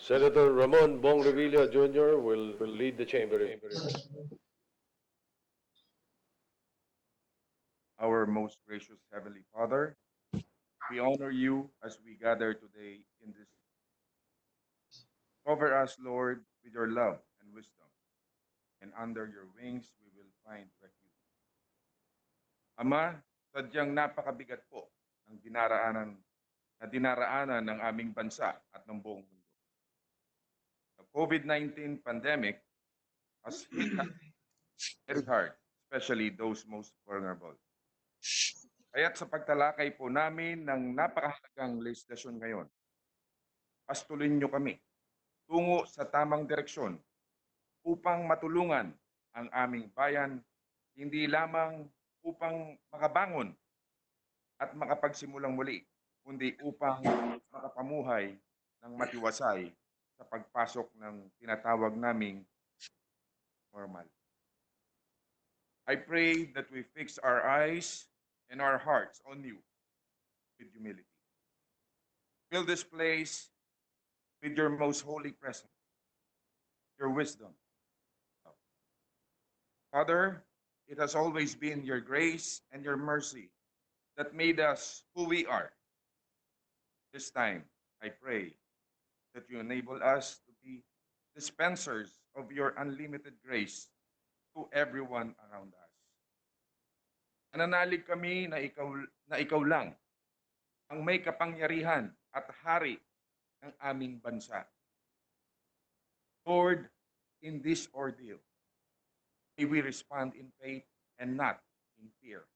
Senator Ramon Bong Revilla Jr. will lead the chamber. Our most gracious Heavenly Father, we honor you as we gather today in this. Cover us, Lord, with your love and wisdom, and under your wings we will find refuge. Ama, sadyang napakabigat po ng dinaraanan ng aming bansa at ng buong mundo. The COVID-19 pandemic has hit us very hard, especially those most vulnerable. Kaya't sa pagtalakay po namin ng napakahalagang legislasyon ngayon, pastulin niyo kami tungo sa tamang direksyon upang matulungan ang aming bayan, hindi lamang upang makabangon at makapagsimulang muli, kundi upang makapamuhay ng matiwasay sa pagpasok ng tinatawag naming normal. I pray that we fix our eyes and our hearts on you with humility. Fill this place with your most holy presence, your wisdom. Father, it has always been your grace and your mercy that made us who we are. This time, I pray that you enable us to be dispensers of your unlimited grace to everyone around us. Nananalig kami na ikaw lang ang may kapangyarihan at hari ng aming bansa. Lord, in this ordeal, may we respond in faith and not in fear.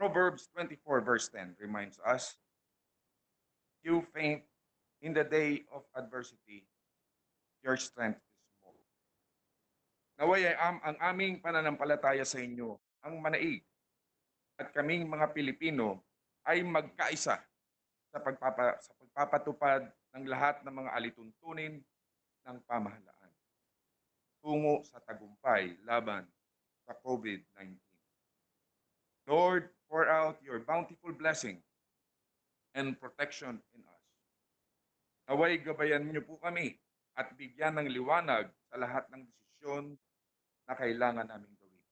Proverbs 24 verse 10 reminds us, you faint in the day of adversity, your strength is small. Naway ang aming pananampalataya sa inyo ang manaig at kaming mga Pilipino ay magkaisa sa pagpapatupad ng lahat ng mga alituntunin ng pamahalaan tungo sa tagumpay laban sa COVID-19. Lord, pour out your bountiful blessing and protection in us. Naway gabayan niyo po kami at bigyan ng liwanag sa lahat ng desisyon na kailangan naming gawin.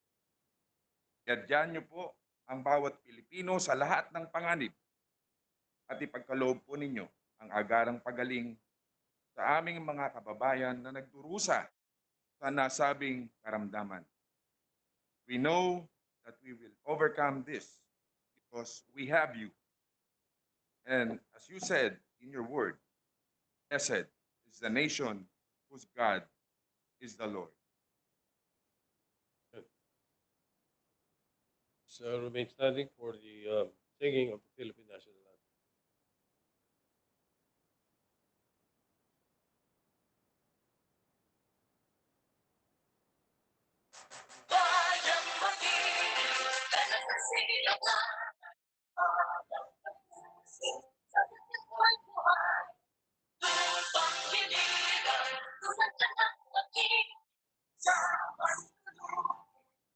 Gadyan niyo po ang bawat Pilipino sa lahat ng panganib at ipagkaloob po ninyo ang agarang pagaling sa aming mga kababayan na nagdurusa sa nasabing karamdaman. We know that we will overcome this because we have you. And as you said in your word, blessed is the nation whose God is the Lord. So remain standing for the singing of the Philippine National Anthem. Bayang maging kanan sa silangan, sa buhay buhay. Lupang hiligan, tulad na ng laki, sa pagtulong,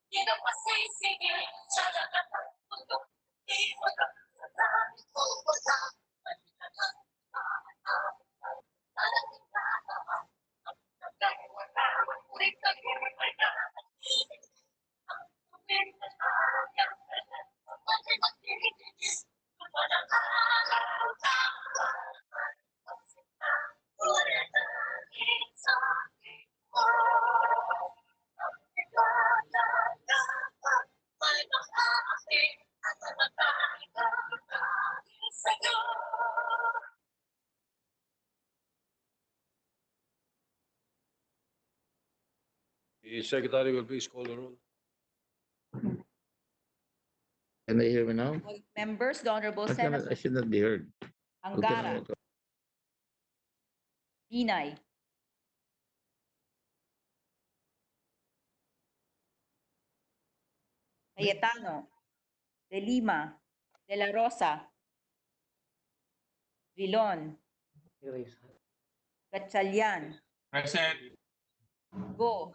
pinapasisingin sa lahat ng mundo. Di wala sa langit o wala, manila ng alating naman. Ang nagkakawan, ulit ang hiripay na. Ang tubig na sayang, ang pati magtigilis, walang araw tapat. Ang sinta, ulit ang aking sakit mo. Ang tigala dapat, may makakakit at namatay dahil sa'yo. The Secretary will please call the roll. Can they hear me now? Members, the Honorable I Senator should not be heard. Angara, Binay, Cayetano, De Lima, De La Rosa, Vilon, Gatchalian, Present. Go,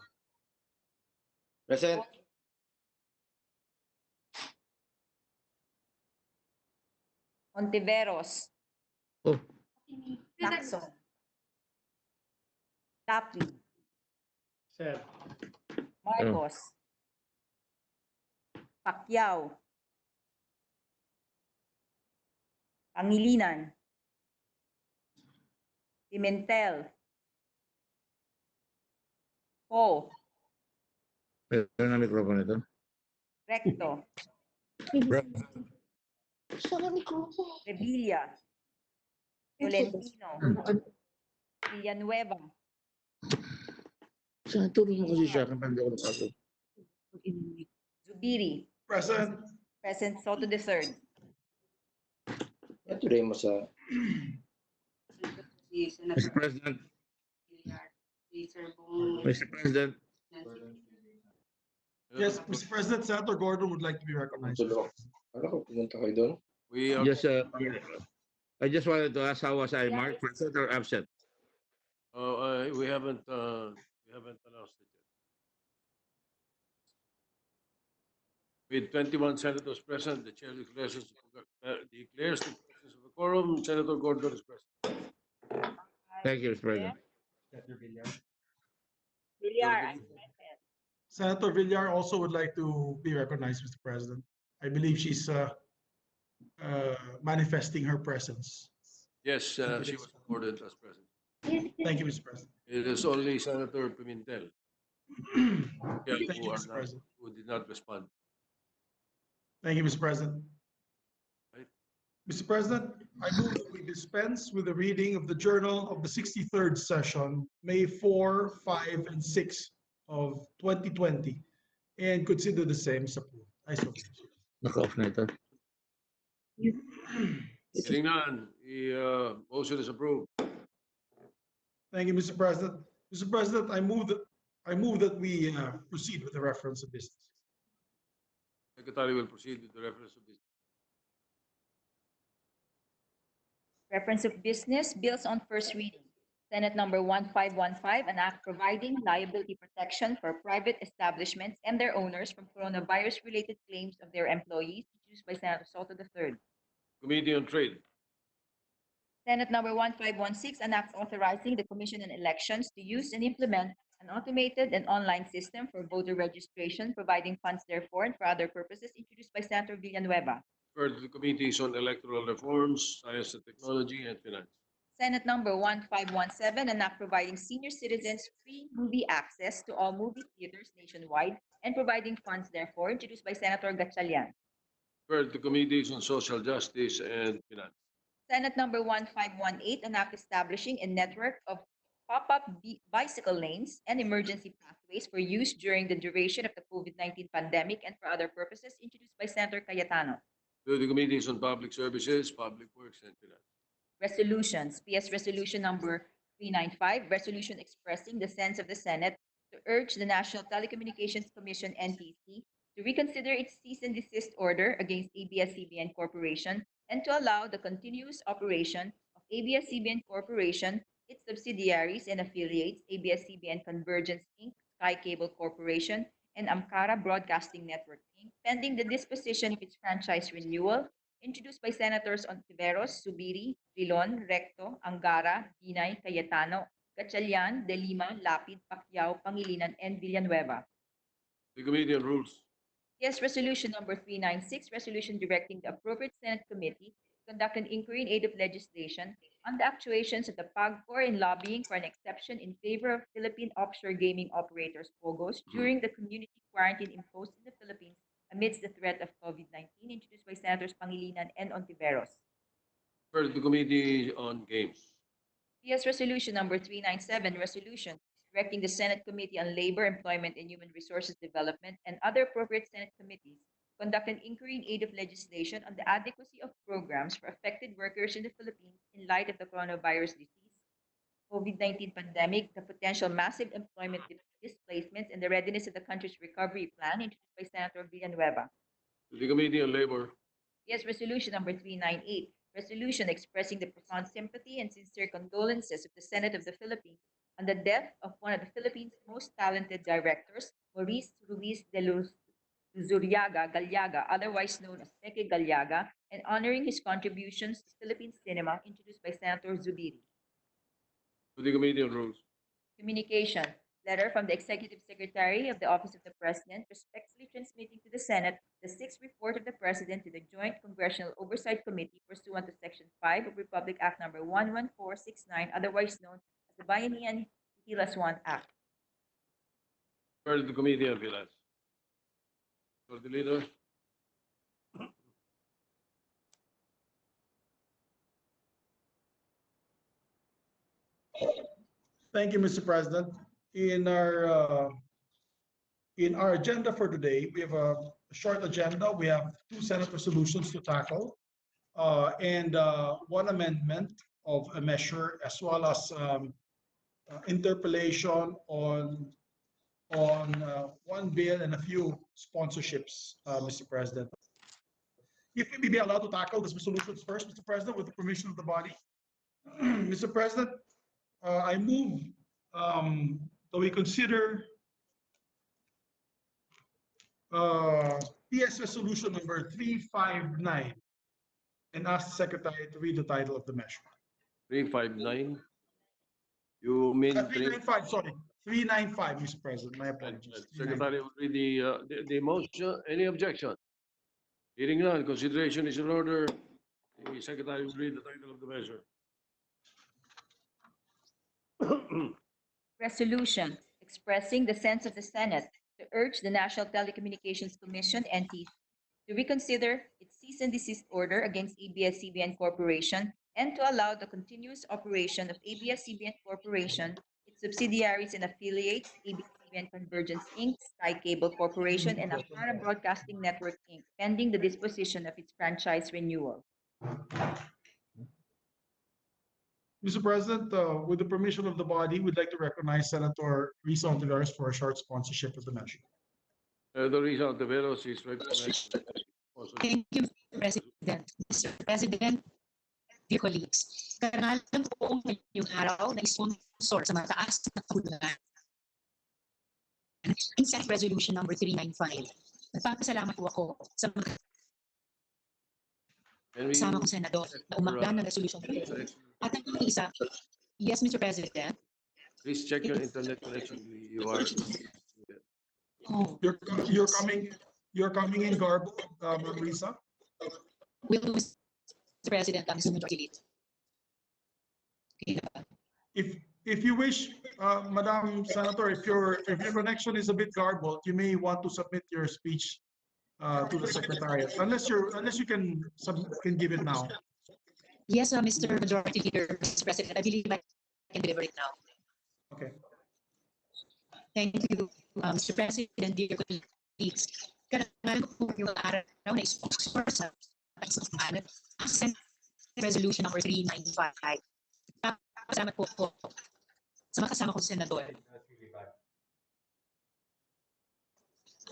Present. Ontiveros, Oh, Lacson, Lapid, Sir. Marcos, Pacquiao, Pangilinan, Pimentel, Poe, Meron na mikropono ito. Recto, Revilla, Tolentino, Villanueva, Saan tulong mo kasi siya kapag hindi ako nakasok? Zubiri, Present. Present Soto III, Tuloy mo sa... Si Mr. Senator President, Villar, si Sir Bong Mr. President, Nancy. Yes, Mr. President, Senator Gordon would like to be recognized. tulong. Ano ko, pumunta kayo doon? We are, Just, I just wanted to ask how was I marked, present or absent? we haven't announced it yet. With 21 senators present, the chair declares the presence of a quorum. Senator Gordon is present. Thank you, Mr. President. Villar, Senator Villar also would like to be recognized, Mr. President. I believe she's manifesting her presence. Yes, she was recorded as present. Thank you, Mr. President. It is only Senator Pimentel Thank you, Mr. President. who did not respond. Thank you, Mr. President. Right. Mr. President, I move that we dispense with the reading of the journal of the 63rd session, May 4, 5, and 6 of 2020, and consider the same as approved. I so move. Naka-off na ito. Hearing none, the motion is approved. Thank you, Mr. President. Mr. President, I move that we proceed with the reference of business. Secretary will proceed with the reference of business. Reference of business, bills on first reading. Senate number 1515, an act providing liability protection for private establishments and their owners from coronavirus-related claims of their employees, introduced by Senator Soto III. Committee on Trade. Senate number 1516, an act authorizing the Commission on Elections to use and implement an automated and online system for voter registration, providing funds therefore and for other purposes, introduced by Senator Villanueva. Referred to the Committees on Electoral Reforms, Science and Technology, and Finance. Senate number 1517, an act providing senior citizens free movie access to all movie theaters nationwide and providing funds therefore, introduced by Senator Gatchalian. Referred to Committees on Social Justice and Finance. Senate number 1518, an act establishing a network of pop-up bicycle lanes and emergency pathways for use during the duration of the COVID-19 pandemic and for other purposes, introduced by Senator Cayetano. To the Committees on Public Services, Public Works, and Finance. Resolutions. PS Resolution number 395, resolution expressing the sense of the Senate to urge the National Telecommunications Commission, NTC, to reconsider its cease and desist order against ABS-CBN Corporation and to allow the continuous operation of ABS-CBN Corporation, its subsidiaries and affiliates, ABS-CBN Convergence Inc., Sky Cable Corporation, and Amcara Broadcasting Network Inc., pending the disposition of its franchise renewal, introduced by Senators Ontiveros, Subiri, Rilon, Recto, Angara, Binay, Cayetano, Gatchalian, De Lima, Lapid, Pacquiao, Pangilinan, and Villanueva. The Committee on Rules. Yes, resolution number 396, resolution directing the appropriate Senate committee to conduct an inquiry in aid of legislation on the actuations of the PAGCOR in lobbying for an exception in favor of Philippine offshore gaming operators, POGOs, during the community quarantine imposed in the Philippines amidst the threat of COVID-19, introduced by Senators Pangilinan and Ontiveros. Referred to the Committee on Games. PS Resolution number 397, resolution directing the Senate Committee on Labor, Employment, and Human Resources Development and other appropriate Senate committees to conduct an inquiry in aid of legislation on the adequacy of programs for affected workers in the Philippines in light of the coronavirus disease, COVID-19 pandemic, the potential massive employment displacements, and the readiness of the country's recovery plan, introduced by Senator Villanueva. To the Committee on Labor. Yes, resolution number 398, resolution expressing the profound sympathy and sincere condolences of the Senate of the Philippines on the death of one of the Philippines' most talented directors, Maurice Ruiz de Luzuriaga Galyaga, otherwise known as Peque Galyaga, and honoring his contributions to Philippine cinema, introduced by Senator Zubiri. To the Committee on Rules. Communication. Letter from the Executive Secretary of the Office of the President respectfully transmitting to the Senate the sixth report of the President to the Joint Congressional Oversight Committee pursuant to Section 5 of Republic Act Number 11469, otherwise known as the Bayanihan Hilas 1 Act. Refer to the Committee on Finance. For the leader. Thank you, Mr. President. In our agenda for today, we have a short agenda. We have two Senate resolutions to tackle and one amendment of a measure, as well as interpellation on one bill and a few sponsorships, Mr. President. If we may be allowed to tackle these resolutions first, Mr. President, with the permission of the body. Mr. President, I move that we consider PS Resolution number 359 and ask the Secretary to read the title of the measure. 359. You mean 395, sorry. 395, Mr. President. My apologies. Secretary will read the motion. Any objection? Hearing none, consideration is in order. The Secretary will read the title of the measure. Resolution expressing the sense of the Senate to urge the National Telecommunications Commission, NTC, to reconsider its cease and desist order against ABS-CBN Corporation and to allow the continuous operation of ABS-CBN Corporation, its subsidiaries and affiliates, ABS-CBN Convergence Inc., Sky Cable Corporation, and Akara Broadcasting Network Inc., pending the disposition of its franchise renewal. Mr. President, with the permission of the body, we'd like to recognize Senator Risa Ontiveros for a short sponsorship of the measure. Senator Risa Ontiveros is recognized. Thank you, Mr. President. Mr. President, dear colleagues, karanalan ko ngayong araw na sponsor sa mataas na kahulugan in Senate Resolution number 395. Nagpapasalamat po ako sa mga kasama kong senador na umakda ng resolution ito. At ang isa, yes, Mr. President. Please check your internet connection. You are. Oh, You're coming in garbled, Risa. will do, Mr. President, ang Mr. Majority Leader. Okay na ba? If you wish, Madam Senator, if your connection is a bit garbled, you may want to submit your speech to the Secretariat, unless you can give it now. Yes, Mr. Majority Leader, Mr. President, I believe I can deliver it now. Okay. Thank you, Mr. President, dear colleagues. Karanalan ko po yung araw na sponsor sa Senate Resolution number 395. Salamat po sa mga kasama kong senador.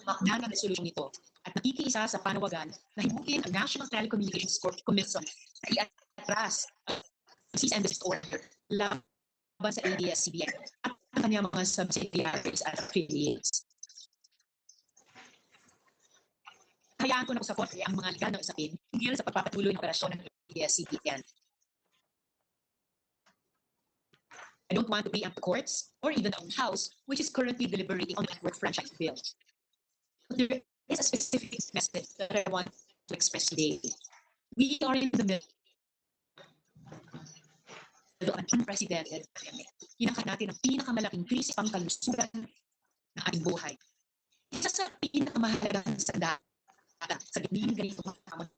Makna ng resolution nito at nakikiisa sa panawagan na himukin ang National Telecommunications Commission na i-atras ang cease and desist order laban sa ABS-CBN at ang kanyang mga subsidiaries at affiliates. Hayaan ko na usapon ang mga legal na usapin hinggil sa pagpapatuloy ng operasyon ng ABS-CBN. I don't want to preempt the courts or even the House, which is currently deliberating on the network franchise bill. But there is a specific message that I want to express today. We are in the middle of an unprecedented pandemic. Hinangkat natin ang pinakamalaking krisis pang kalusugan ng ating buhay. Isa sa pinakamahalagang sandata sa gitna ng ganitong hamon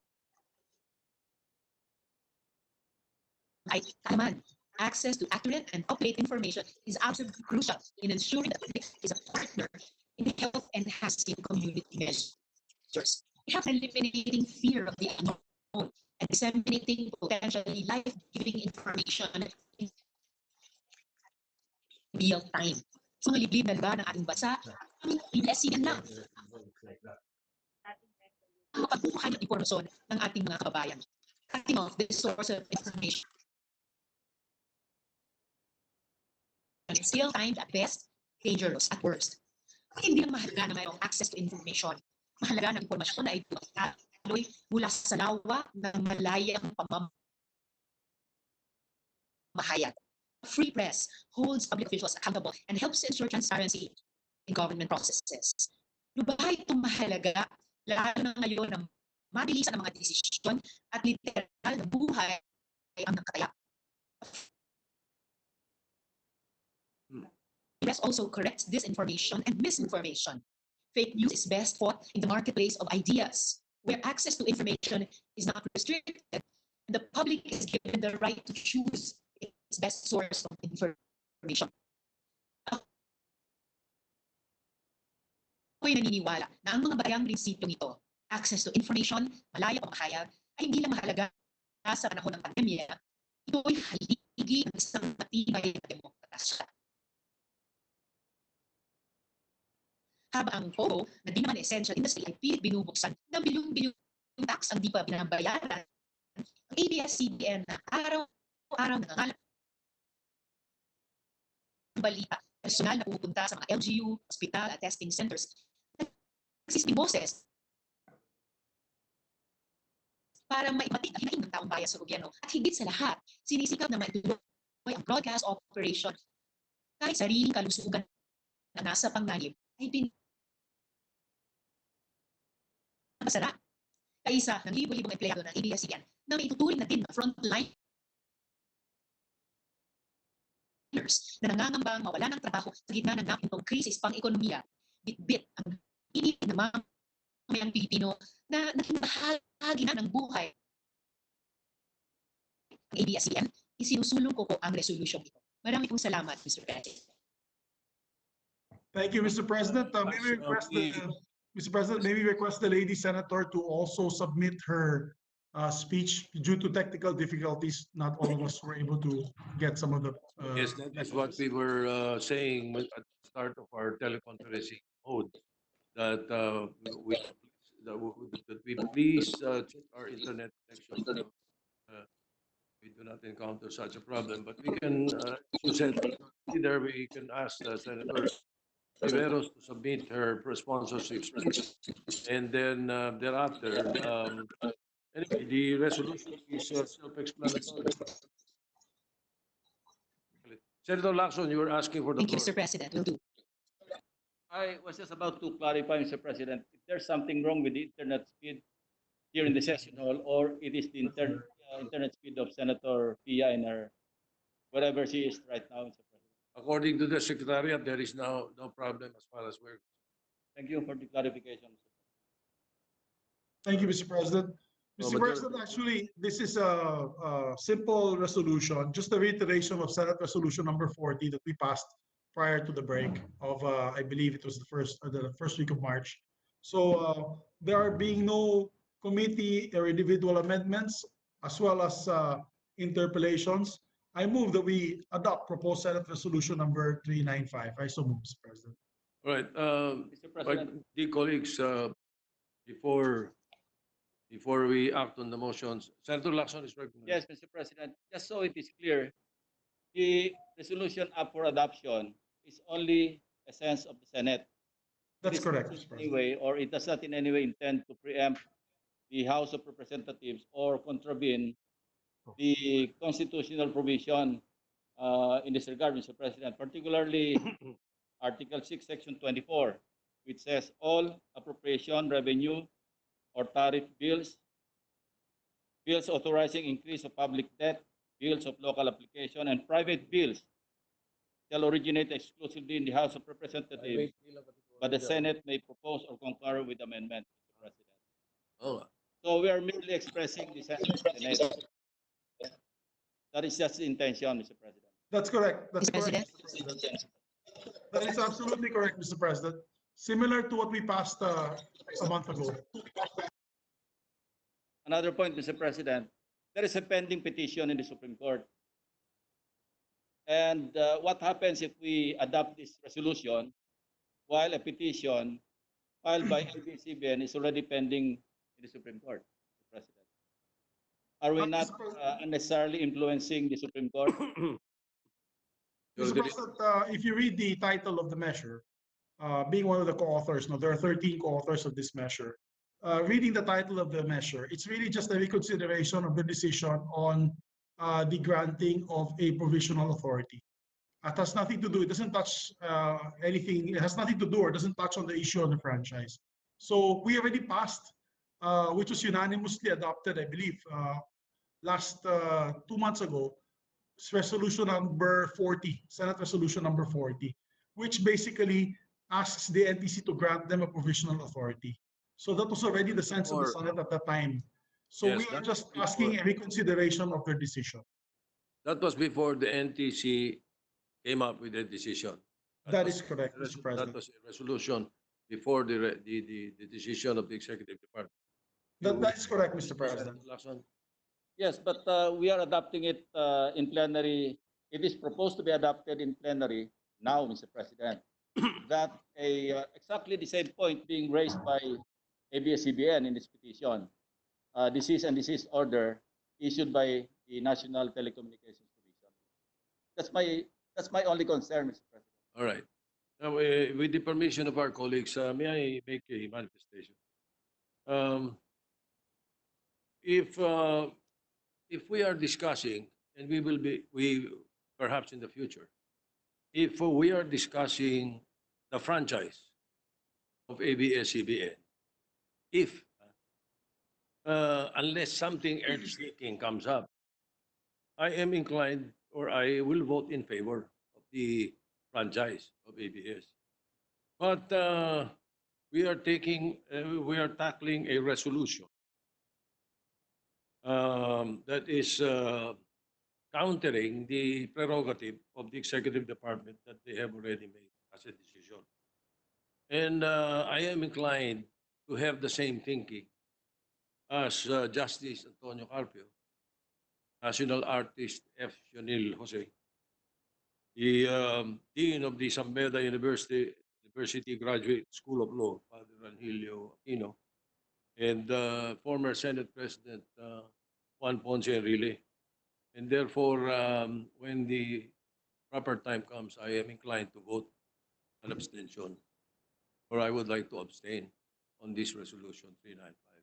ay kaalaman. Access to accurate and up-to-date information is absolutely crucial in ensuring that the public is a partner in the health and enhancing community measures. We have eliminating fear of the unknown and disseminating potentially life-giving information in real time. Sa mga liblib na lugar ng ating bansa, ang ABS-CBN lang ang mapagbubuhay ng impormasyon ng ating mga kababayan. Cutting off the source of information. It's still timed at best, dangerous at worst. At hindi lang mahalaga na mayroong access to information. Mahalaga ng impormasyon na ay tuloy mula sa lawa ng malayang pamamahayag. free press holds public officials accountable and helps ensure transparency in government processes. Lubha itong mahalaga, lalo na ngayon na mabilisan ang mga desisyon at literal na buhay ang nakataya. Press also corrects disinformation and misinformation. Fake news is best fought in the marketplace of ideas, where access to information is not restricted, and the public is given the right to choose its best source of information. Ako'y naniniwala na ang mga batayang prinsipyong ito, access to information, malaya pamahayag, ay hindi lang mahalaga sa panahon ng pandemya, ito ay haligi ng isang matibay na demokrasya. Habang ang POGO na di naman essential industry ay pilit binubuksan na bilyong-bilyong tax ang di pa binabayaran, ang ABS-CBN na araw-araw nangangalat ng balita, personal na pupunta sa mga LGU, hospital at testing centers, nagsisibing boses para maimatik ang hinaing ng taong bayan sa gobyerno at higit sa lahat, sinisikap na maituloy ang broadcast operation kahit sariling kalusugan na nasa panganib ay pinapasara. Kaisa ng libo-libong empleyado ng ABS-CBN na may ituturing na din ng frontliners na nangangambang mawala ng trabaho sa gitna ng napintong krisis pang-ekonomiya, bit-bit ang init ng mamamayang Pilipino na naging bahagi na ng buhay ng ABS-CBN, isinusulong ko po ang resolusyong ito. Maraming pong salamat, Mr. President. Thank you, Mr. President. Mr. President, may we request the lady senator to also submit her speech due to technical difficulties. Not all of us were able to get some of the. Yes, that is what we were saying at the start of our teleconferencing mode, that we please check our internet connection. We do not encounter such a problem, but we can, as you said, either we can ask Senator Riveros to submit her sponsorship speech, and then thereafter, anyway, the resolution is self-explanatory. Senator Lacson, you were asking for the Thank you, floor. Mr. President. Will do. I was just about to clarify, Mr. President, if there's something wrong with the internet speed here in the session hall, or it is the internet speed of Senator Pia and her, wherever she is right now, Mr. President. According to the Secretariat, there is no problem as far as we're. Thank you for the clarification, Mr. President. Thank you, Mr. President. No, Mr. but President, actually, this is a simple resolution, just a reiteration of Senate Resolution number 40 that we passed prior to the break of, I believe it was the first week of March. So there are being no committee or individual amendments, as well as interpellations. I move that we adopt proposed Senate Resolution number 395. I so move, Mr. President. All right, Mr. President, dear colleagues, before we act on the motions, Senator Lacson is recognized. yes, Mr. President, just so it is clear, the resolution up for adoption is only a sense of the Senate. That's It is correct, not Mr. in any President. way, or it does not in any way intend to preempt the House of Representatives or contravene the constitutional provision in this regard, Mr. President, particularly Article 6, Section 24, which says all appropriation, revenue, or tariff bills, bills authorizing increase of public debt, bills of local application, and private bills shall originate exclusively in the House of Representatives, but the Senate may propose or concur with amendment, Mr. President. Oh, So we are merely expressing the sense of the Senate. That is just the intention, Mr. President. That's correct. That's Mr. correct, President. Mr. President. That is absolutely correct, Mr. President. Similar to what we passed a month ago. Another point, Mr. President, there is a pending petition in the Supreme Court. And what happens if we adopt this resolution while a petition filed by ABS-CBN is already pending in the Supreme Court, Mr. President? Are we not unnecessarily influencing the Supreme Court? Mr. President, if you read the title of the measure, being one of the co-authors, no, there are 13 co-authors of this measure. Reading the title of the measure, it's really just a reconsideration of the decision on the granting of a provisional authority. It has nothing to do, it doesn't touch anything, it has nothing to do or doesn't touch on the issue of the franchise. So we already passed, which was unanimously adopted, I believe, last 2 months ago, resolution number 40, Senate resolution number 40, which basically asks the NTC to grant them a provisional authority. So that was already the sense of the Senate at that time. So Yes, we are that just was asking before. a reconsideration of their decision. That was before the NTC came up with a decision. That is correct, Mr. That President. was a resolution before the decision of the executive department. That is correct, Mr. Senator President. Lacson? Yes, but we are adopting it in plenary. It is proposed to be adopted in plenary now, Mr. President. That exactly the same point being raised by ABS-CBN in this petition. Disease and desist order issued by the National Telecommunications Commission. That's my only concern, Mr. President. All right. Now, with the permission of our colleagues, may I make a manifestation? Um, if we are discussing, and we perhaps in the future, if we are discussing the franchise of ABS-CBN, if unless something earth-shaking comes up, I am inclined or I will vote in favor of the franchise of ABS. But we are tackling a resolution that is countering the prerogative of the executive department that they have already made as a decision. And I am inclined to have the same thinking as Justice Antonio Carpio, National Artist F. Sionil Jose, the Dean of the Sambeda University Graduate School of Law, Father Rangelio Aquino, and former Senate President Juan Ponce Enrile. And therefore, when the proper time comes, I am inclined to vote an abstention, or I would like to abstain on this resolution 395,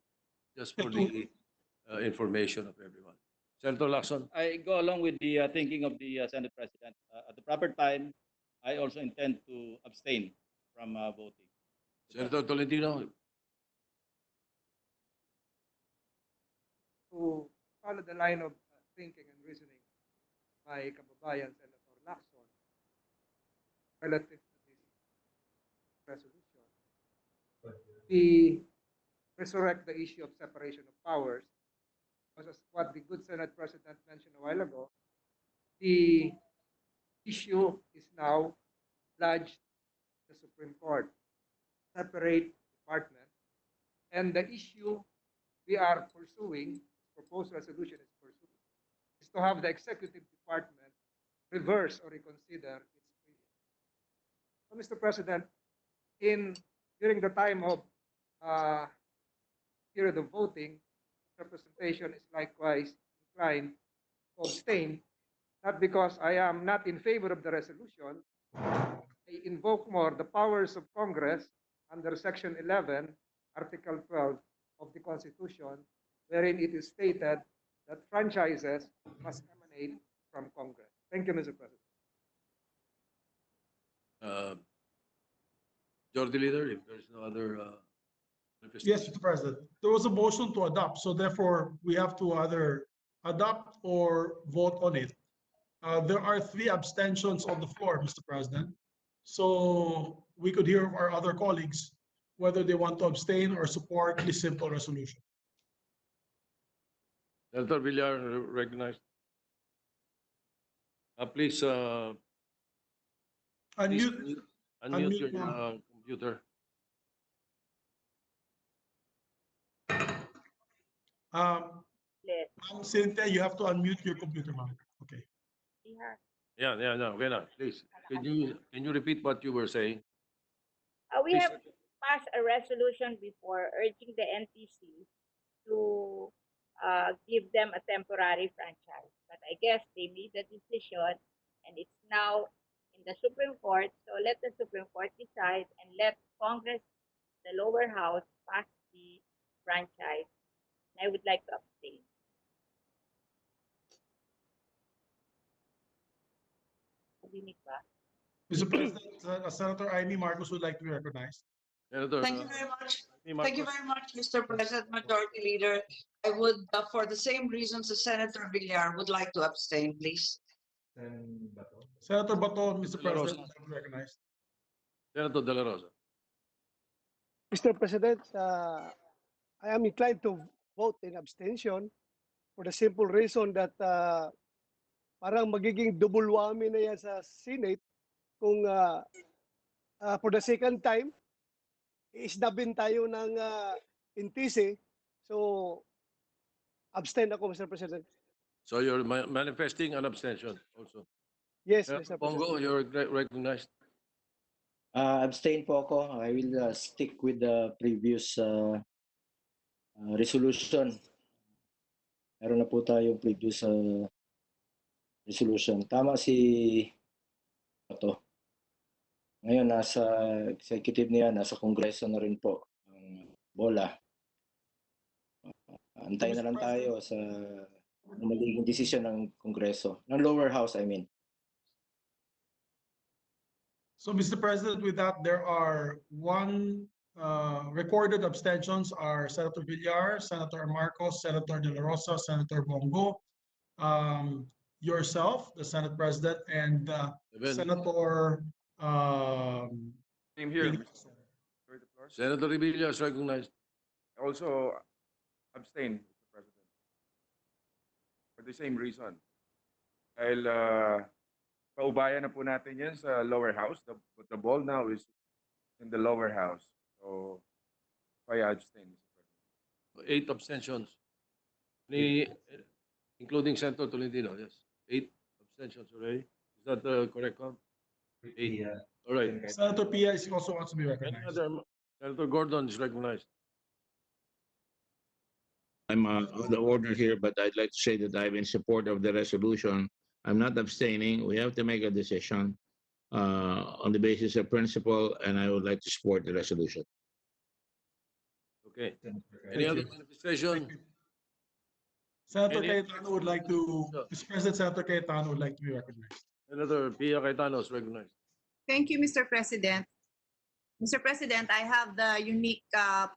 just for the information of everyone. Senator Lacson? I go along with the thinking of the Senate President. At the proper time, I also intend to abstain from voting. Senator Tolentino? To follow the line of thinking and reasoning by kababayan Senator Lacson relative to this resolution, we resurrect the issue of separation of powers, because as what the good Senate President mentioned a while ago, the issue is now lodged in the Supreme Court, separate department, and the issue we are pursuing, proposed resolution is pursuing, is to have the executive department reverse or reconsider its previous. So, Mr. President, during the time of period of voting, representation is likewise inclined to abstain, not because I am not in favor of the resolution. I invoke more the powers of Congress under Section 11, Article 12 of the Constitution, wherein it is stated that franchises must emanate from Congress. Thank you, Mr. President. Majority Leader, if there's no other Yes, Mr. President. There was a motion to adopt, so therefore we have to either adopt or vote on it. There are 3 abstentions on the floor, Mr. President. So we could hear from our other colleagues whether they want to abstain or support this simple resolution. Senator Villar, recognized. Please Unmute. unmute your ma'am. computer. Ma'am Cynthia, you have to unmute your computer, ma'am. Okay. Yeah, no, okay na. Please, can you repeat what you were saying? We Please. have passed a resolution before urging the NTC to give them a temporary franchise. But I guess they made the decision and it's now in the Supreme Court. So let the Supreme Court decide and let Congress, the lower house, pass the franchise. And I would like to abstain. Dinig ba? Mr. President, Senator Amy Marcos would like to be recognized. Senator, Thank you very much. Amy Thank you Marcos. very much, Mr. President, Majority Leader. I would, for the same reasons as Senator Villar, would like to abstain, please. Senator Bato, Mr. De La Rosa. President, would like to be recognized. Senator De La Rosa. Mr. President, I am inclined to vote in abstention for the simple reason that parang magiging double whammy na yan sa Senate kung for the second time, iisnabin tayo ng intisi. So, abstain ako, Mr. President. So you're manifesting an abstention also. Yes, Senator Mr. President. Bongo, you're recognized. Abstain po ako. I will stick with the previous resolution. Meron na po tayong previous resolution. Tama si Bato. Ngayon, nasa executive niya, nasa kongreso na rin po ang bola. Antay na lang tayo sa magiging desisyon ng kongreso. Ng lower house, I mean. So, Mr. President, with that, there are recorded abstentions are Senator Villar, Senator Marcos, Senator De La Rosa, Senator Bongo, yourself, the Senate President, and Senator Same here, Pili. Mr. Sorry, the floor. Senator Revilla is recognized. Also abstain, Mr. President. For the same reason. Dahil paubayan na po natin yan sa lower house. The ball now is in the lower house. So, I abstain, Mr. President. 8 abstentions. Including Senator Tolentino, yes. 8 abstentions already. Is that the correct count? 8. All right. Senator Pia is also wants to be Any recognized. other? Senator Gordon is recognized. I'm on the order here, but I'd like to say that I'm in support of the resolution. I'm not abstaining. We have to make a decision on the basis of principle, and I would like to support the resolution. Okay. Any other manifestation? Senator Any- Cayetano would like to, Mr. President, Senator Cayetano would like to be recognized. Senator Pia Cayetano is recognized. Thank you, Mr. President. Mr. President, I have the unique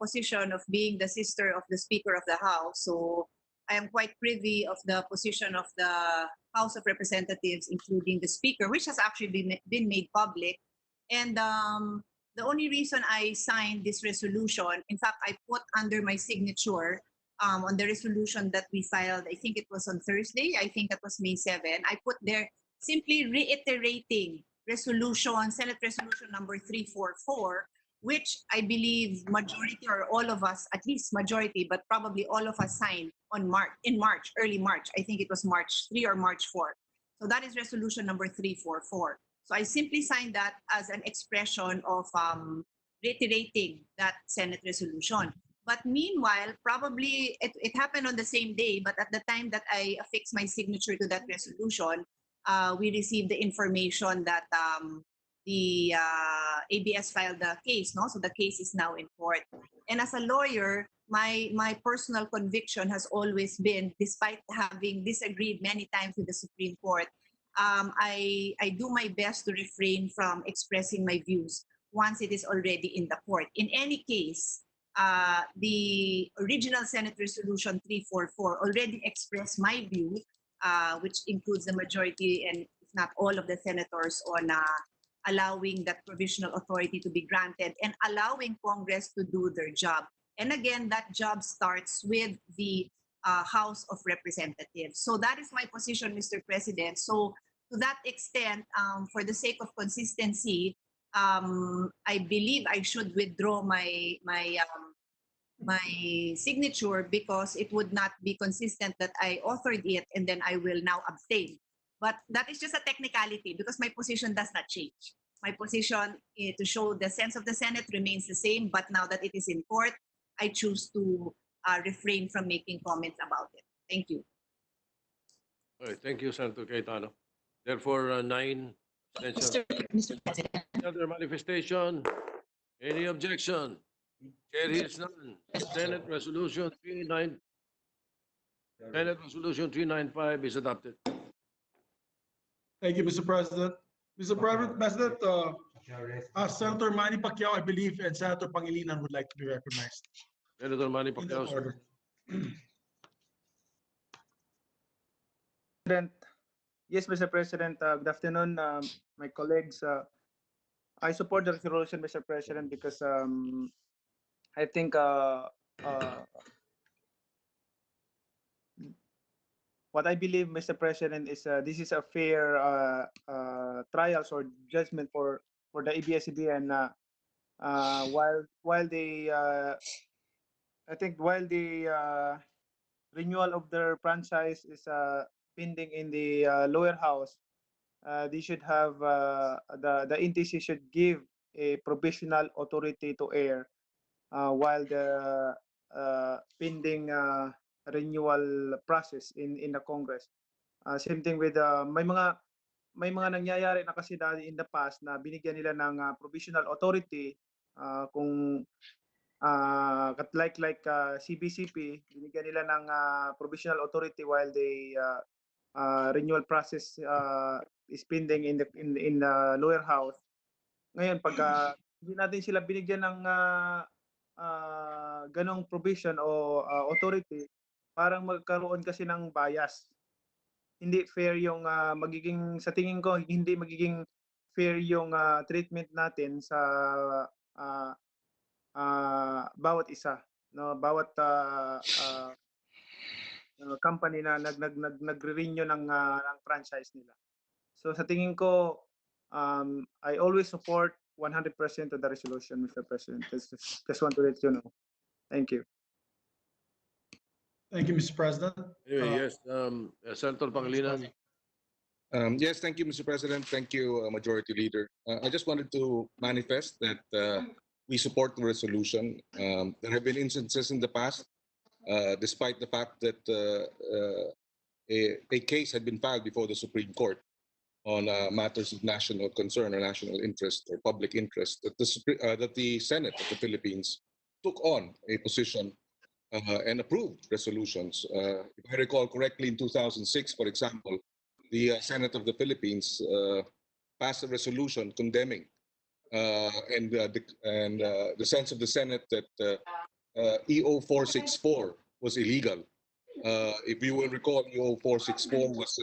position of being the sister of the Speaker of the House. So I am quite privy of the position of the House of Representatives, including the Speaker, which has actually been made public. And the only reason I signed this resolution, in fact, I put under my signature on the resolution that we filed, I think it was on Thursday, I think that was May 7, I put there simply reiterating Senate Resolution number 344, which I believe majority or all of us, at least majority, but probably all of us signed on early March. I think it was March 3 or March 4. So that is resolution number 344. So I simply signed that as an expression of reiterating that Senate resolution. But meanwhile, probably it happened on the same day, but at the time that I affixed my signature to that resolution, we received the information that the ABS filed the case, no? So the case is now in court. And as a lawyer, my personal conviction has always been, despite having disagreed many times with the Supreme Court, I do my best to refrain from expressing my views once it is already in the court. In any case, the original Senate Resolution 344 already expressed my view, which includes the majority and if not all of the senators on allowing that provisional authority to be granted and allowing Congress to do their job. And again, that job starts with the House of Representatives. So that is my position, Mr. President. So to that extent, for the sake of consistency, I believe I should withdraw my signature because it would not be consistent that I authored it and then I will now abstain. But that is just a technicality because my position does not change. My position to show the sense of the Senate remains the same, but now that it is in court, I choose to refrain from making comments about it. Thank you. All right. Thank you, Senator Cayetano. Therefore, 9 abstentions. Mr. President, Another manifestation? Any objection? Chair hears none. Senate Resolution 395 is adopted. Thank you, Mr. President. Mr. President, Senator Manny Pacquiao, I believe, and Senator Pangilinan would like to be recognized. Senator Manny In that Pacquiao, sir. order. President. Yes, Mr. President. Good afternoon, my colleagues. I support the resolution, Mr. President, because I think what I believe, Mr. President, is this is a fair trials or judgment for the ABS-CBN. While they, I think, while the renewal of their franchise is pending in the lower house, they should have the NTC should give a provisional authority to air while the pending renewal process in the Congress. Same thing with may mga nangyayari na kasi dati in the past na binigyan nila ng provisional authority kung like CBCP, binigyan nila ng provisional authority while the renewal process is pending in the lower house. Ngayon pagka hindi natin sila binigyan ng ganong provision o authority, parang magkaroon kasi ng bias. Hindi fair yung magiging, sa tingin ko, hindi magiging fair yung treatment natin sa bawat isa, no, bawat company na nagre-renew ng franchise nila. So sa tingin ko, I always support 100% of the resolution, Mr. President. Just want to let you know. Thank you. Thank you, Mr. President. Anyway, yes, Senator Pangilinan. Yes, thank you, Mr. President. Thank you, Majority Leader. I just wanted to manifest that we support the resolution. There have been instances in the past, despite the fact that a case had been filed before the Supreme Court on matters of national concern or national interest or public interest, that the Senate of the Philippines took on a position and approved resolutions. If I recall correctly, in 2006, for example, the Senate of the Philippines passed a resolution condemning and the sense of the Senate that EO 464 was illegal. If you will recall, EO 464 was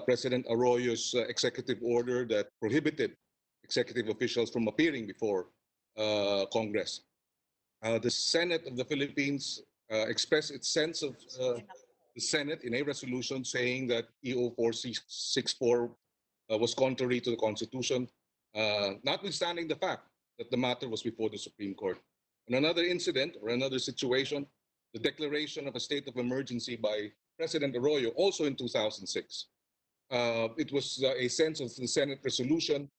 President Arroyo's executive order that prohibited executive officials from appearing before Congress. The Senate of the Philippines expressed its sense of the Senate in a resolution saying that EO 464 was contrary to the Constitution, notwithstanding the fact that the matter was before the Supreme Court. In another incident or another situation, the declaration of a state of emergency by President Arroyo, also in 2006. It was a sense of the Senate resolution,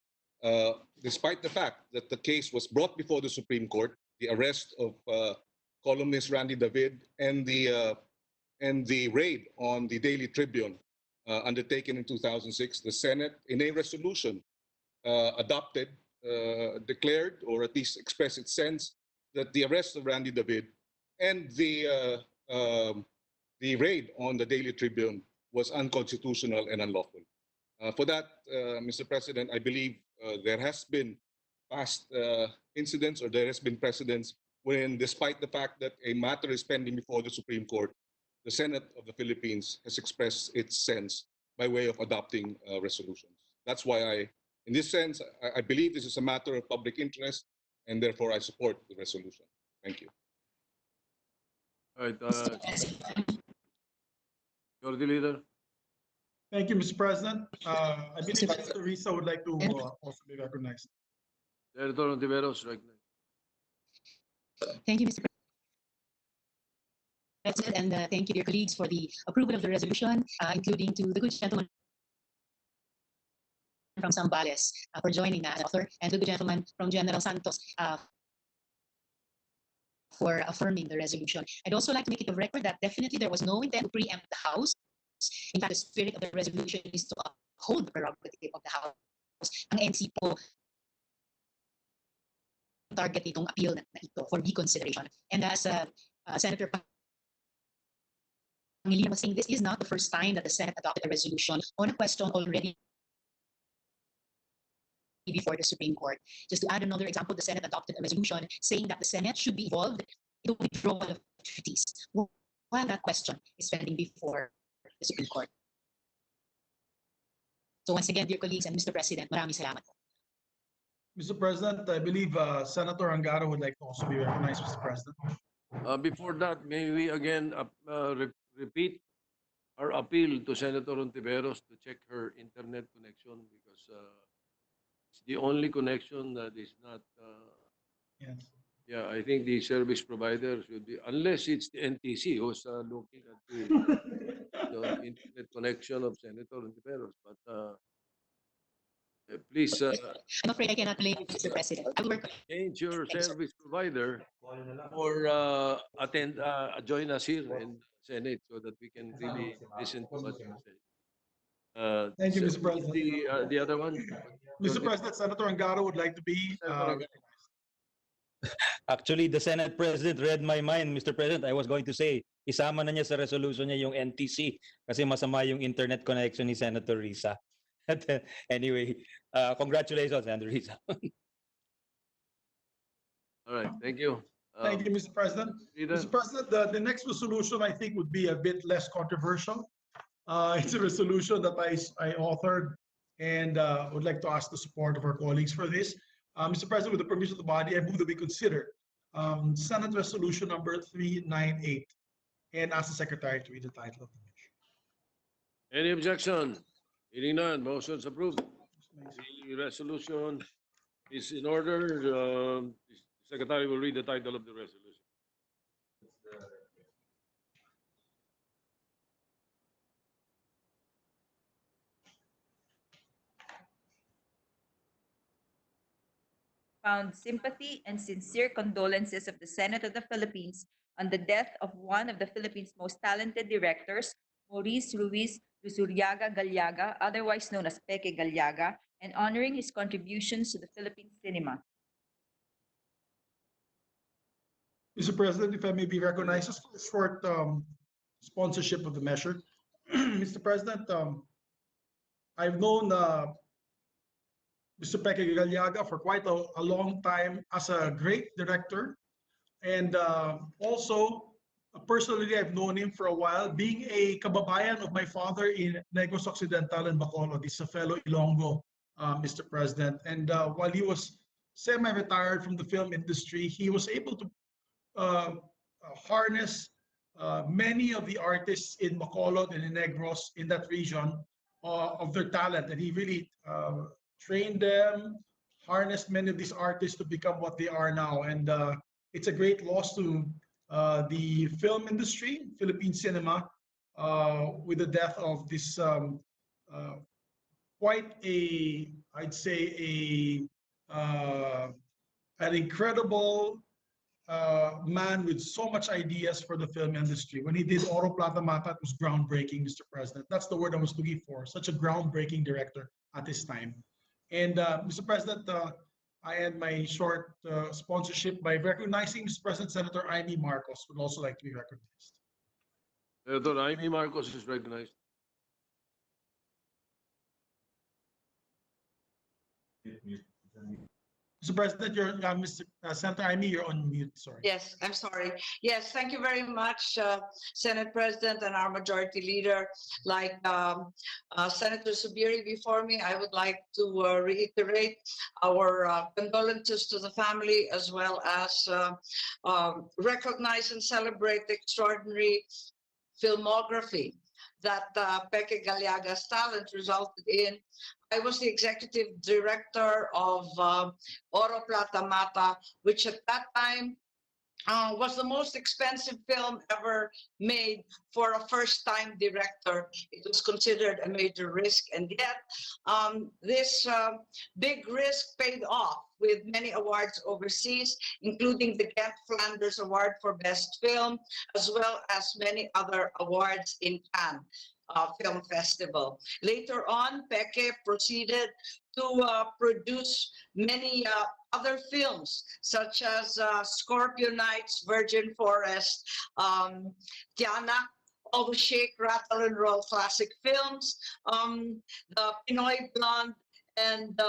despite the fact that the case was brought before the Supreme Court, the arrest of columnist Randy David and the raid on the Daily Tribune undertaken in 2006, the Senate, in a resolution, adopted, declared, or at least expressed its sense that the arrest of Randy David and the raid on the Daily Tribune was unconstitutional and unlawful. For that, Mr. President, I believe there has been past incidents or there has been precedents when, despite the fact that a matter is pending before the Supreme Court, the Senate of the Philippines has expressed its sense by way of adopting resolutions. That's why in this sense, I believe this is a matter of public interest, and therefore I support the resolution. Thank you. All right, Majority Leader. Thank you, Mr. President. I believe Senator Risa would like to also be recognized. Senator Ontiveros, recognized. Thank you, Mr. President, and thank you, dear colleagues, for the approval of the resolution, including to the good gentleman from Zambales for joining as author, and the good gentleman from General Santos for affirming the resolution. I'd also like to make it a record that definitely there was no intent to preempt the House. In fact, the spirit of the resolution is to uphold the prerogative of the House. Ang NC po target itong appeal na ito for reconsideration. And as Senator Pangilinan was saying, this is not the first time that the Senate adopted a resolution on a question already before the Supreme Court. Just to add another example, the Senate adopted a resolution saying that the Senate should be involved in the withdrawal of treaties, while that question is pending before the Supreme Court. So once again, dear colleagues and Mr. President, maraming salamat po. Mr. President, I believe Senator Angara would like to also be recognized, Mr. President. Before that, may we again repeat our appeal to Senator Ontiveros to check her internet connection because it's the only connection that is not. Yes. Yeah, I think the service provider should be, unless it's the NTC who's looking at the the internet connection of Senator Ontiveros. But please. I'm afraid I cannot blame Mr. President. I will work. Change your service provider or join us here in Senate so that we can really listen to what you say. Thank you, so Mr. President. The other one? Mr. President, Senator Angara would like to be Actually, the Senate President read my mind, Mr. President. I was going to say, isama na niya sa resolution niya yung NTC kasi masama yung internet connection ni Senator Risa. Anyway, congratulations, Senator Risa. All right, thank you. Thank you, Mr. President. Mr. President, the next resolution I think would be a bit less controversial. It's a resolution that I authored and would like to ask the support of our colleagues for this. Mr. President, with the permission of the body, I move that we consider Senate Resolution number 398 and ask the Secretary to read the title of the measure. Any objection? Hearing none, motion is approved. The resolution is in order. The Secretary will read the title of the resolution. Found sympathy and sincere condolences of the Senate of the Philippines on the death of one of the Philippines' most talented directors, Maurice Ruiz Luzuriaga Galyaga, otherwise known as Peke Galyaga, and honoring his contributions to the Philippine cinema. Mr. President, if I may be recognized, just for a short sponsorship of the measure. Mr. President, I've known Mr. Peke Galyaga for quite a long time as a great director. And also, personally, I've known him for a while, being a kababayan of my father in Negros Occidental and Bacolod. He's a fellow Ilonggo, Mr. President. And while he was semi-retired from the film industry, he was able to harness many of the artists in Bacolod and in Negros in that region of their talent. And he really trained them, harnessed many of these artists to become what they are now. And it's a great loss to the film industry, Philippine cinema, with the death of this quite a, I'd say, an incredible man with so much ideas for the film industry. When he did Oro Plata Mata, it was groundbreaking, Mr. President. That's the word I was looking for. Such a groundbreaking director at this time. And Mr. President, I had my short sponsorship by recognizing Mr. President. Senator Amy Marcos would also like to be recognized. Senator Amy Marcos is recognized. Mr. President, Senator Amy, you're on mute. Sorry. Yes, I'm sorry. Yes, thank you very much, Senate President and our Majority Leader. Like Senator Subiri before me, I would like to reiterate our condolences to the family, as well as recognize and celebrate the extraordinary filmography that Peke Galyaga's talent resulted in. I was the executive director of Oro Plata Mata, which at that time was the most expensive film ever made for a first-time director. It was considered a major risk, and yet this big risk paid off with many awards overseas, including the Ghent Flanders Award for Best Film, as well as many other awards in Cannes Film Festival. Later on, Peke proceeded to produce many other films, such as Scorpio Nights, Virgin Forest, Tiana, all the Shake, Rattle and Roll classic films, the Pinoy Blonde, and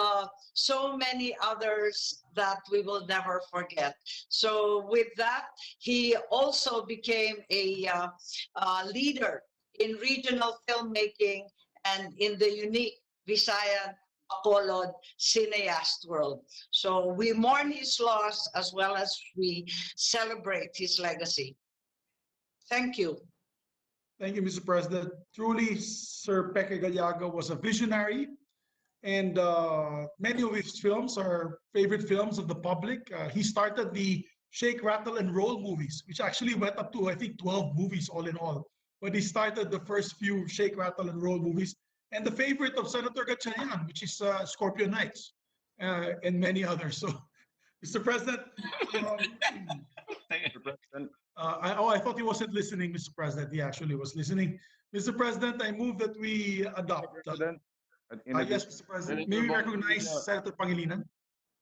so many others that we will never forget. So with that, he also became a leader in regional filmmaking and in the unique Visayan Bacolod cineast world. So we mourn his loss as well as we celebrate his legacy. Thank you. Thank you, Mr. President. Truly, Sir Peque Gallaga was a visionary, and many of his films are favorite films of the public. He started the Shake, Rattle, and Roll movies, which actually went up to, I think, 12 movies all in all. But he started the first few Shake, Rattle, and Roll movies, and the favorite of Senator Gatchalian, which is Scorpio Nights, and many others. So, Mr. President, Mr. President, I thought he wasn't listening, Mr. President. He actually was listening. Mr. President, I move that we adopt. President, in Yes, addition, Mr. President. Senator May we Bong recognize Revilla. Senator Pangilinan?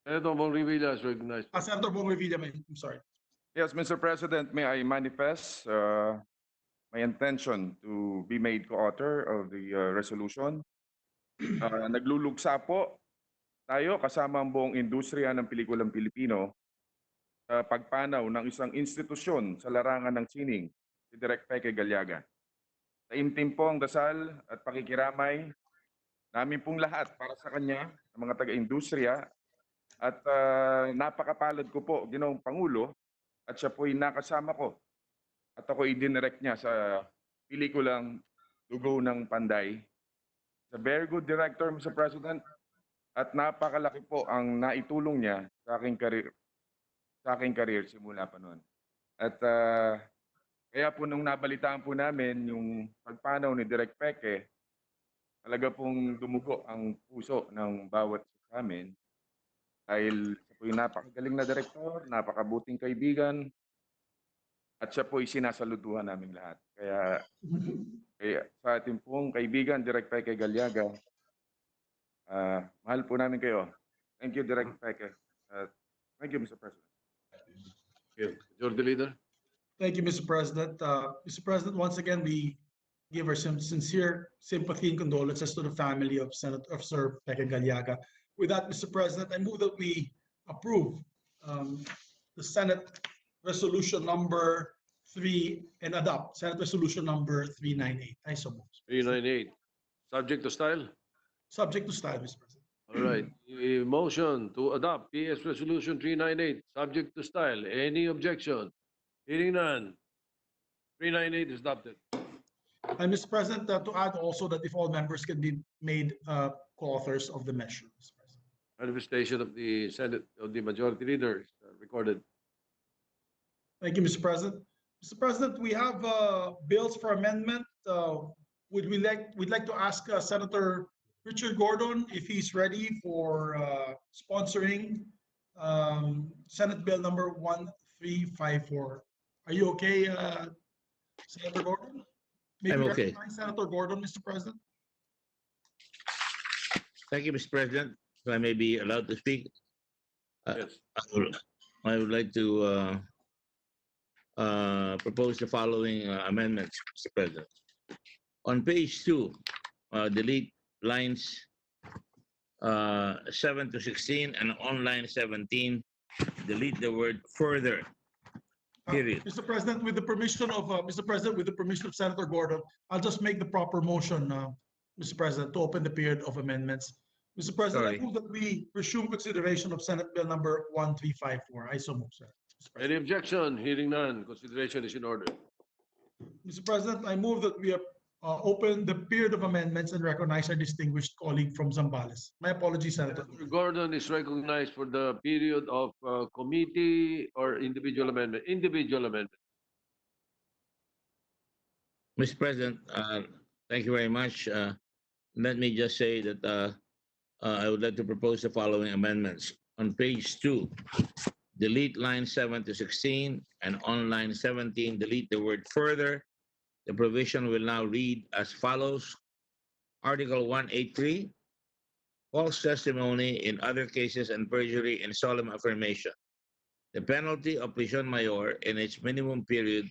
Senator Bong Revilla is recognized. Senator Bong Revilla, I'm sorry. yes, Mr. President, may I manifest my intention to be made co-author of the resolution. Naglulugsa po tayo kasama ang buong industriya ng pelikulang Pilipino sa pagpanaw ng isang institusyon sa larangan ng sining, si Direk Peque Gallaga. Taimtim po ang dasal at pakikiramay namin pong lahat para sa kanya, ng mga taga-industriya, at napakapalad ko po, Ginoong Pangulo, at siya po'y nakasama ko at ako'y dinirect niya sa pelikulang Dugo ng Panday. He's a very good director, Mr. President, at napakalaki po ang naitulong niya sa aking career simula pa noon. At kaya po nung nabalitaan po namin yung pagpanaw ni Direk Peque, talaga pong dumugo ang puso ng bawat isa sa amin dahil siya po yung napakagaling na direktor, napakabuting kaibigan, at siya po sinasaluduhan naming lahat. Kaya sa ating pong kaibigan, Direk Peque Gallaga, mahal po namin kayo. Thank you, Direk Peque. Thank you, Mr. President. Okay. Majority Leader. Thank you, Mr. President. Mr. President, once again, we give our sincere sympathy and condolences to the family of Sir Peque Gallaga. With that, Mr. President, I move that we approve the Senate Resolution number 3 and adopt Senate Resolution number 398. I so move. 398. Subject to style. Subject to style, Mr. President. All right. A motion to adopt PS Resolution 398, subject to style. Any objection? Hearing none. 398 is adopted. And Mr. President, to add also that if all members can be made co-authors of the measure. Mr. President. Manifestation of the Senate, of the Majority Leader is recorded. Thank you, Mr. President. Mr. President, we have bills for amendment. We'd like to ask Senator Richard Gordon if he's ready for sponsoring Senate Bill number 1354. Are you okay, Senator Gordon? I'm okay. Senator Gordon, Mr. President. Thank you, Mr. President. If I may be allowed to speak. Yes. I would like to propose the following amendments, Mr. President. On page 2, delete lines 7 to 16, and on line 17, delete the word further. Period. Mr. President, with the permission of Senator Gordon, I'll just make the proper motion, Mr. President, to open the period of amendments. Mr. President, Sorry. I move that we resume consideration of Senate Bill number 1354. I so move, sir. Any objection? Hearing none. Consideration is in order. Mr. President, I move that we open the period of amendments and recognize our distinguished colleague from Zambales. My apologies, Senator. Senator Gordon is recognized for the period of committee or individual amendment. Individual amendment. Mr. President, thank you very much. Let me just say that I would like to propose the following amendments. On page 2, delete line 7 to 16, and on line 17, delete the word further. The provision will now read as follows. Article 183, false testimony in other cases and perjury in solemn affirmation. The penalty of prisión mayor in its minimum period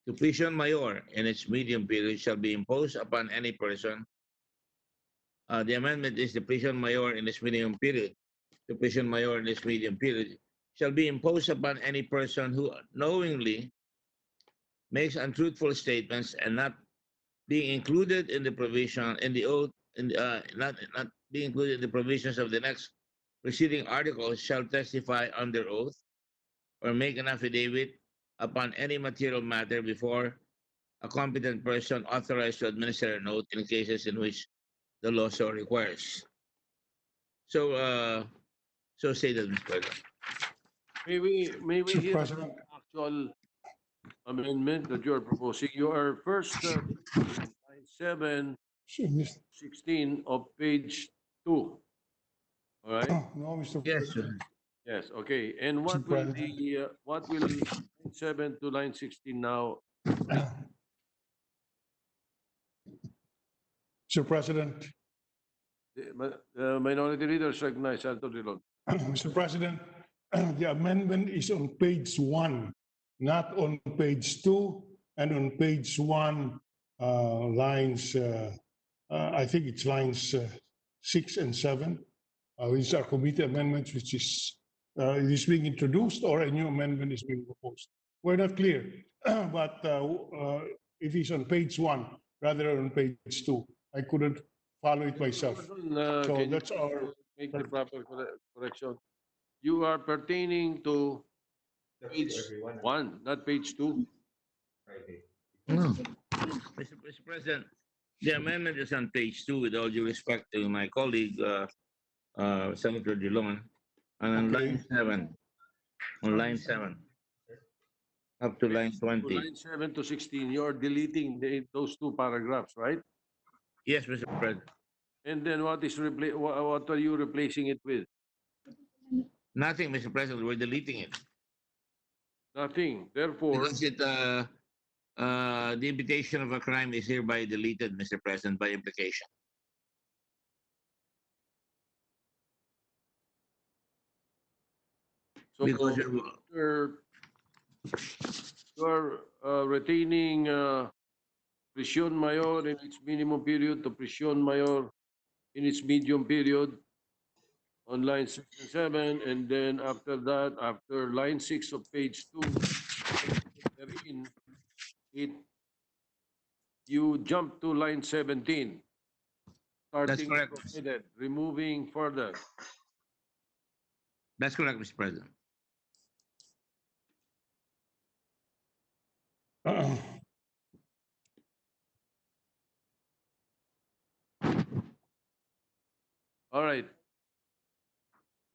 to prisión mayor in its medium period shall be imposed upon any person The amendment is the prison mayor in this minimum period. The prison mayor in this medium period shall be imposed upon any person who knowingly makes untruthful statements and not being included in the provision in the oath not being included in the provisions of the next preceding article shall testify under oath or make an affidavit upon any material matter before a competent person authorized to administer an oath in cases in which the law so requires. So stated, Mr. President. May we Mr. hear President. the actual amendment that you are proposing? You are first line 7, Sure, Mr. 16 of page 2. All right. No, Mr. Yes, President. Yes. Okay. And what Mr. will President. line 7 to line 16 now? Mr. President. The minority leaders recognize Senator Drilon. Mr. President, the amendment is on page 1, not on page 2, and on page 1, lines, I think it's lines 6 and 7. These are committee amendments, which is it is being introduced or a new amendment is being proposed. We're not clear, but it is on page 1 rather than on page 2. I couldn't follow it myself. So Can that's you our make the proper correction? You are pertaining to page 1, not page 2. No. Mr. President, the amendment is on page 2 with all due respect to my colleague, Senator Dillon, and on Okay. line 7, on line 7, up to line So 20. line 7 to 16, you are deleting those 2 paragraphs, right? Yes, Mr. President. And then what are you replacing it with? Nothing, Mr. President. We're deleting it Nothing. Therefore, because the imputation of a crime is hereby deleted, Mr. President, by implication. so Because you're retaining prisión mayor in its minimum period to prisión mayor in its medium period on line 6 and 7, and then after that, after line 6 of page 2, therein, you jump to line 17, That's starting correct. provided, removing further. That's correct, Mr. President. All right.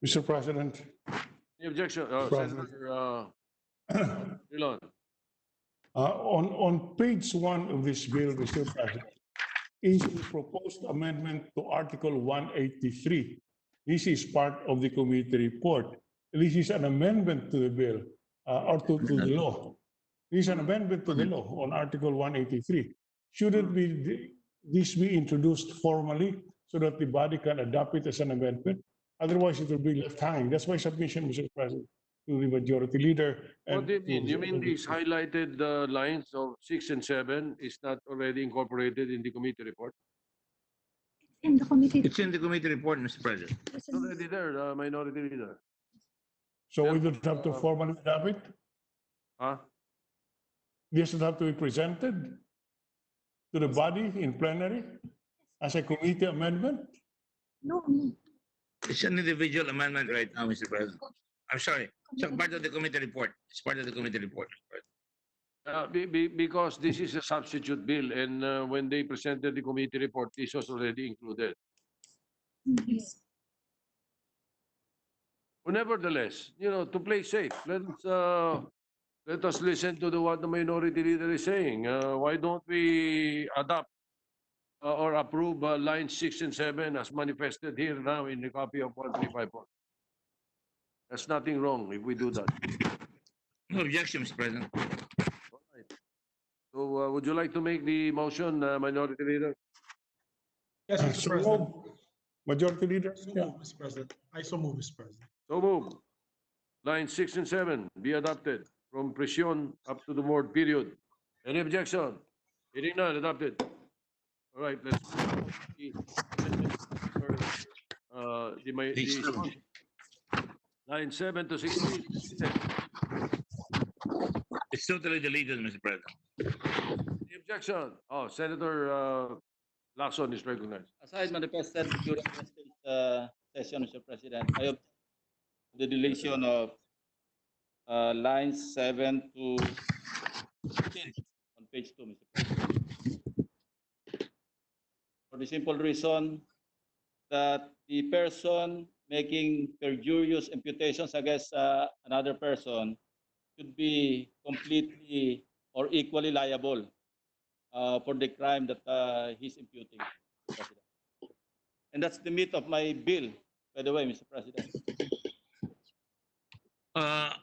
Mr. President. Any objection? President. Senator Dillon. On page 1 of this bill, Mr. President, is the proposed amendment to Article 183. This is part of the committee report. This is an amendment to the bill or to the law. This is an amendment to the law on Article 183. Shouldn't this be introduced formally so that the body can adopt it as an amendment? Otherwise, it will be left hanging. That's my submission, Mr. President, to the majority leader. What do you mean? You mean these highlighted lines of 6 and 7 is not already incorporated in the committee report? In the committee. It's in the committee report, Mr. President. It's already there, minority leader. So we don't have to formally adopt it? Huh? This will have to be presented to the body in plenary as a committee amendment? No. It's an individual amendment right now, Mr. President. I'm sorry. It's part of the committee report. It's part of the committee report. Because this is a substitute bill, and when they presented the committee report, this was already included. Yes. But nevertheless, to play safe, let us listen to what the minority leader is saying. Why don't we adopt or approve lines 6 and 7 as manifested here now in the copy of 1354? There's nothing wrong if we do that. No objection, Mr. President. All right. So would you like to make the motion, minority leader? Yes, Mr. President. Majority leader? So move, Mr. President. I so move, Mr. President. So move. Lines 6 and 7 be adopted from prisión up to the word period. Any objection? Hearing none, adopted. All right, let's. the line 7 to 16. It's totally deleted, Mr. President. The objection. Oh, Senator Lacson is recognized. As I manifested during yesterday's session, Mr. President, I object to the deletion of lines 7 to 16 on page 2, Mr. President. For the simple reason that the person making perjurious imputations against another person should be completely or equally liable for the crime that he's imputing, Mr. President. And that's the meat of my bill, by the way, Mr. President.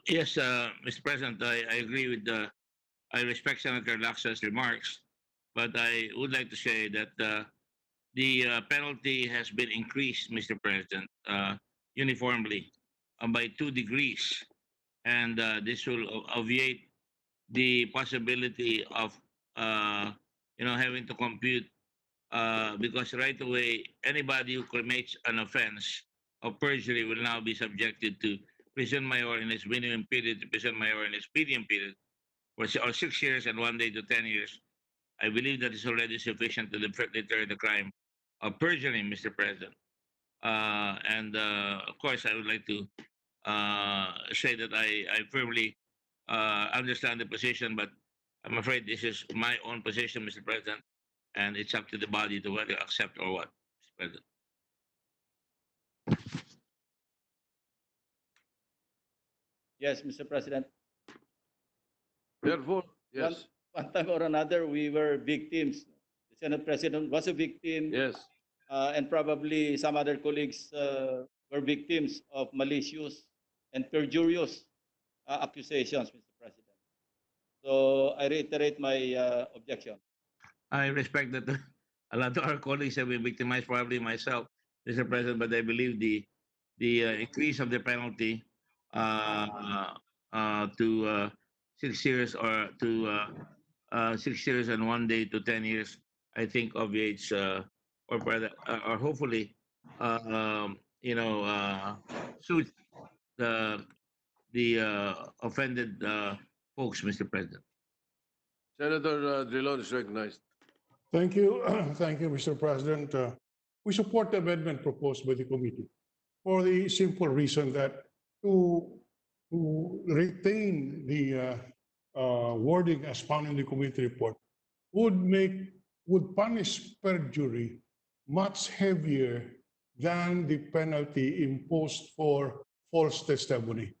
Yes, Mr. President, I agree with I respect Senator Laxa's remarks, but I would like to say that the penalty has been increased, Mr. President, uniformly by 2 degrees, and this will obviate the possibility of having to compute because right away anybody who commits an offense of perjury will now be subjected to prison mayor in its minimum period to prison mayor in its medium period or 6 years and 1 day to 10 years. I believe that is already sufficient to deter the crime of perjury, Mr. President. And of course, I would like to say that I firmly understand the position, but I'm afraid this is my own position, Mr. President, and it's up to the body to whether accept or what, Mr. President. Yes, Mr. President. Therefore, yes. One time or another, we were victims. The Senate President was a victim. Yes. And probably some other colleagues were victims of malicious and perjurious accusations, Mr. President. So I reiterate my objection. I respect that a lot of our colleagues have been victimized, probably myself, Mr. President, but I believe the increase of the penalty to 6 years or to 6 years and 1 day to 10 years, I think obviates or hopefully suits the offended folks, Mr. President. Senator Drilon is recognized. Thank you. Thank you, Mr. President. We support the amendment proposed by the committee for the simple reason that to retain the wording as found in the committee report would punish perjury much heavier than the penalty imposed for false testimony.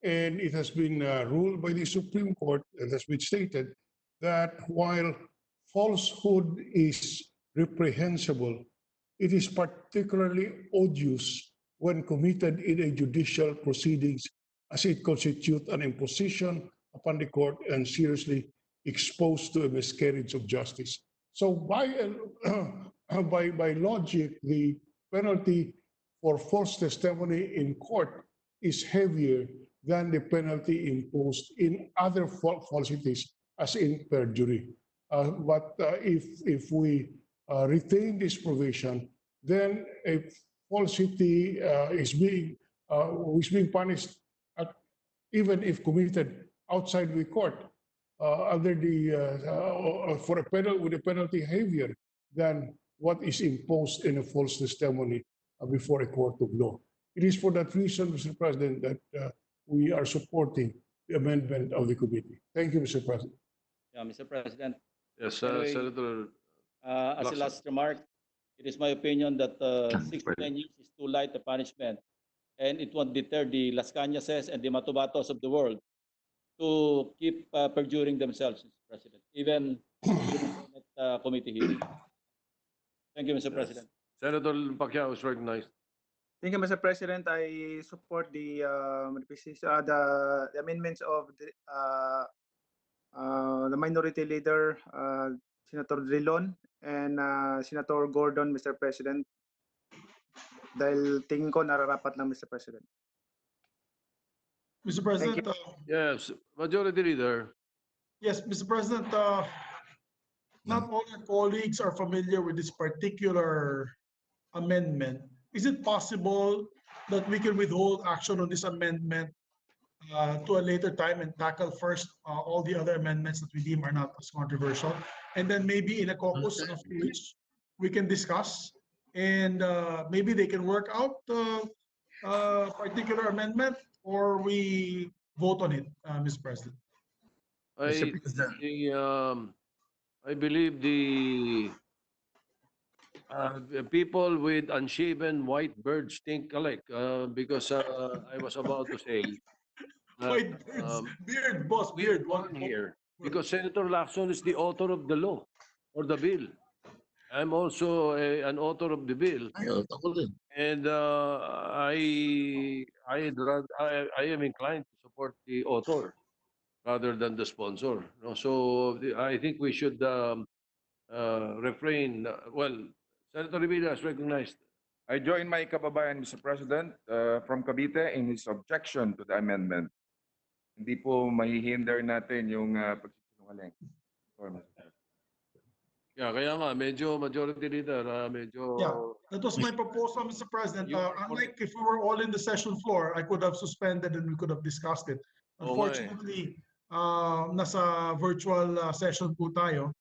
And it has been ruled by the Supreme Court, it has been stated, that while falsehood is reprehensible, it is particularly odious when committed in a judicial proceedings as it constitutes an imposition upon the court and seriously exposed to a miscarriage of justice. So by logic, the penalty for false testimony in court is heavier than the penalty imposed in other falsities, as in perjury. But if we retain this provision, then a falsity is being punished even if committed outside the court under the for a with a penalty heavier than what is imposed in a false testimony before a court of law. It is for that reason, Mr. President, that we are supporting the amendment of the committee. Thank you, Mr. President. Yeah, Mr. President. Yes, Anyway, Senator. as a last remark, it is my opinion that 6 to 10 years is too light a punishment, and it won't deter the Las Cañases and the Matubatos of the world to keep perjuring themselves, Mr. President, even at committee hearing. Thank you, Mr. President. Senator Pacquiao is recognized. Thank you, Mr. President. I support the amendments of the minority leader, Senator Drilon, and Senator Gordon, Mr. President. Dahil tingin ko nararapat lang, Mr. President. Mr. President, Yes, Majority Leader. yes, Mr. President, not all our colleagues are familiar with this particular amendment. Is it possible that we can withhold action on this amendment to a later time and tackle first all the other amendments that we deem are not as controversial? And then maybe in a caucus of which we can discuss and maybe they can work out a particular amendment or we vote on it, Mr. President. I, I believe the people with unshaven white birds stink alike because I was about to say White birds, beard, boss, we beard. won here because Senator Lacson is the author of the law or the bill. I'm also an author of the bill, and I am inclined to support the author rather than the sponsor. No? So I think we should refrain. Well, Senator Revilla is recognized. I join my kababayan, Mr. President, from Cavite in his objection to the amendment. Hindi po mahihinder natin yung pagsisinungaling. Sorry, Mr. President. Yeah, kaya nga, medyo majority leader, medyo... Yeah, that was my proposal, Mr. President. Unlike if we were all in the session floor, I could have suspended and we could have discussed it. Unfortunately, nasa virtual session po tayo.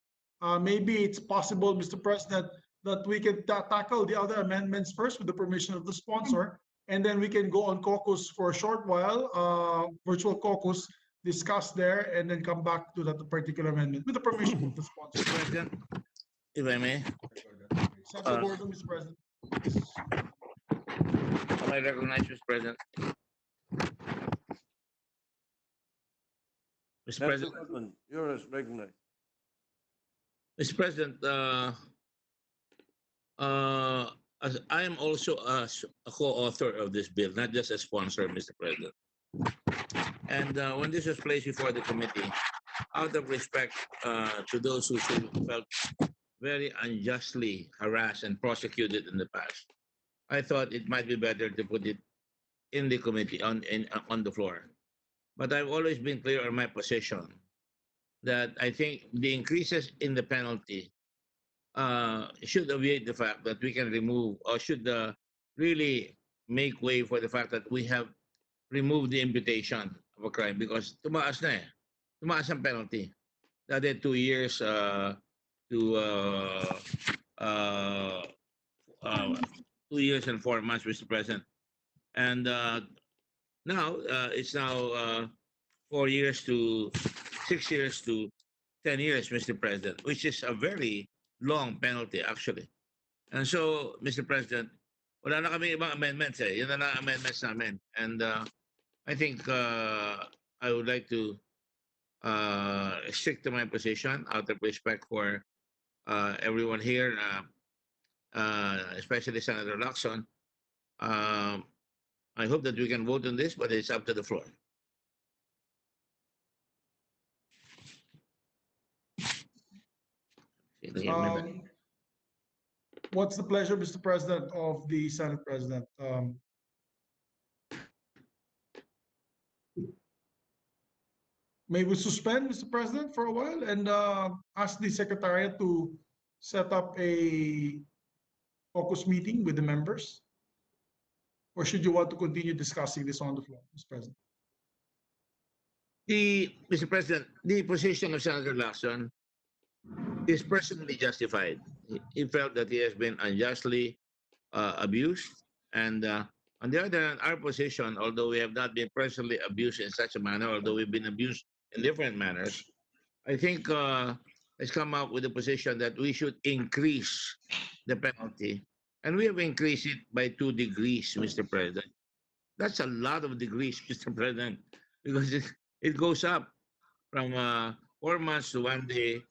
Maybe it's possible, Mr. President, that we can tackle the other amendments first with the permission of the sponsor, and then we can go on caucus for a short while, virtual caucus, discuss there, and then come back to that particular amendment with the permission of the sponsor. President, if I may. Senator Gordon, Mr. President. Am I recognized, Mr. President? Mr. President. You're recognized. Mr. President, as I am also a co-author of this bill, not just a sponsor, Mr. President. And when this was placed before the committee, out of respect to those who felt very unjustly harassed and prosecuted in the past, I thought it might be better to put it in the committee on the floor. But I've always been clear on my position that I think the increases in the penalty should obviate the fact that we can remove or should really make way for the fact that we have removed the imputation of a crime because tumaas na eh. Tumaas ang penalty. Dati 2 years to 2 years and 4 months, Mr. President. And now it's now 4 years to 6 years to 10 years, Mr. President, which is a very long penalty actually. And so, Mr. President, wala na kami ibang amendments eh. Yun na lang amendments namin. And I think I would like to stick to my position out of respect for everyone here, especially Senator Lacson. I hope that we can vote on this, but it's up to the floor. What's the pleasure, Mr. President, of the Senate President? May we suspend, Mr. President, for a while and ask the Secretariat to set up a caucus meeting with the members? Or should you want to continue discussing this on the floor, Mr. President? Mr. President, the position of Senator Lacson is personally justified. He felt that he has been unjustly abused. And on the other hand, our position, although we have not been personally abused in such a manner, although we've been abused in different manners, I think has come up with a position that we should increase the penalty. And we have increased it by 2 degrees, Mr. President. That's a lot of degrees, Mr. President, because it goes up from 4 months to 1 day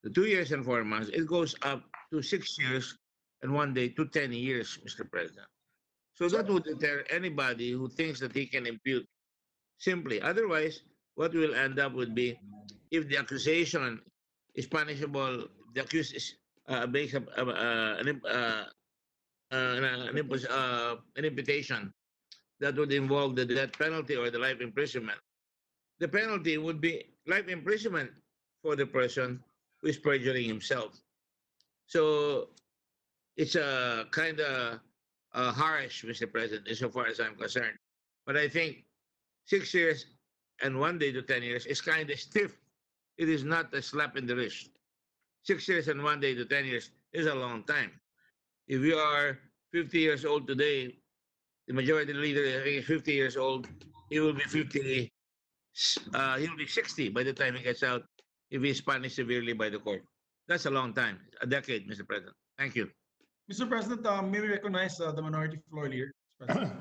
to 2 years and 4 months. It goes up to 6 years and 1 day to 10 years, Mr. President. So that would deter anybody who thinks that he can impute simply. Otherwise, what will end up would be if the accusation is punishable, the accused is based an imputation that would involve the death penalty or the life imprisonment. The penalty would be life imprisonment for the person who is perjuring himself. So it's a kind of harsh, Mr. President, insofar as I'm concerned. But I think 6 years and 1 day to 10 years is kind of stiff. It is not a slap in the wrist. 6 years and 1 day to 10 years is a long time. If you are 50 years old today, the majority leader is 50 years old. He will be 50. He'll be 60 by the time he gets out if he's punished severely by the court. That's a long time, a decade, Mr. President. Thank you. Mr. President, may we recognize the minority floor leader? Mr. President.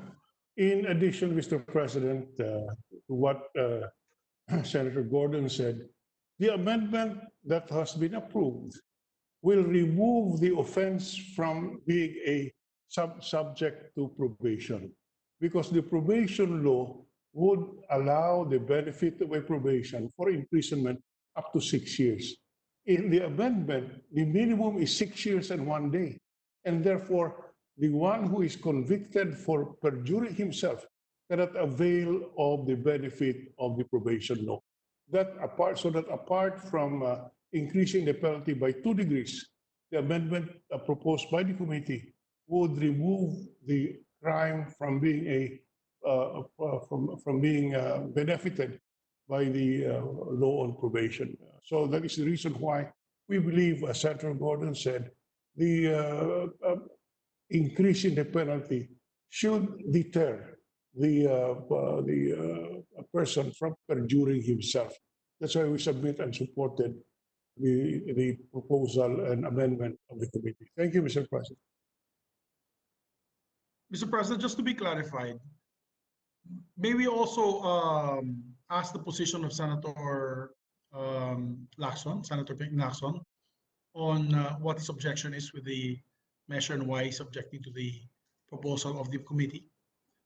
In addition, Mr. President, to what Senator Gordon said, the amendment that has been approved will remove the offense from being a subject to probation, because the probation law would allow the benefit of a probation for imprisonment up to 6 years. In the amendment, the minimum is 6 years and 1 day, and therefore the one who is convicted for perjuring himself cannot avail of the benefit of the probation law. So that apart from increasing the penalty by 2 degrees, the amendment proposed by the committee would remove the crime from being benefited by the law on probation. So that is the reason why we believe, as Senator Gordon said, the increase in the penalty should deter the person from perjuring himself. That's why we submit and supported the proposal and amendment of the committee. Thank you, Mr. President. Mr. President, just to be clarified, may we also ask the position of Senator Lacson, Senator Ping Lacson, on what his objection is with the measure and why he's objecting to the proposal of the committee?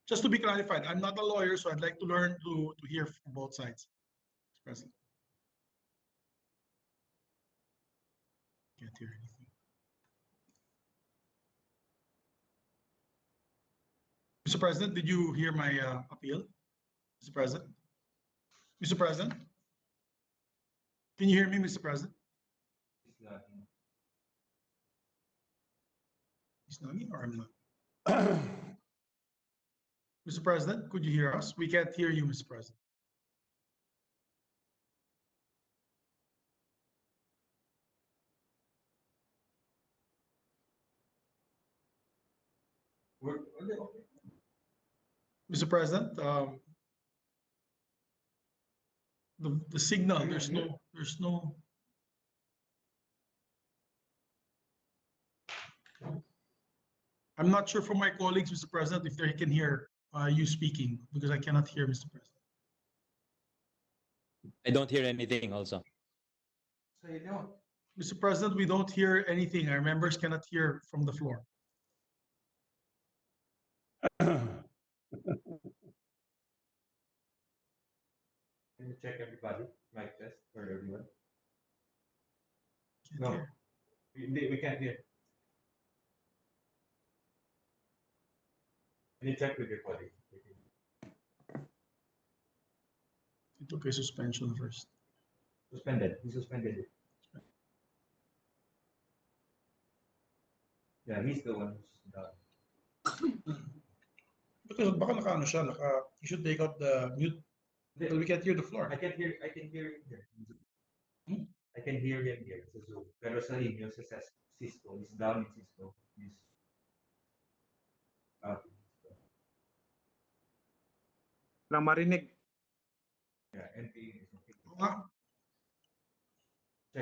Just to be clarified, I'm not a lawyer, so I'd like to learn to hear from both sides. Mr. President. Can't hear anything. Mr. President, did you hear my appeal? Mr. President? Mr. President? Can you hear me, Mr. President? He's not me or I'm not? Mr. President, could you hear us? We can't hear you, Mr. President. Mr. President, the signal, there's no. I'm not sure from my colleagues, Mr. President, if they can hear you speaking, because I cannot hear, Mr. President. I don't hear anything also. Mr. President, we don't hear anything. Our members cannot hear from the floor. Can you check everybody? Mic test for everyone. Can't No, hear. we can't hear. Can you check with your colleague? It took a suspension first. Suspended. He suspended it. Yeah, he's the one who's done. Because baka naka-ano siya, you should take out the mute. Well, we can't hear the floor. I can hear him here. I can hear him here sa Zoom. Pero sa inyo, sa Cisco, he's down in Cisco. He's up. Lang marinig. Yeah, NPA is okay.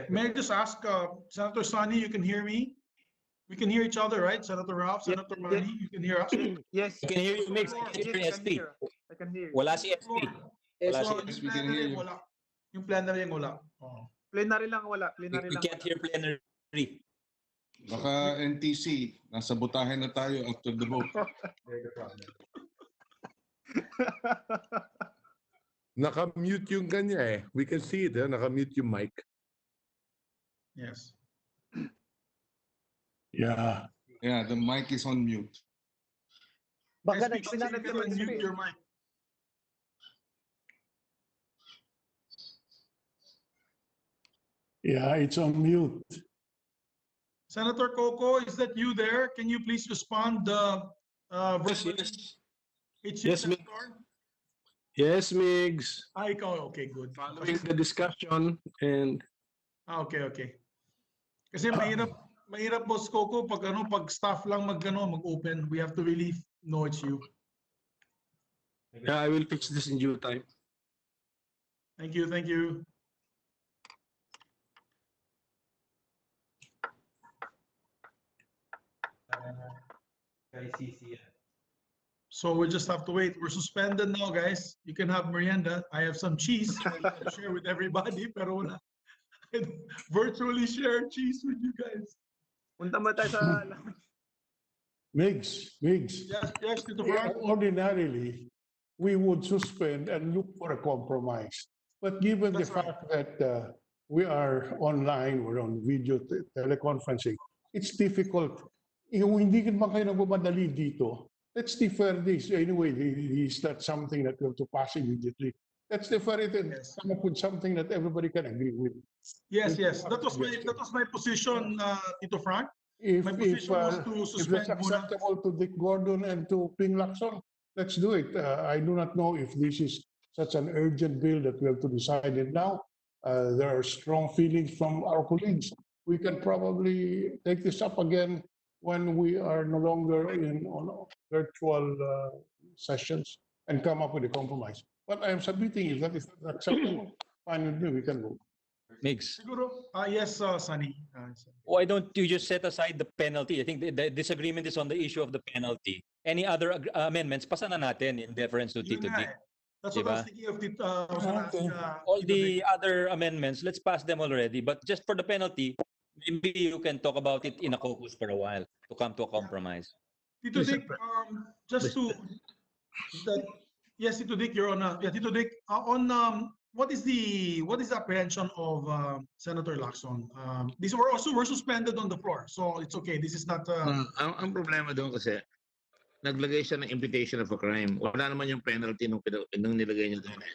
May I just ask, Senator Sani, you can hear me? We can hear each other, right? Senator Ralph, Senator Manny, you can hear us? Yes. I can hear you, Mix. I can hear Yes, SP. I can hear you. Wala si SP. Wala So, si yung plenary wala. Yung plenary yung wala. Oh. Plenary lang wala. Plenary We lang can't wala. hear plenary. Baka NTC, nasa butahe na tayo after the vote. They're the problem. Naka-mute yung kanya eh. We can see it, eh? Naka-mute yung mic. Yes. Yeah. Yeah, the mic is on mute. Baka nagsinat ka mute your mic. Yeah, it's on mute. Senator Coco, is that you there? Can you please respond verbally? It's you, Yes, Migs. Senator? Yes, Migs. Ah, ikaw. Okay, good. Following the discussion and Okay, okay. Kasi mahirap boss Coco pag staff lang mag-open. We have to really know it's you. yeah, I will fix this in due time. Thank you, thank you. So we just have to wait. We're suspended now, guys. You can have merienda. I have some cheese to share with everybody, pero wala. I virtually share cheese with you guys. Punta ba tayo sa Migs. Yes, Tito Frank. Ordinarily, we would suspend and look for a compromise. But given the fact that we are online, we're on video teleconferencing, it's difficult. Yung hindi naman kayo nagmamadali dito, let's defer this. Anyway, is that something that we have to pass immediately? Let's defer it and come up with something that everybody can agree with. Yes. That was my position, Tito Frank. My position was to If suspend it's acceptable to Dick Gordon and to Ping Lacson, let's do it. I do not know if this is such an urgent bill that we have to decide it now. There are strong feelings from our colleagues. We can probably take this up again when we are no longer on virtual sessions and come up with a compromise. But I am submitting, if that is acceptable, fine with me, we can vote. Migs, Siguro, yes, Sunny. why don't you just set aside the penalty? I think the disagreement is on the issue of the penalty. Any other amendments, pasa na natin in deference to Yun Tito nga Dick. eh. That's what I was thinking of Tito. I was gonna ask, All Tito the Dick. other amendments, let's pass them already. But just for the penalty, maybe you can talk about it in a caucus for a while to come to a compromise. Tito Dick, just to that. Yes, Tito Dick, you're on. Yeah, Tito Dick, on what is the apprehension of Senator Lacson? We're suspended on the floor, so it's okay. This is not. Ang problema doon kasi, naglagay siya ng imputation of a crime. Wala naman yung penalty nung nilagay niya doon.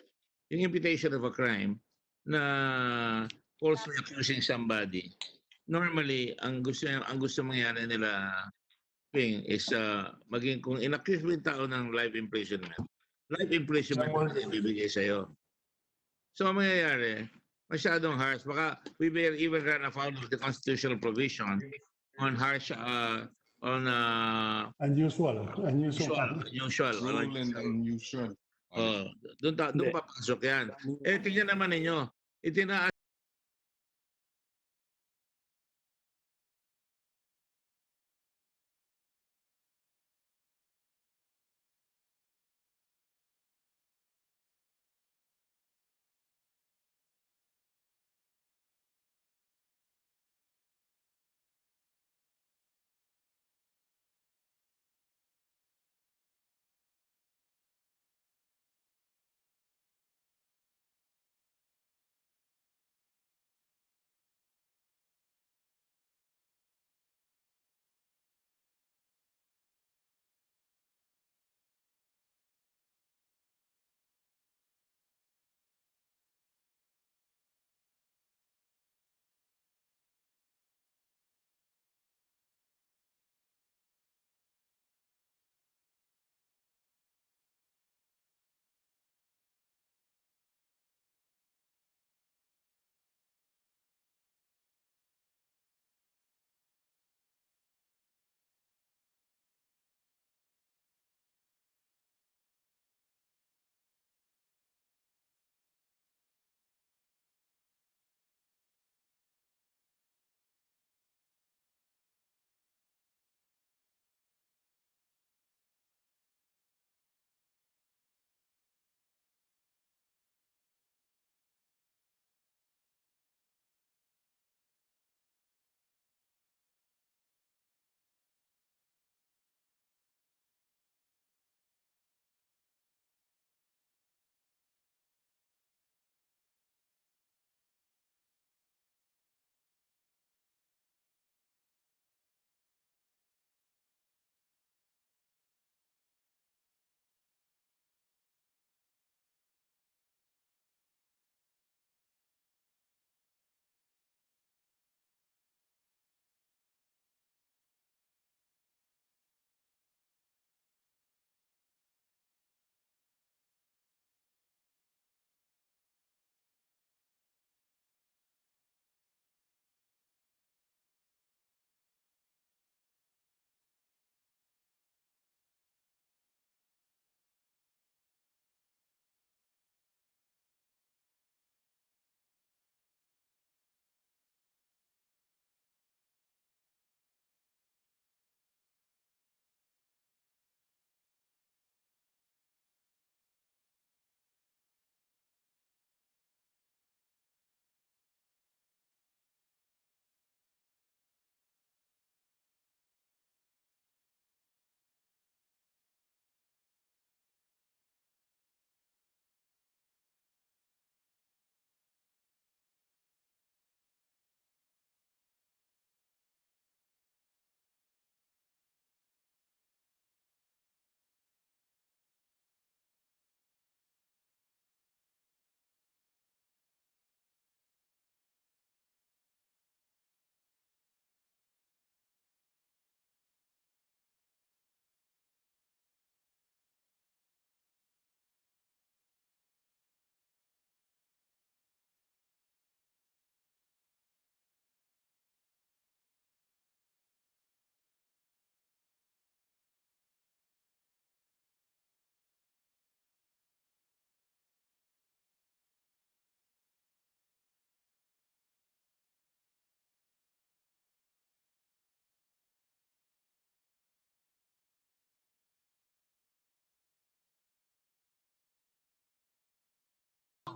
Yung imputation of a crime na falsely accusing somebody. Normally, ang gusto mangyari nila Ping is maging kung inaccuse mo yung tao ng life imprisonment ang ibibigay sa'yo. So, ang mangyayari, masyadong harsh. Baka we may even run afoul of the constitutional provision on harsh, Unusual. Cruel and unusual. Doon papasok yan. Tingnan naman ninyo, itinaas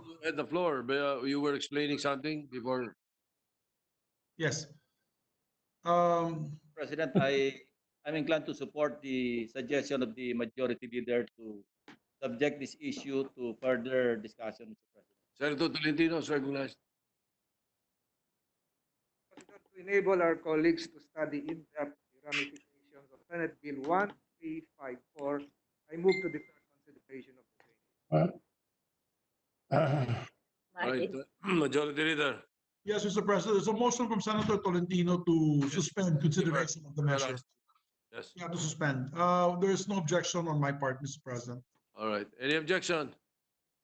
you had the floor. You were explaining something before. Yes. President, I'm inclined to support the suggestion of the majority leader to subject this issue to further discussion, Mr. President. Senator Tolentino is recognized. President, to enable our colleagues to study in depth the ramifications of Senate Bill 1354, I move to defer consideration of the same. All right, Majority Leader. Yes, Mr. President, there's a motion from Senator Tolentino to suspend consideration of the measure. Yes. Yeah, to suspend. There is no objection on my part, Mr. President. All right. Any objection?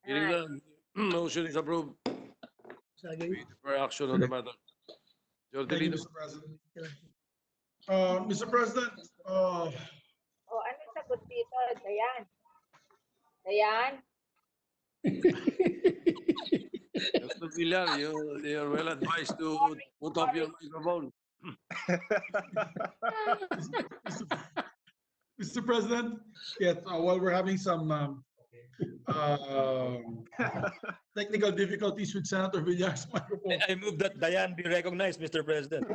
Hearing none. Motion is approved. We defer action on the matter. Majority Thank you, Leader. Mr. President. Mr. President, Oh, ano sagot dito? Dayan. Dayan? Dr. Villar, you're well advised to put off your microphone. Mr. President, yes, while we're having some technical difficulties with Senator Villar's microphone. I move that Dayan be recognized, Mr. President.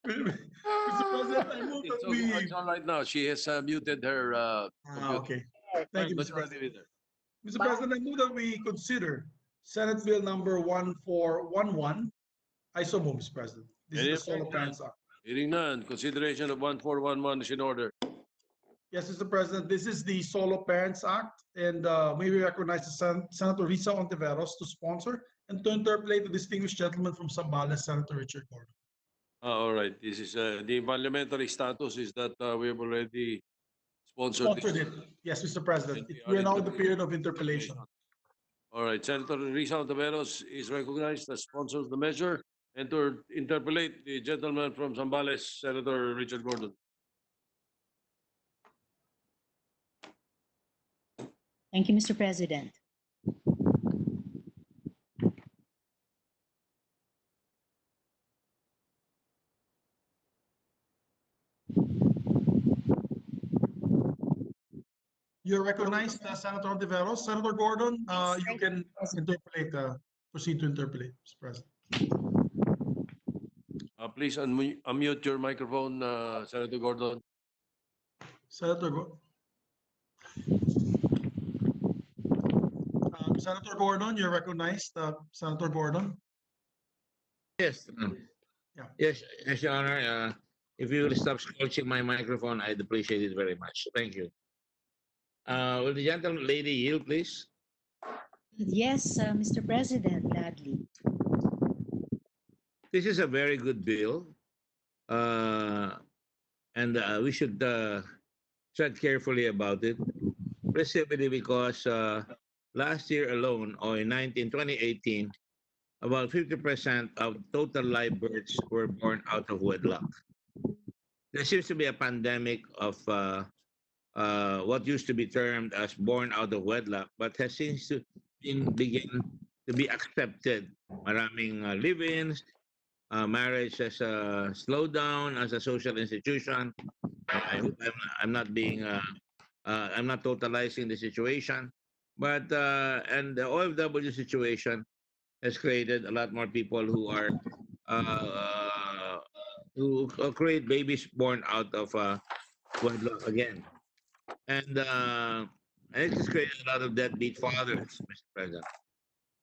Mr. President, I move that we. It's all right now. She has muted her computer. Okay. Thank you, Mr. Majority President. Leader. Mr. President, I move that we consider Senate Bill number 1411. I so move, Mr. President. This Any is the Solo objection? Parents Act. Hearing none. Consideration of 1411 is in order. Yes, Mr. President, this is the Solo Parents Act, and may we recognize Senator Risa Ontiveros to sponsor and to interpolate the distinguished gentleman from Zambales, Senator Richard Gordon. All right. This is the parliamentary status is that we have already sponsored Sponsored it. Yes, Mr. President. We are now in the period of interpellation. All right. Senator Risa Ontiveros is recognized as sponsor of the measure and to interpolate the gentleman from Zambales, Senator Richard Gordon. Thank you, Mr. President. You're recognized, Senator Ontiveros. Senator Gordon, you can interpolate, proceed to interpolate, Mr. President. Please unmute your microphone, Senator Gordon. Senator Senator Gordon, you're recognized. Senator Gordon. Yes. Yeah. Yes, Your Honor. If you will stop scorching my microphone, I'd appreciate it very much. Thank you. Will the gentleman lady yield, please? Yes, Mr. President, gladly. This is a very good bill, and we should tread carefully about it, specifically because last year alone, or in 2018, about 50% of total live births were born out of wedlock. There seems to be a pandemic of what used to be termed as born out of wedlock, but has since begin to be accepted. Maraming live-ins, marriage has slowed down as a social institution. I hope I'm not being, I'm not totalizing the situation, but and the OFW situation has created a lot more people who are who create babies born out of wedlock again, and it has created a lot of deadbeat fathers, Mr. President.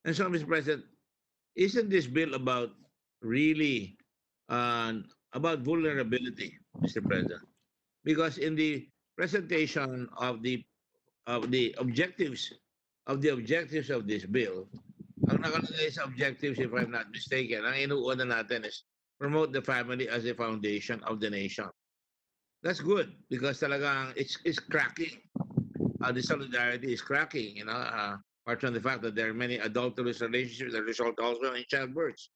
And so, Mr. President, isn't this bill about really about vulnerability, Mr. President? Because in the presentation of the objectives of this bill, ang nakalagay sa objectives, if I'm not mistaken, ang inuuna natin is promote the family as a foundation of the nation. That's good because talagang it's cracking. The solidarity is cracking, you know, apart from the fact that there are many adulterous relationships that result also in childbirths.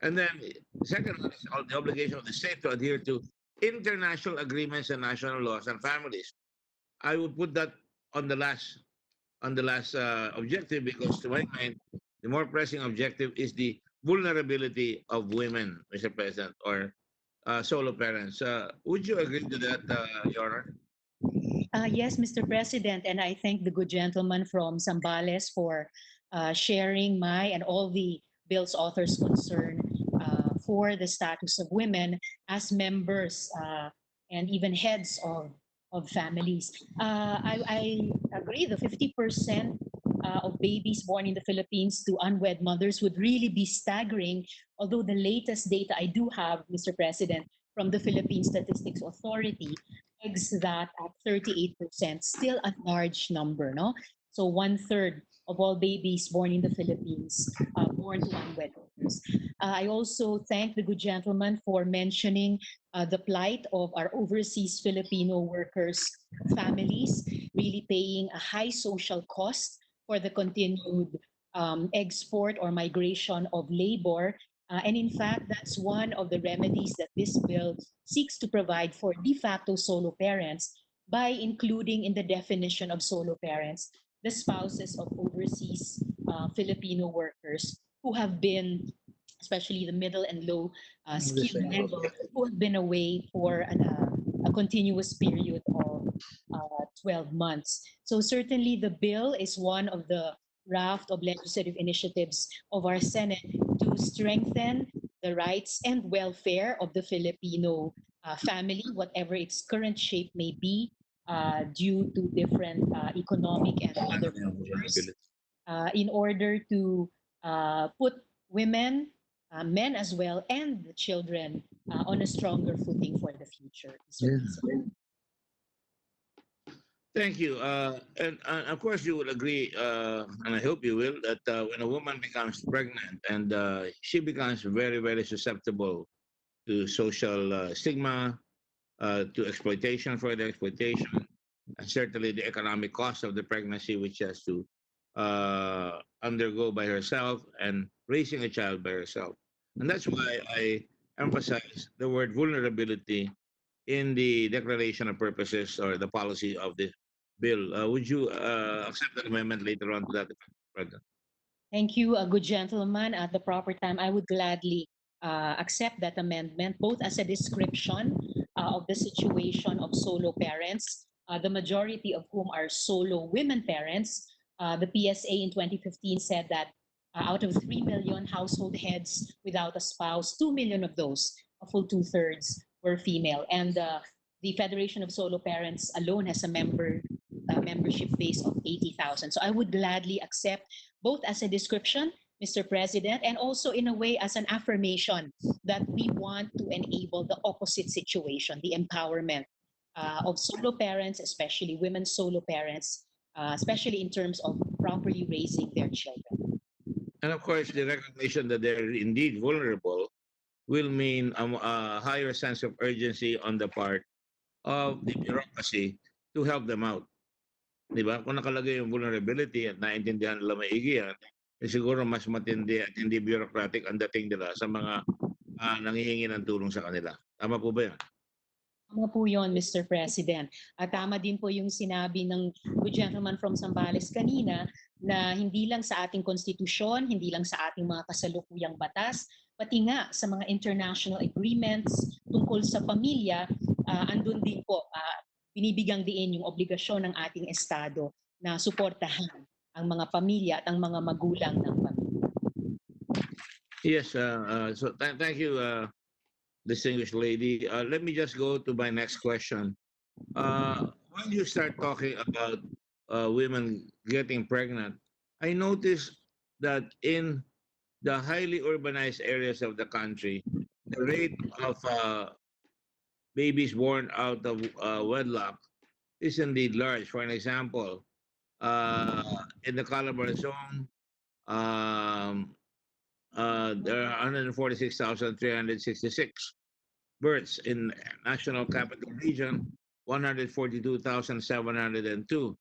And then the second one is the obligation of the state to adhere to international agreements and national laws and families. I would put that on the last objective because to my mind, the more pressing objective is the vulnerability of women, Mr. President, or solo parents. Would you agree to that, Your Honor? Yes, Mr. President, and I thank the good gentleman from Zambales for sharing my and all the bill's authors' concern for the status of women as members and even heads of families. I agree, the 50% of babies born in the Philippines to unwed mothers would really be staggering, although the latest data I do have, Mr. President, from the Philippine Statistics Authority pegs that at 38%, still a large number, no? So one third of all babies born in the Philippines born to unwed mothers. I also thank the good gentleman for mentioning the plight of our overseas Filipino workers' families, really paying a high social cost for the continued export or migration of labor. And in fact, that's one of the remedies that this bill seeks to provide for de facto solo parents by including in the definition of solo parents the spouses of overseas Filipino workers who have been, especially the middle and low skill level, who have been away for a continuous period of 12 months. So certainly the bill is one of the raft of legislative initiatives of our Senate to strengthen the rights and welfare of the Filipino family, whatever its current shape may be, due to different economic and other factors, in order to put women, men as well, and the children on a stronger footing for the future. Mr. President. Thank you. And of course, you will agree, and I hope you will, that when a woman becomes pregnant and she becomes very, very susceptible to social stigma, to exploitation, further exploitation, and certainly the economic cost of the pregnancy, which she has to undergo by herself and raising a child by herself. And that's why I emphasize the word vulnerability in the declaration of purposes or the policy of the bill. Would you accept an amendment later on to that effect, President? Thank you, a good gentleman. At the proper time, I would gladly accept that amendment, both as a description of the situation of solo parents, the majority of whom are solo women parents. The PSA in 2015 said that out of 3 million household heads without a spouse, 2 million of those, a full two-thirds, were female. And the Federation of Solo Parents alone has a membership base of 80,000. So I would gladly accept both as a description, Mr. President, and also in a way as an affirmation that we want to enable the opposite situation, the empowerment of solo parents, especially women solo parents, especially in terms of properly raising their children. And of course, the recognition that they're indeed vulnerable will mean a higher sense of urgency on the part of the bureaucracy to help them out. Di ba? Kung nakalagay yung vulnerability at naintindihan nila maigi yan, siguro mas matindi at hindi bureaucratic ang dating nila sa mga nanghihingi ng tulong sa kanila. Tama po ba yan? Tama po yun, Mr. President. At tama din po yung sinabi ng good gentleman from Zambales kanina na hindi lang sa ating konstitusyon, hindi lang sa ating mga kasalukuyang batas, pati nga sa mga international agreements tungkol sa pamilya, andun din po, binibigyang diin yung obligasyon ng ating Estado na suportahan ang mga pamilya at ang mga magulang ng pamilya. Yes, so thank you, distinguished lady. Let me just go to my next question. When you start talking about women getting pregnant, I noticed that in the highly urbanized areas of the country, the rate of babies born out of wedlock is indeed large. For an example, in the Calabar zone, there are 146,366 births. In National Capital Region, 142,702.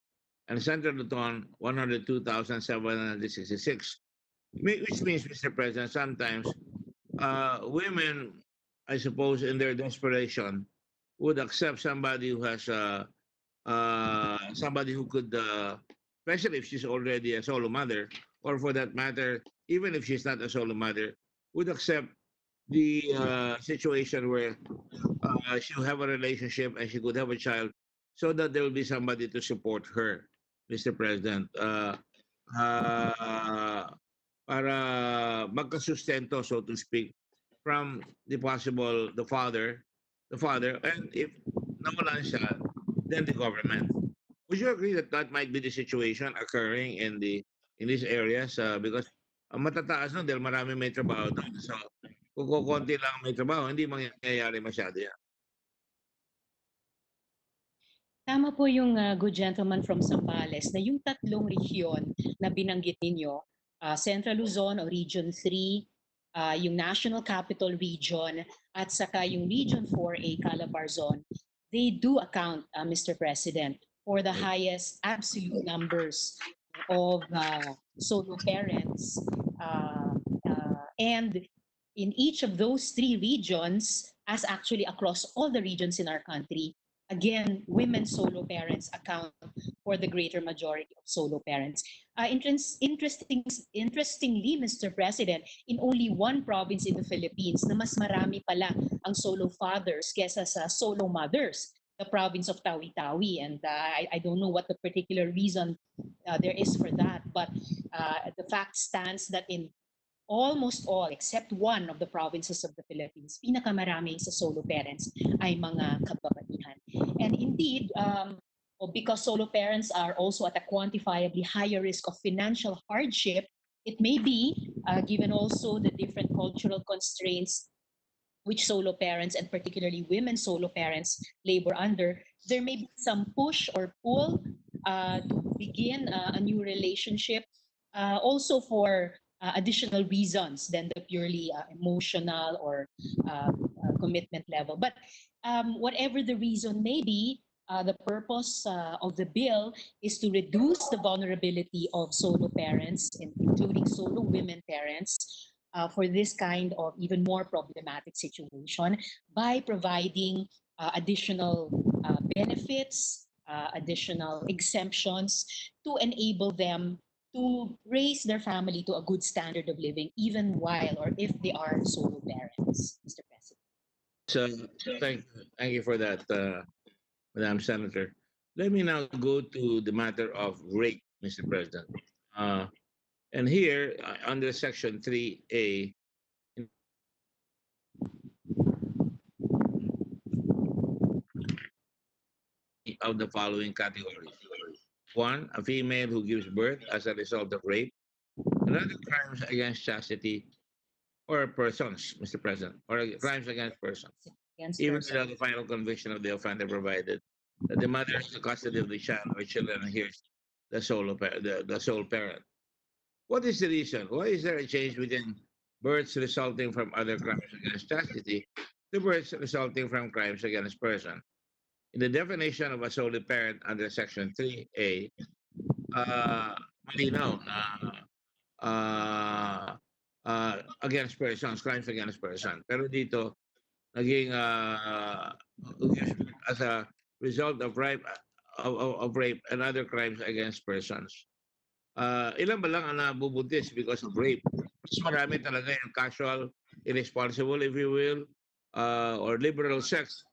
And Central Luzon, 102,766. Which means, Mr. President, sometimes women, I suppose, in their desperation, would accept somebody who has somebody who could, especially if she's already a solo mother, or for that matter, even if she's not a solo mother, would accept the situation where she'll have a relationship and she could have a child so that there will be somebody to support her, Mr. President. Para magkasustento, so to speak, from the father, and if nawalan siya, then the government. Would you agree that that might be the situation occurring in these areas? Because matataas nun dahil marami may trabaho doon. So, kung kukunti lang may trabaho, hindi mangyayari masyado yan. Tama po yung good gentleman from Zambales na yung tatlong rehiyon na binanggit ninyo, Central Luzon o Region 3, yung National Capital Region, at saka yung Region 4A Calabarzon, they do account, Mr. President, for the highest absolute numbers of solo parents. And in each of those three regions, as actually across all the regions in our country, again, women solo parents account for the greater majority of solo parents. Interestingly, Mr. President, in only one province in the Philippines na mas marami pala ang solo fathers kesa sa solo mothers, the province of Tawi-Tawi. And I don't know what the particular reason there is for that, but the fact stands that in almost all except one of the provinces of the Philippines, pinakamarami sa solo parents ay mga kababaihan. And indeed, because solo parents are also at a quantifiably higher risk of financial hardship, it may be, given also the different cultural constraints which solo parents and particularly women solo parents labor under, there may be some push or pull to begin a new relationship, also for additional reasons than the purely emotional or commitment level. But whatever the reason may be, the purpose of the bill is to reduce the vulnerability of solo parents, including solo women parents, for this kind of even more problematic situation by providing additional benefits, additional exemptions to enable them to raise their family to a good standard of living, even while or if they are solo parents, Mr. President. So, thank you for that, Madam Senator. Let me now go to the matter of rape, Mr. President. And here, under Section 3A, of the following categories. One, a female who gives birth as a result of rape. Another, crimes against chastity or persons, Mr. President, or crimes against persons. Even without the final conviction of the offender, provided that the mother has the custody of the child or children and here's the sole parent. What is the reason? Why is there a change between births resulting from other crimes against chastity to births resulting from crimes against person? In the definition of a sole parent under Section 3A, malinaw na against persons, crimes against person. Pero dito, naging as a result of rape, of rape and other crimes against persons. Ilan ba lang ang nabubuntis because of rape? Mas marami talaga yung casual, irresponsible, if you will, or liberal sex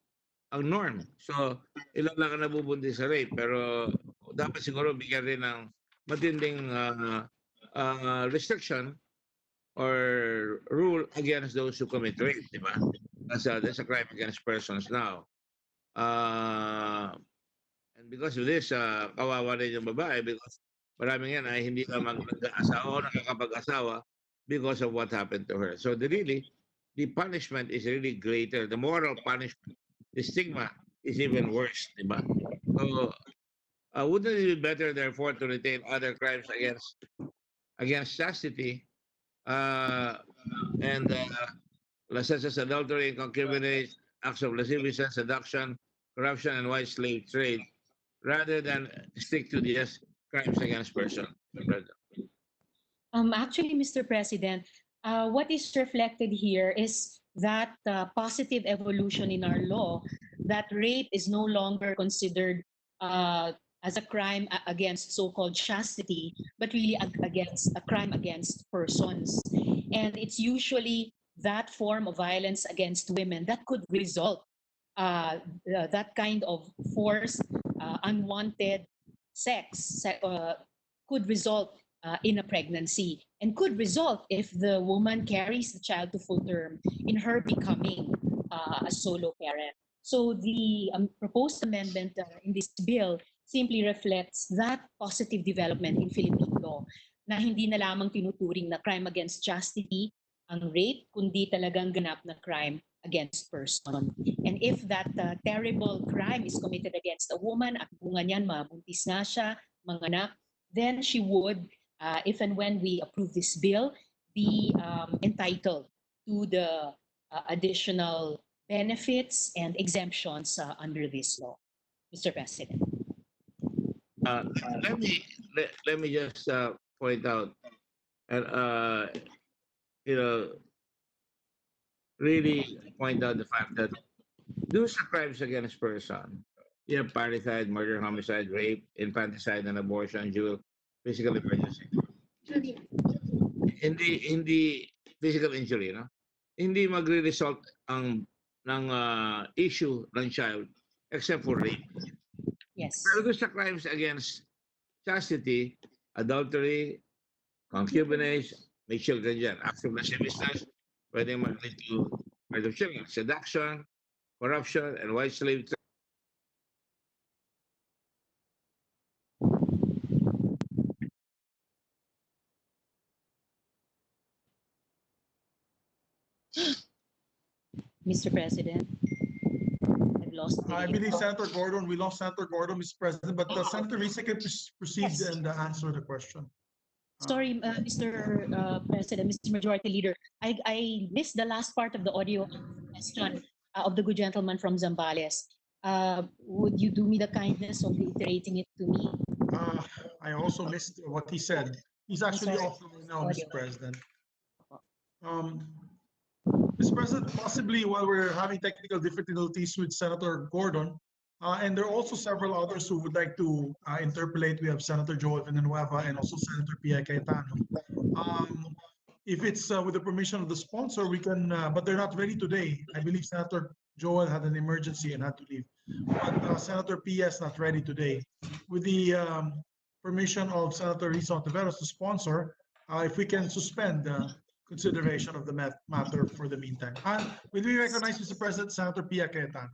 ang norm. So, ilan lang ang nabubuntis sa rape. Pero dapat siguro bigyan rin ng matinding restriction or rule against those who commit rape, di ba? That's a crime against persons now. And because of this, kawawa rin yung babae because maraming yan ay hindi na mag-asawa o nakakapag-asawa because of what happened to her. So the punishment is really greater. The moral punishment, the stigma is even worse, di ba? So, wouldn't it be better, therefore, to retain other crimes against chastity and such as adultery and concubinage, acts of lasciviousness, seduction, corruption, and white slave trade, rather than stick to the crimes against person? Actually, Mr. President, what is reflected here is that positive evolution in our law that rape is no longer considered as a crime against so-called chastity, but really against a crime against persons. And it's usually that form of violence against women that could result that kind of force unwanted sex could result in a pregnancy and could result if the woman carries the child to full term in her becoming a solo parent. So the proposed amendment in this bill simply reflects that positive development in Philippine law na hindi na lamang tinuturing na crime against chastity ang rape, kundi talagang ganap na crime against person. And if that terrible crime is committed against a woman at bunga niyan, mabuntis na siya, manganak, then she would, if and when we approve this bill, be entitled to the additional benefits and exemptions under this law, Mr. President. Uh, let me just point out, and you know, really point out the fact that those are crimes against person. You have parricide, murder, homicide, rape, infanticide, and abortion, dual physical emergency. Hindi physical injury, no? Hindi magre-result ang ng issue ng child except for rape. Yes. Pero doon sa crimes against chastity, adultery, concubinage, may children dyan. Acts of lasciviousness, pwedeng mag-lead to murder of children, seduction, corruption, and white slave trade. Mr. President, I've lost the... I believe Senator Gordon, we lost Senator Gordon, Mr. President, but Senator Risa can proceed Yes. and answer the question. Sorry, Mr. President, Mr. Majority Leader, I missed the last part of the audio question of the good gentleman from Zambales. Would you do me the kindness of reiterating it to me? I also missed what he said. He's actually sorry. offline now, Audio. Mr. President. Mr. President, possibly while we're having technical difficulties with Senator Gordon, and there are also several others who would like to interpolate. We have Senator Joel Villanueva and also Senator Pia Cayetano. If it's with the permission of the sponsor, we can, but they're not ready today. I believe Senator Joel had an emergency and had to leave. But Senator Pia is not ready today. With the permission of Senator Risa Ontiveros, the sponsor, if we can suspend consideration of the matter for the meantime. Will we recognize, Mr. President, Senator Pia Cayetano?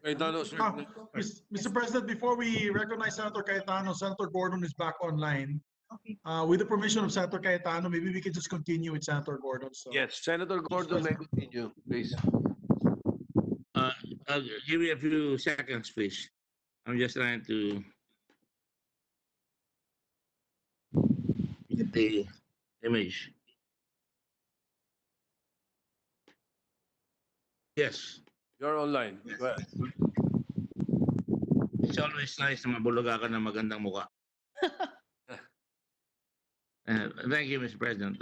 Cayetano, sir. Mr. President, before we recognize Senator Cayetano, Senator Gordon is back online. Okay. With the permission of Senator Cayetano, maybe we can just continue with Senator Gordon. So. Yes, Senator Gordon may continue, please. Give me a few seconds, please. I'm just trying to get the image. Yes. You're online. Go ahead. It's always nice na mabulaga ka ng magandang mukha. Thank you, Mr. President.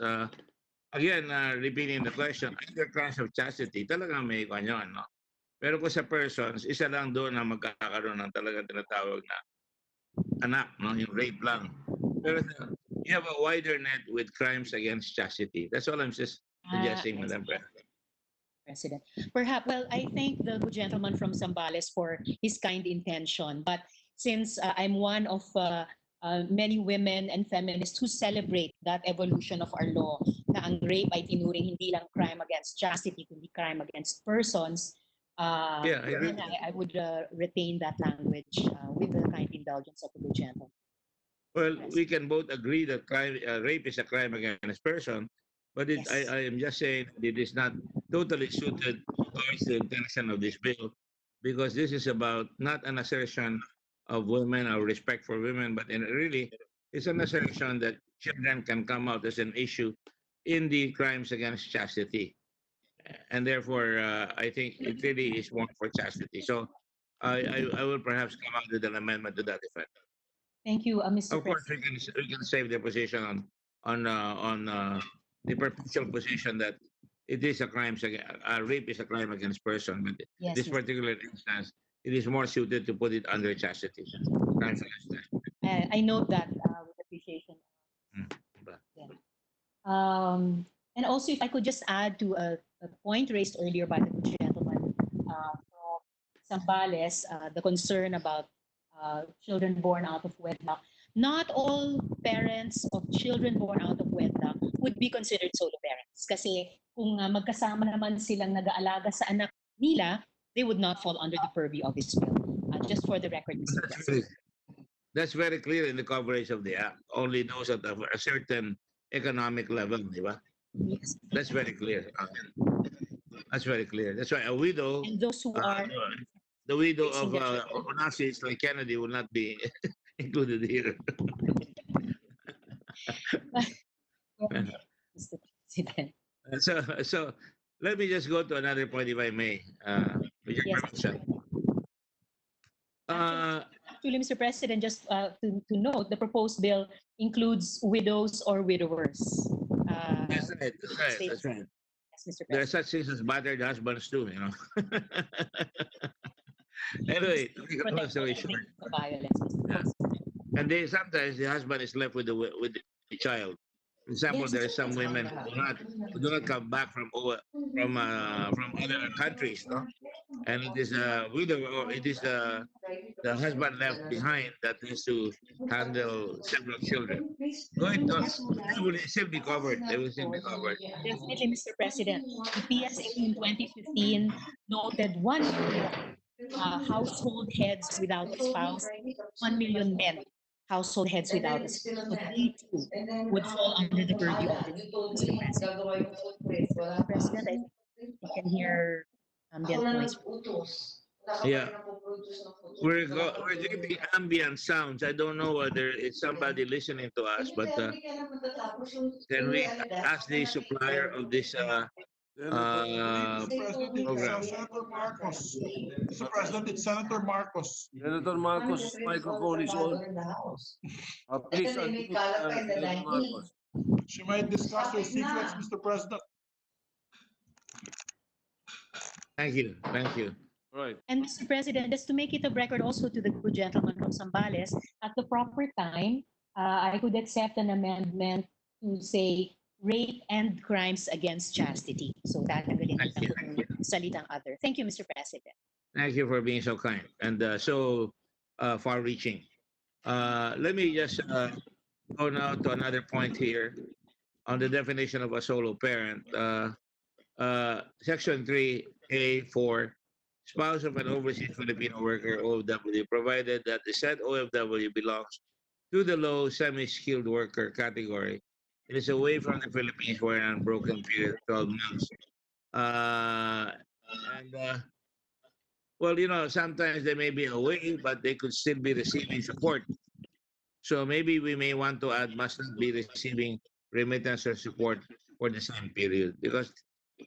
Again, repeating the question, under crimes of chastity, talagang may kanyan, no? Pero kung sa persons, isa lang doon na magkakaroon ng talagang tinatawag na anak, no? Yung rape lang. Pero you have a wider net with crimes against chastity. That's all I'm just suggesting, Madam President. Perhaps, well, I thank the good gentleman from Zambales for his kind intention. But since I'm one of many women and feminists who celebrate that evolution of our law, na ang rape ay tinuring hindi lang crime against chastity, kundi crime against persons, I would retain that language with the kind indulgence of the good gentleman. Well, we can both agree that rape is a crime against person, but I am just saying it is not totally suited towards the intention of this bill, because this is about not an assertion of women or respect for women, but really it's an assertion that children can come out as an issue in the crimes against chastity. And therefore, I think it really is one for chastity. So I will perhaps come out with an amendment to that effect. Thank you, Mr. Of course, we can save the position on the perpetual position that it is a crime, rape is a crime against person. But Yes, this yes. particular instance, it is more suited to put it under chastity. Crimes against chastity. I note that with appreciation. And also, if I could just add to a point raised earlier by the good gentleman from Zambales, the concern about children born out of wedlock. Not all parents of children born out of wedlock would be considered solo parents. Kasi kung magkasama naman silang nag-aalaga sa anak nila, they would not fall under the purview of this bill. Just for the record, Mr. President. That's very clear in the coverage of the act. Only those at a certain economic level, di ba? Yes. That's very clear. That's very clear. That's why a widow, And those who are the widow fixing of their children. Onassis like Kennedy will not be included here. Mr. President. So let me just go to another point, if I may, with your Yes. permission. Actually, Mr. President, just to note, the proposed bill includes widows or widowers. That's right. That's right. That's right. Yes, Mr. There are President. such things as battered husbands too, you know. Anyway, to make a long story short, Violence, Mr. President. and they sometimes the husband is left with the child. For example, Yes, there are Mr. some women President. who do not come back from other countries, no? And it is a widow or it is the husband left behind that needs to handle several children. Going to, they will still be covered. They will still be covered. Definitely, Mr. President. The PSA in 2015 noted 1 million household heads without a spouse, 1 million men household heads without a spouse. So they too would fall under the purview of this, Mr. President. Mr. President, I think we can hear ambient noise. Yeah. We're getting ambient sounds. I don't know whether it's somebody listening to us, but can we ask the supplier of this program? Senator Marcos. Mr. President, it's Senator Marcos. Senator Marcos' microphone is on. Please unmute Senator Marcos. She might discuss her secrets, Mr. President. Thank you. Thank you. Right. And Mr. President, just to make it a record also to the good gentleman from Zambales, at the proper time, I could accept an amendment to say rape and crimes against chastity. So tatanggalin na lang yung salitang other. Thank you, Mr. President. Thank you for being so kind and so far-reaching. Let me just go now to another point here on the definition of a solo parent. Section 3A4, spouse of an overseas Filipino worker, OFW, provided that the said OFW belongs to the low semi-skilled worker category. It is away from the Philippines for an unbroken period of 12 months. Well, you know, sometimes they may be away, but they could still be receiving support. So maybe we may want to add must not be receiving remittance or support for the same period because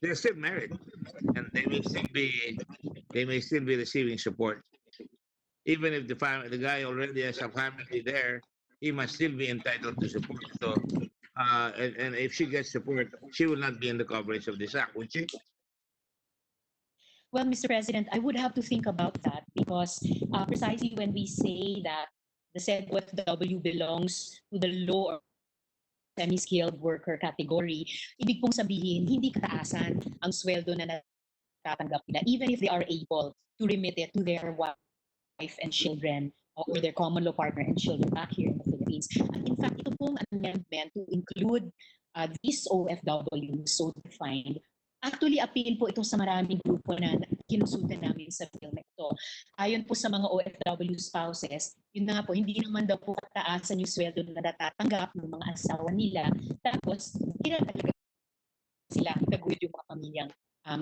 they're still married and they may still be receiving support. Even if the guy already has a family there, he must still be entitled to support. So and if she gets support, she will not be in the coverage of this act, would she? Well, Mr. President, I would have to think about that because precisely when we say that the said OFW belongs to the low or semi-skilled worker category, ibig pong sabihin, hindi kataasan ang sweldo na natatanggap nila, even if they are able to remit it to their wife and children or their common law partner and children back here in the Philippines. At in fact, ito pong amendment to include these OFW so defined, actually appeal po ito sa maraming grupo na kinusultan namin sa bill na ito. Ayon po sa mga OFW spouses, yun na po, hindi naman daw po kataasan yung sweldo na natatanggap ng mga asawa nila. Tapos, hindi na talaga sila taguyod yung mga pamilyang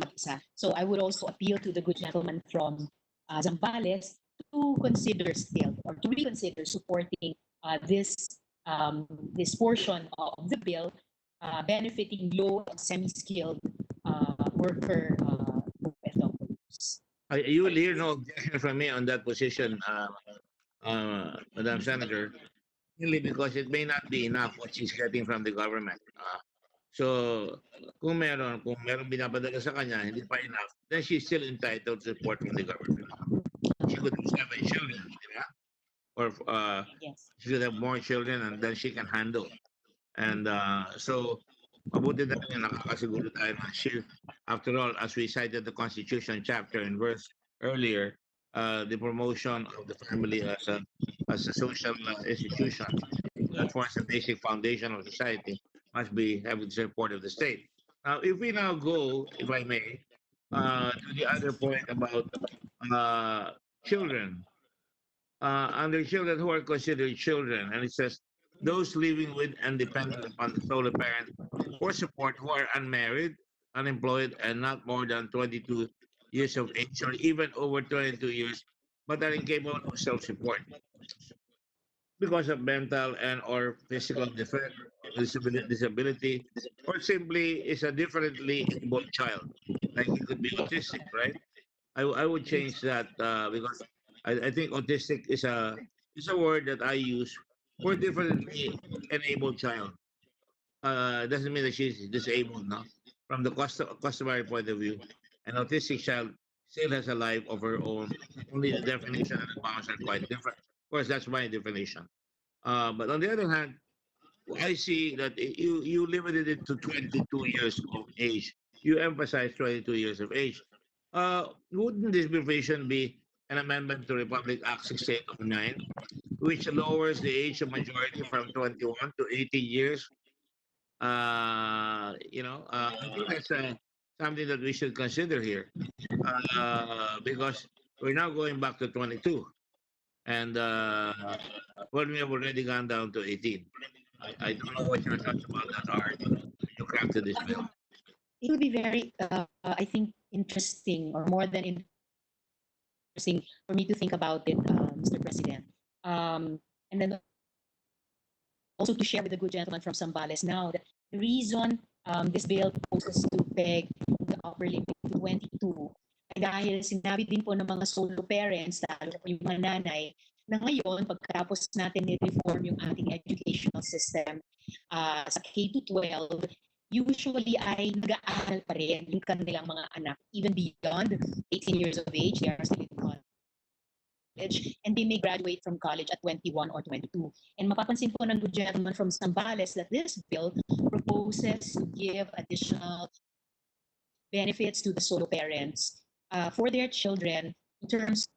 mag-isa. So I would also appeal to the good gentleman from Zambales to consider still or to reconsider supporting this portion of the bill benefiting low and semi-skilled worker OFWs. You will hear no objection from me on that position, Madam Senator, mainly because it may not be enough what she's getting from the government. So, kung meron binapadala sa kanya, hindi pa enough, then she's still entitled to support from the government. She could have 7 children, yeah? Or she could have more children and then she can handle. And so, mabuti na rin nakakasiguro tayo na she, after all, as we cited the Constitution chapter and verse earlier, the promotion of the family as a social institution that forms a basic foundation of society must be having the support of the state. Now, if we now go, if I may, to the other point about uh, children, under children who are considered children, and it says those living with and dependent upon the solo parent for support who are unmarried, unemployed, and not more than 22 years of age or even over 22 years, but are incapable of self-support because of mental and or physical defect, disability, or simply is a differently able child. Like he could be autistic, right? I would change that because I think autistic is a word that I use for differently enabled child. Doesn't mean that she's disabled, no. From the customary point of view, an autistic child still has a life of her own. Only the definition and the bounds are quite different. Of course, that's my definition. But on the other hand, I see that you limited it to 22 years of age. You emphasize 22 years of age. Wouldn't this provision be an amendment to Republic Act 6809, which lowers the age of majority from 21 to 18 years? I think that's something that we should consider here because we're now going back to 22. And when we have already gone down to 18. I don't know what your thoughts about that are. You crafted this bill. It would be very, I think, interesting or more than interesting for me to think about it, Mr. President. And then also to share with the good gentleman from Zambales now that the reason this bill proposes to peg the upper limit to 22 ay dahil sinabi din po ng mga solo parents, lalo po yung mga nanay, na ngayon, pagkatapos natin ni-reform yung ating educational system sa K-12, usually ay nag-aaral pa rin yung kanilang mga anak. Even beyond 18 years of age, they are still in college. And they may graduate from college at 21 or 22. And mapapansin po ng good gentleman from Zambales that this bill proposes to give additional benefits to the solo parents for their children in terms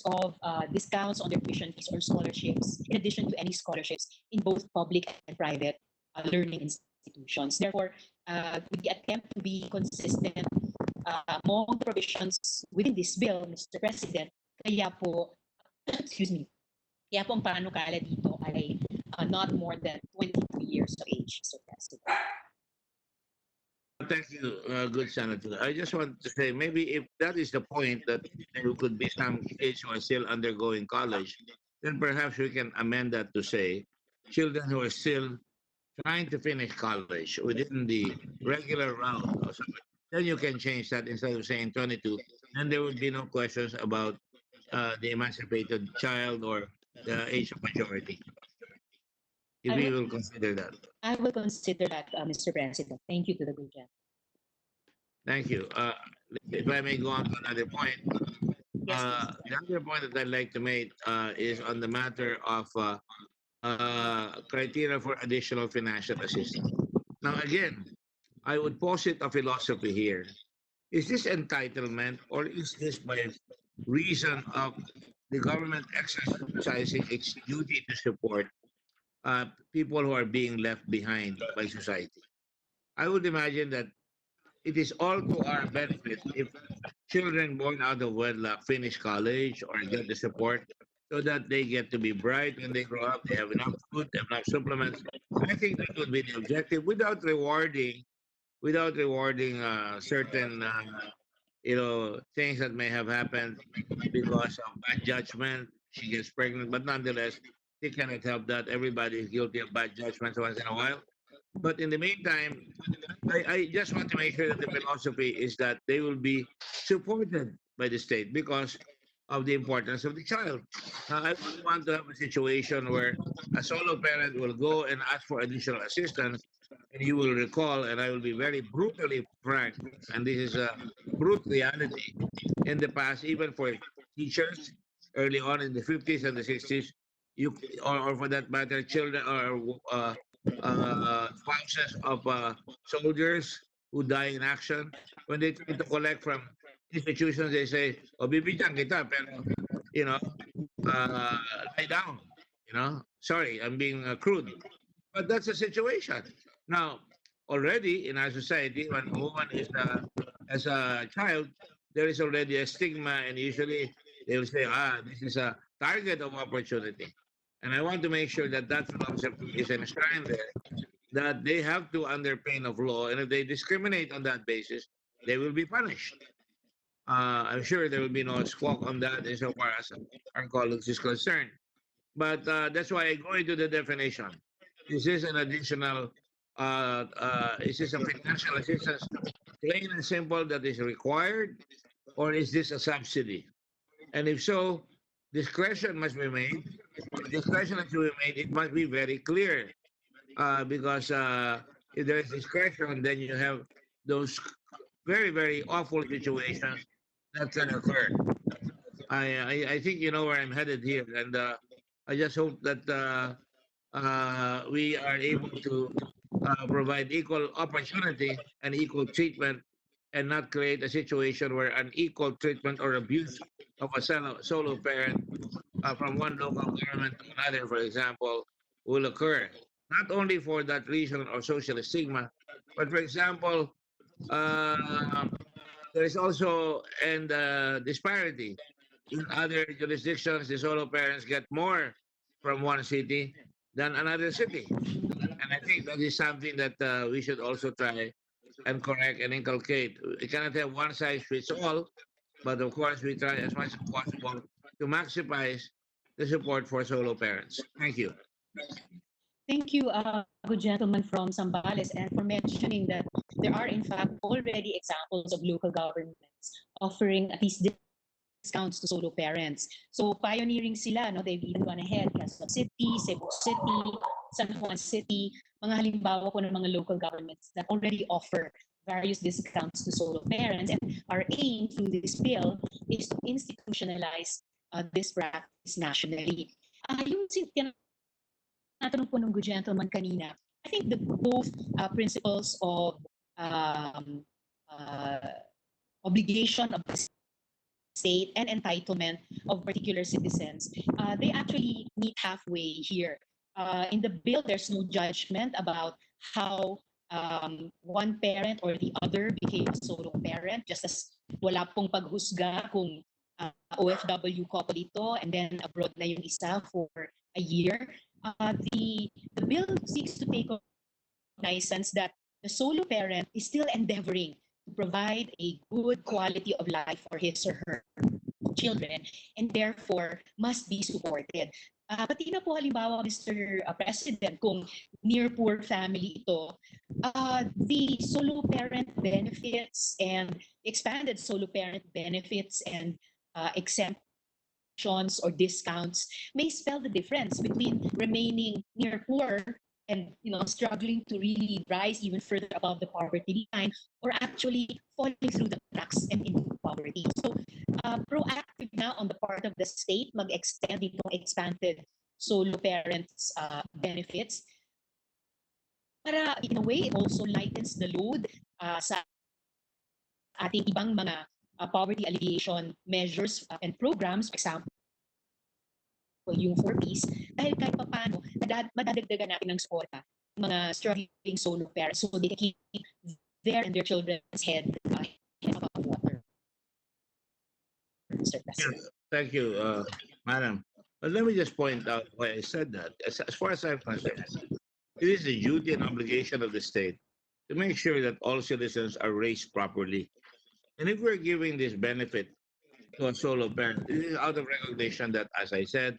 of discounts on their tuition fees or scholarships, in addition to any scholarships in both public and private learning institutions. Therefore, with the attempt to be consistent among the provisions within this bill, Mr. President, kaya po, excuse me, kaya po ang panukala dito ay not more than 22 years of age, Mr. President. Thank you, good Senator. I just want to say maybe if that is the point that there could be some kids who are still undergoing college, then perhaps we can amend that to say children who are still trying to finish college within the regular route or something. Then you can change that instead of saying 22. Then there would be no questions about the emancipated child or the age of majority. If we will consider that. I will consider that, Mr. President. Thank you to the good gentleman. Thank you. If I may go on to another point, the other point that I'd like to make is on the matter of criteria for additional financial assistance. Now, again, I would posit a philosophy here. Is this entitlement or is this by reason of the government exercising its duty to support people who are being left behind by society? I would imagine that it is all to our benefit if children born out of wedlock finish college or get the support so that they get to be bright when they grow up, they have enough food, they have enough supplements. I think that would be the objective without rewarding certain things that may have happened because of bad judgment. She gets pregnant, but nonetheless, they cannot help that. Everybody is guilty of bad judgments once in a while. But in the meantime, I just want to make sure that the philosophy is that they will be supported by the state because of the importance of the child. I don't want to have a situation where a solo parent will go and ask for additional assistance, and you will recall, and I will be very brutally frank, and this is a brute reality. In the past, even for teachers, early on in the 50s and the 60s, or for that matter, children or spouses of soldiers who die in action, when they try to collect from institutions, they say, "O bibigyan kita, pero, you know, uh, lie down." Sorry, I'm being crude, but that's the situation. Now, already in our society, when a woman is as a child, there is already a stigma, and usually they will say, this is a target of opportunity. And I want to make sure that that philosophy is enshrined there, that they have to under pain of law, and if they discriminate on that basis, they will be punished. I'm sure there will be no squawk on that insofar as our colleagues is concerned. But that's why I go into the definition. Is this an additional, is this a financial assistance, plain and simple, that is required, or is this a subsidy? And if so, discretion must be made. If discretion has to be made, it must be very clear, because if there is discretion, then you have those very, very awful situations that can occur. I think you know where I'm headed here, and I just hope that we are able to provide equal opportunity and equal treatment, and not create a situation where unequal treatment or abuse of a solo parent from one local government to another, for example, will occur. Not only for that reason or social stigma, but for example, uh, there is also and disparity. In other jurisdictions, the solo parents get more from one city than another city. And I think that is something that we should also try and correct and inculcate. We cannot have one size fits all, but of course, we try as much as possible to maximize the support for solo parents. Thank you. Thank you, good gentleman from Zambales, and for mentioning that there are, in fact, already examples of local governments offering at least discounts to solo parents. So pioneering sila, no? They've even gone ahead, Quezon City, Cebu City, San Juan City, mga halimbawa po ng mga local governments that already offer various discounts to solo parents. And our aim through this bill is to institutionalize this practice nationally. Yung tinatanong po ng good gentleman kanina, I think the both principles of obligation of the state and entitlement of particular citizens, they actually meet halfway here. In the bill, there's no judgment about how one parent or the other became a solo parent, just as wala pong paghusga kung OFW couple ito and then abroad na yung isa for a year. The bill seeks to take cognizance that the solo parent is still endeavoring to provide a good quality of life for his or her children, and therefore must be supported. Pati na po halimbawa, Mr. President, kung near poor family ito, the solo parent benefits and expanded solo parent benefits and exemptions or discounts may spell the difference between remaining near poor and struggling to really rise even further above the poverty line, or actually falling through the cracks and into poverty. So proactive na on the part of the state mag-extend itong expanded solo parents benefits, para in a way it also lightens the load sa ating ibang mga poverty alleviation measures and programs. For example, yung 4Ps, dahil kahit pa paano, madadagdagan natin ng suporta mga struggling solo parents so they can keep their and their children's head above water. Mr. President. Thank you, Madam. But let me just point out why I said that. As far as I'm concerned, it is the duty and obligation of the state to make sure that all citizens are raised properly. And if we're giving this benefit to a solo parent, it is out of recognition that, as I said,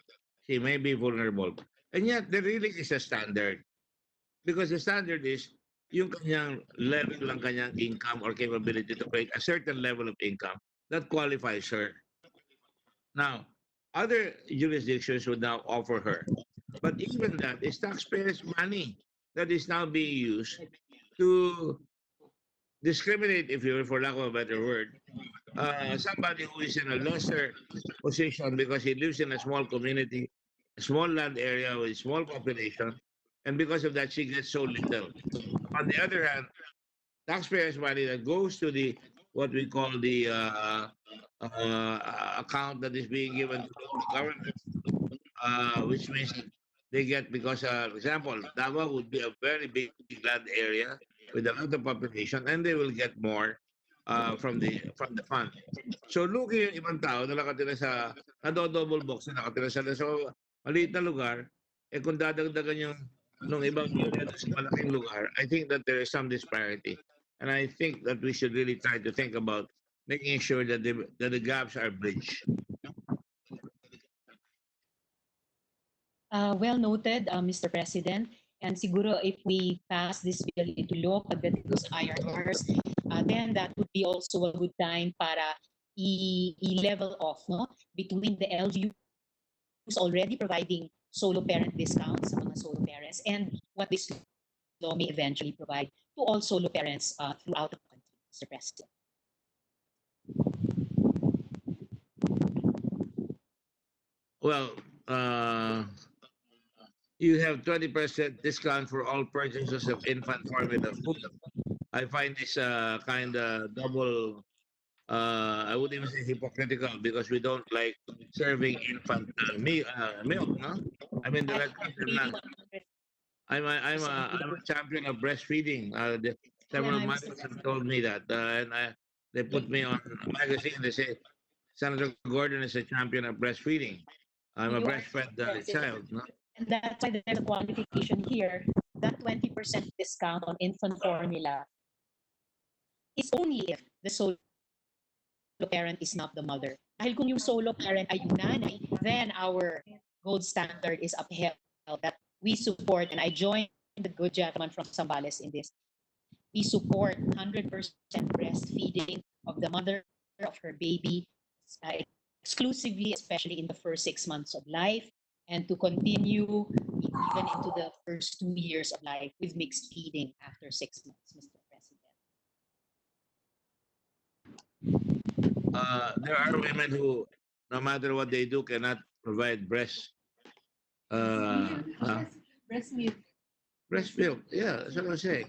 she may be vulnerable. And yet, there really is a standard. Because the standard is yung kanyang level ng kanyang income or capability to pay a certain level of income that qualifies her. Now, other jurisdictions would now offer her. But even that is taxpayers' money that is now being used to discriminate, if you will, for lack of a better word, somebody who is in a lesser position because he lives in a small community, a small land area with a small population, and because of that, she gets so little. On the other hand, taxpayers' money that goes to the what we call the account that is being given to local government, which means that they get, because, for example, Davao would be a very big land area with a lot of population, and they will get more from the fund. So lugi yung ibang tao na nakatira sa double box na nakatira sa maliit na lugar, kung dadagdagan yung nung ibang area sa malaking lugar, I think that there is some disparity. And I think that we should really try to think about making sure that the gaps are bridged. Well noted, Mr. President. And siguro if we pass this bill into law, pagdating ko sa IRRs, then that would be also a good time para i-level off, no, between the LGUs already providing solo parent discounts sa mga solo parents and what this law may eventually provide to all solo parents throughout the country, Mr. President. Well, you have 20% discount for all purchases of infant formula food. I find this kind of double, I wouldn't even say hypocritical, because we don't like serving infant milk, no? I mean, the red I'm a champion of breastfeeding. Several mothers have told me that, and they put me on a magazine. They say Senator Gordon is a champion of breastfeeding. I'm a You are breastfed President. child. No? And that's why there's a qualification here. That 20% discount on infant formula is only if the solo parent is not the mother. Dahil kung yung solo parent ay yung nanay, then our gold standard is upheld that we support, and I join the good gentleman from Zambales in this. We support 100% breastfeeding of the mother of her baby, exclusively, especially in the first 6 months of life, and to continue even into the first 2 years of life with mixed feeding after 6 months, Mr. President. There are women who, no matter what they do, cannot provide breast milk. breast milk. Yeah, that's what I'm saying.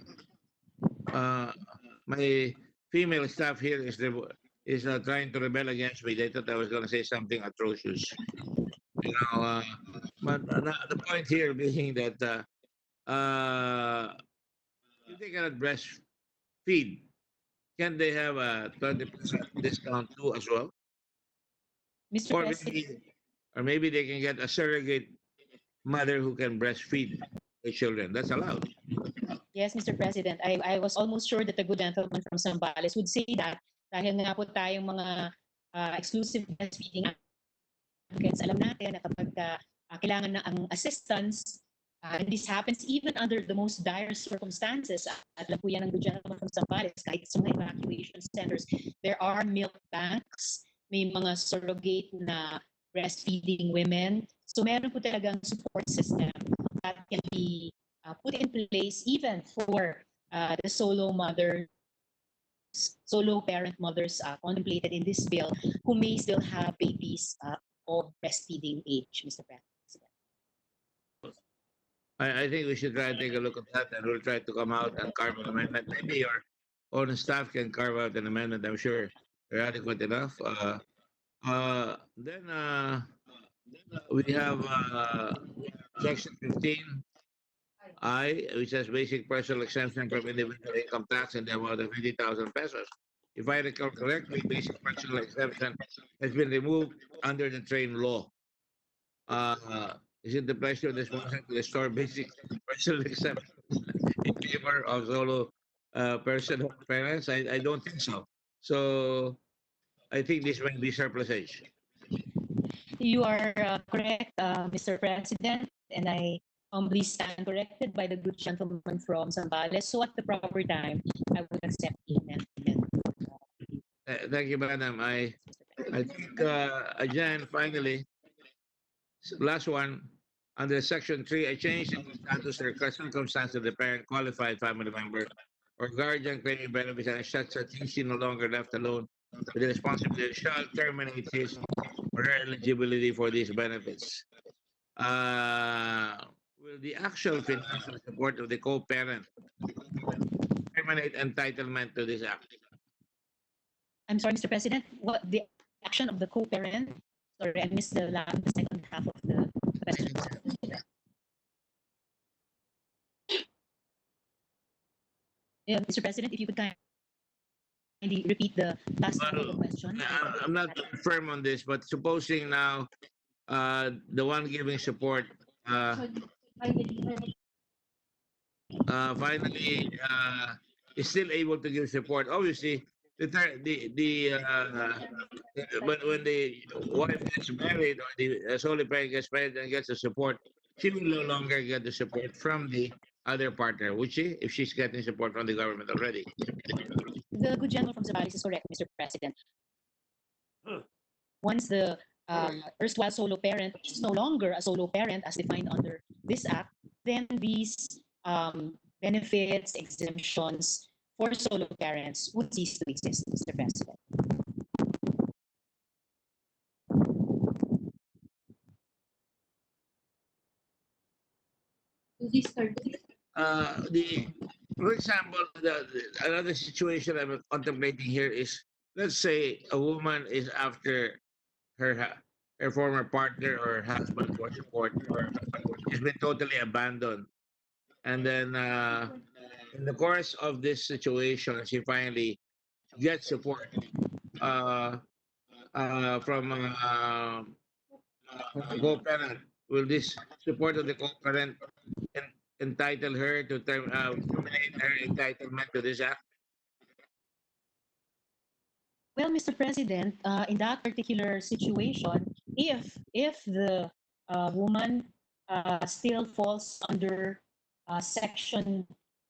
My female staff here is trying to rebel against me. They thought I was going to say something atrocious. You know, but the point here being that if they cannot breastfeed, can they have a 20% discount too as well? Mr. Or President, maybe they can get a surrogate mother who can breastfeed the children. That's allowed. yes, Mr. President, I was almost sure that the good gentleman from Zambales would say that dahil nga po tayong mga exclusive breastfeeding applicants, alam natin na kapag kailangan na ang assistance, and this happens even under the most dire circumstances, at alam po yan ng good gentleman from Zambales, kahit sa mga evacuation centers, there are milk banks, may mga surrogate na breastfeeding women. So meron po talagang support system that can be put in place even for the solo parent mothers contemplated in this bill who may still have babies of breastfeeding age, Mr. President. I think we should try to take a look at that, and we'll try to come out and carve an amendment. Maybe your own staff can carve out an amendment. I'm sure they're adequate enough. Then we have Section 15I, which has basic personal exemption from individual income tax in the amount of 50,000 pesos. If I recall correctly, basic personal exemption has been removed under the train law. Is it the pleasure of this motion to restore basic personal exemption in favor of solo personal parents? I don't think so. So I think this might be surplusage. You are correct, Mr. President, and I humbly stand corrected by the good gentleman from Zambales. So at the proper time, I would accept the amendment. Thank you, madam. I think, again, finally, last one, under Section 3, a change in the status or circumstance of the parent qualified family member or guardian claiming benefits and such that he no longer left alone with the responsibility shall terminate his or her eligibility for these benefits. Will the actual financial support of the co-parent terminate entitlement to this act? I'm sorry, Mr. President, what the action of the co-parent? Sorry, I missed the second half of the question. Yeah, Mr. President, if you could kindly repeat the last half of the question. I'm not firm on this, but supposing now the one giving support finally is still able to give support. Obviously, when the wife gets married or the sole parent gets married and gets the support, she will no longer get the support from the other partner, would she? If she's getting support from the government already. The good gentleman from Zambales is correct, Mr. President. Once the erstwhile solo parent is no longer a solo parent as defined under this act, then these benefits, exemptions for solo parents would cease to exist, Mr. President. For example, another situation I'm contemplating here is, let's say a woman is after her former partner or husband for support, or has been totally abandoned, and then in the course of this situation, she finally gets support uh, from the co-parent. Will this support of the co-parent entitle her to terminate her entitlement to this act? Well, Mr. President, in that particular situation, if the woman still falls under Section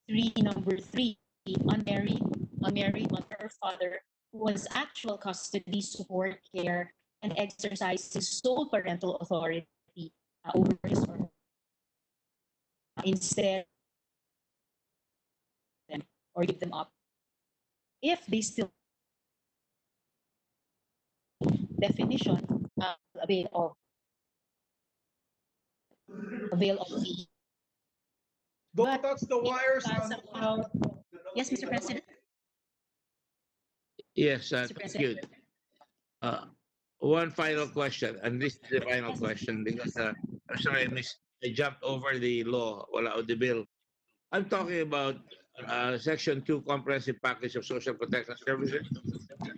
3, Number 3, unmarried on her father who has actual custody, support, care, and exercises sole parental authority over his or her, instead or give them up. If they still definition avail of the Don't touch the wires. somehow, yes, Mr. President. Yes, thank you. One final question, and this is the final question because I'm sorry I jumped over the law, wala o the bill. I'm talking about Section 2 Comprehensive Package of Social Protection Services.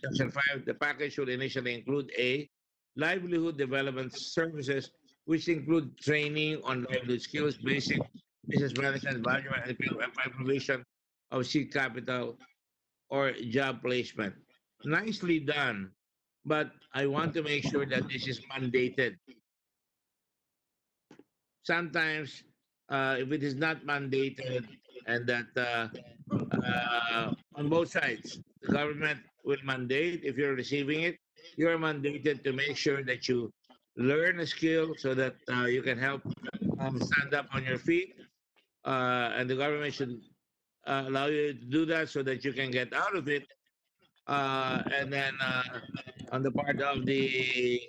Section 5, the package will initially include A, livelihood development services, which include training on livelihood skills, basic business management, value and provision of seed capital or job placement. Nicely done, but I want to make sure that this is mandated. Sometimes, if it is not mandated, and that on both sides, the government will mandate if you're receiving it, you're mandated to make sure that you learn a skill so that you can help stand up on your feet, and the government should allow you to do that so that you can get out of it. And then on the part of the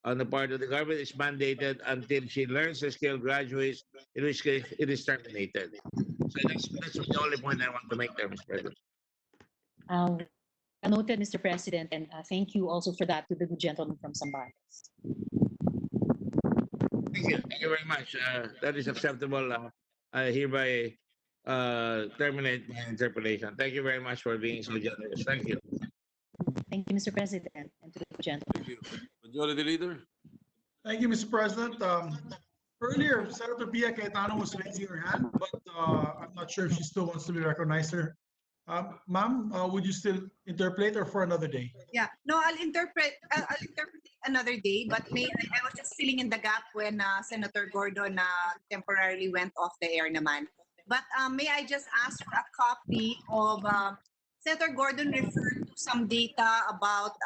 government, it's mandated until she learns the skill, graduates, in which case it is terminated. So that's the only point I want to make there, Mr. President. Noted, Mr. President, and thank you also for that to the good gentleman from Zambales. Thank you very much. That is acceptable. I hereby terminate my interpellation. Thank you very much for being so generous. Thank you. Thank you, Mr. President, and to the good gentleman. Thank you. Majority Leader. Thank you, Mr. President. Earlier, Senator Pia Cayetano was raising her hand, but I'm not sure if she still wants to be recognized here. Ma'am, would you still interpolate or for another day? Yeah, no, I'll interpret another day, but I was just filling in the gap when Senator Gordon temporarily went off the air naman. But may I just ask for a copy of Senator Gordon referred to some data about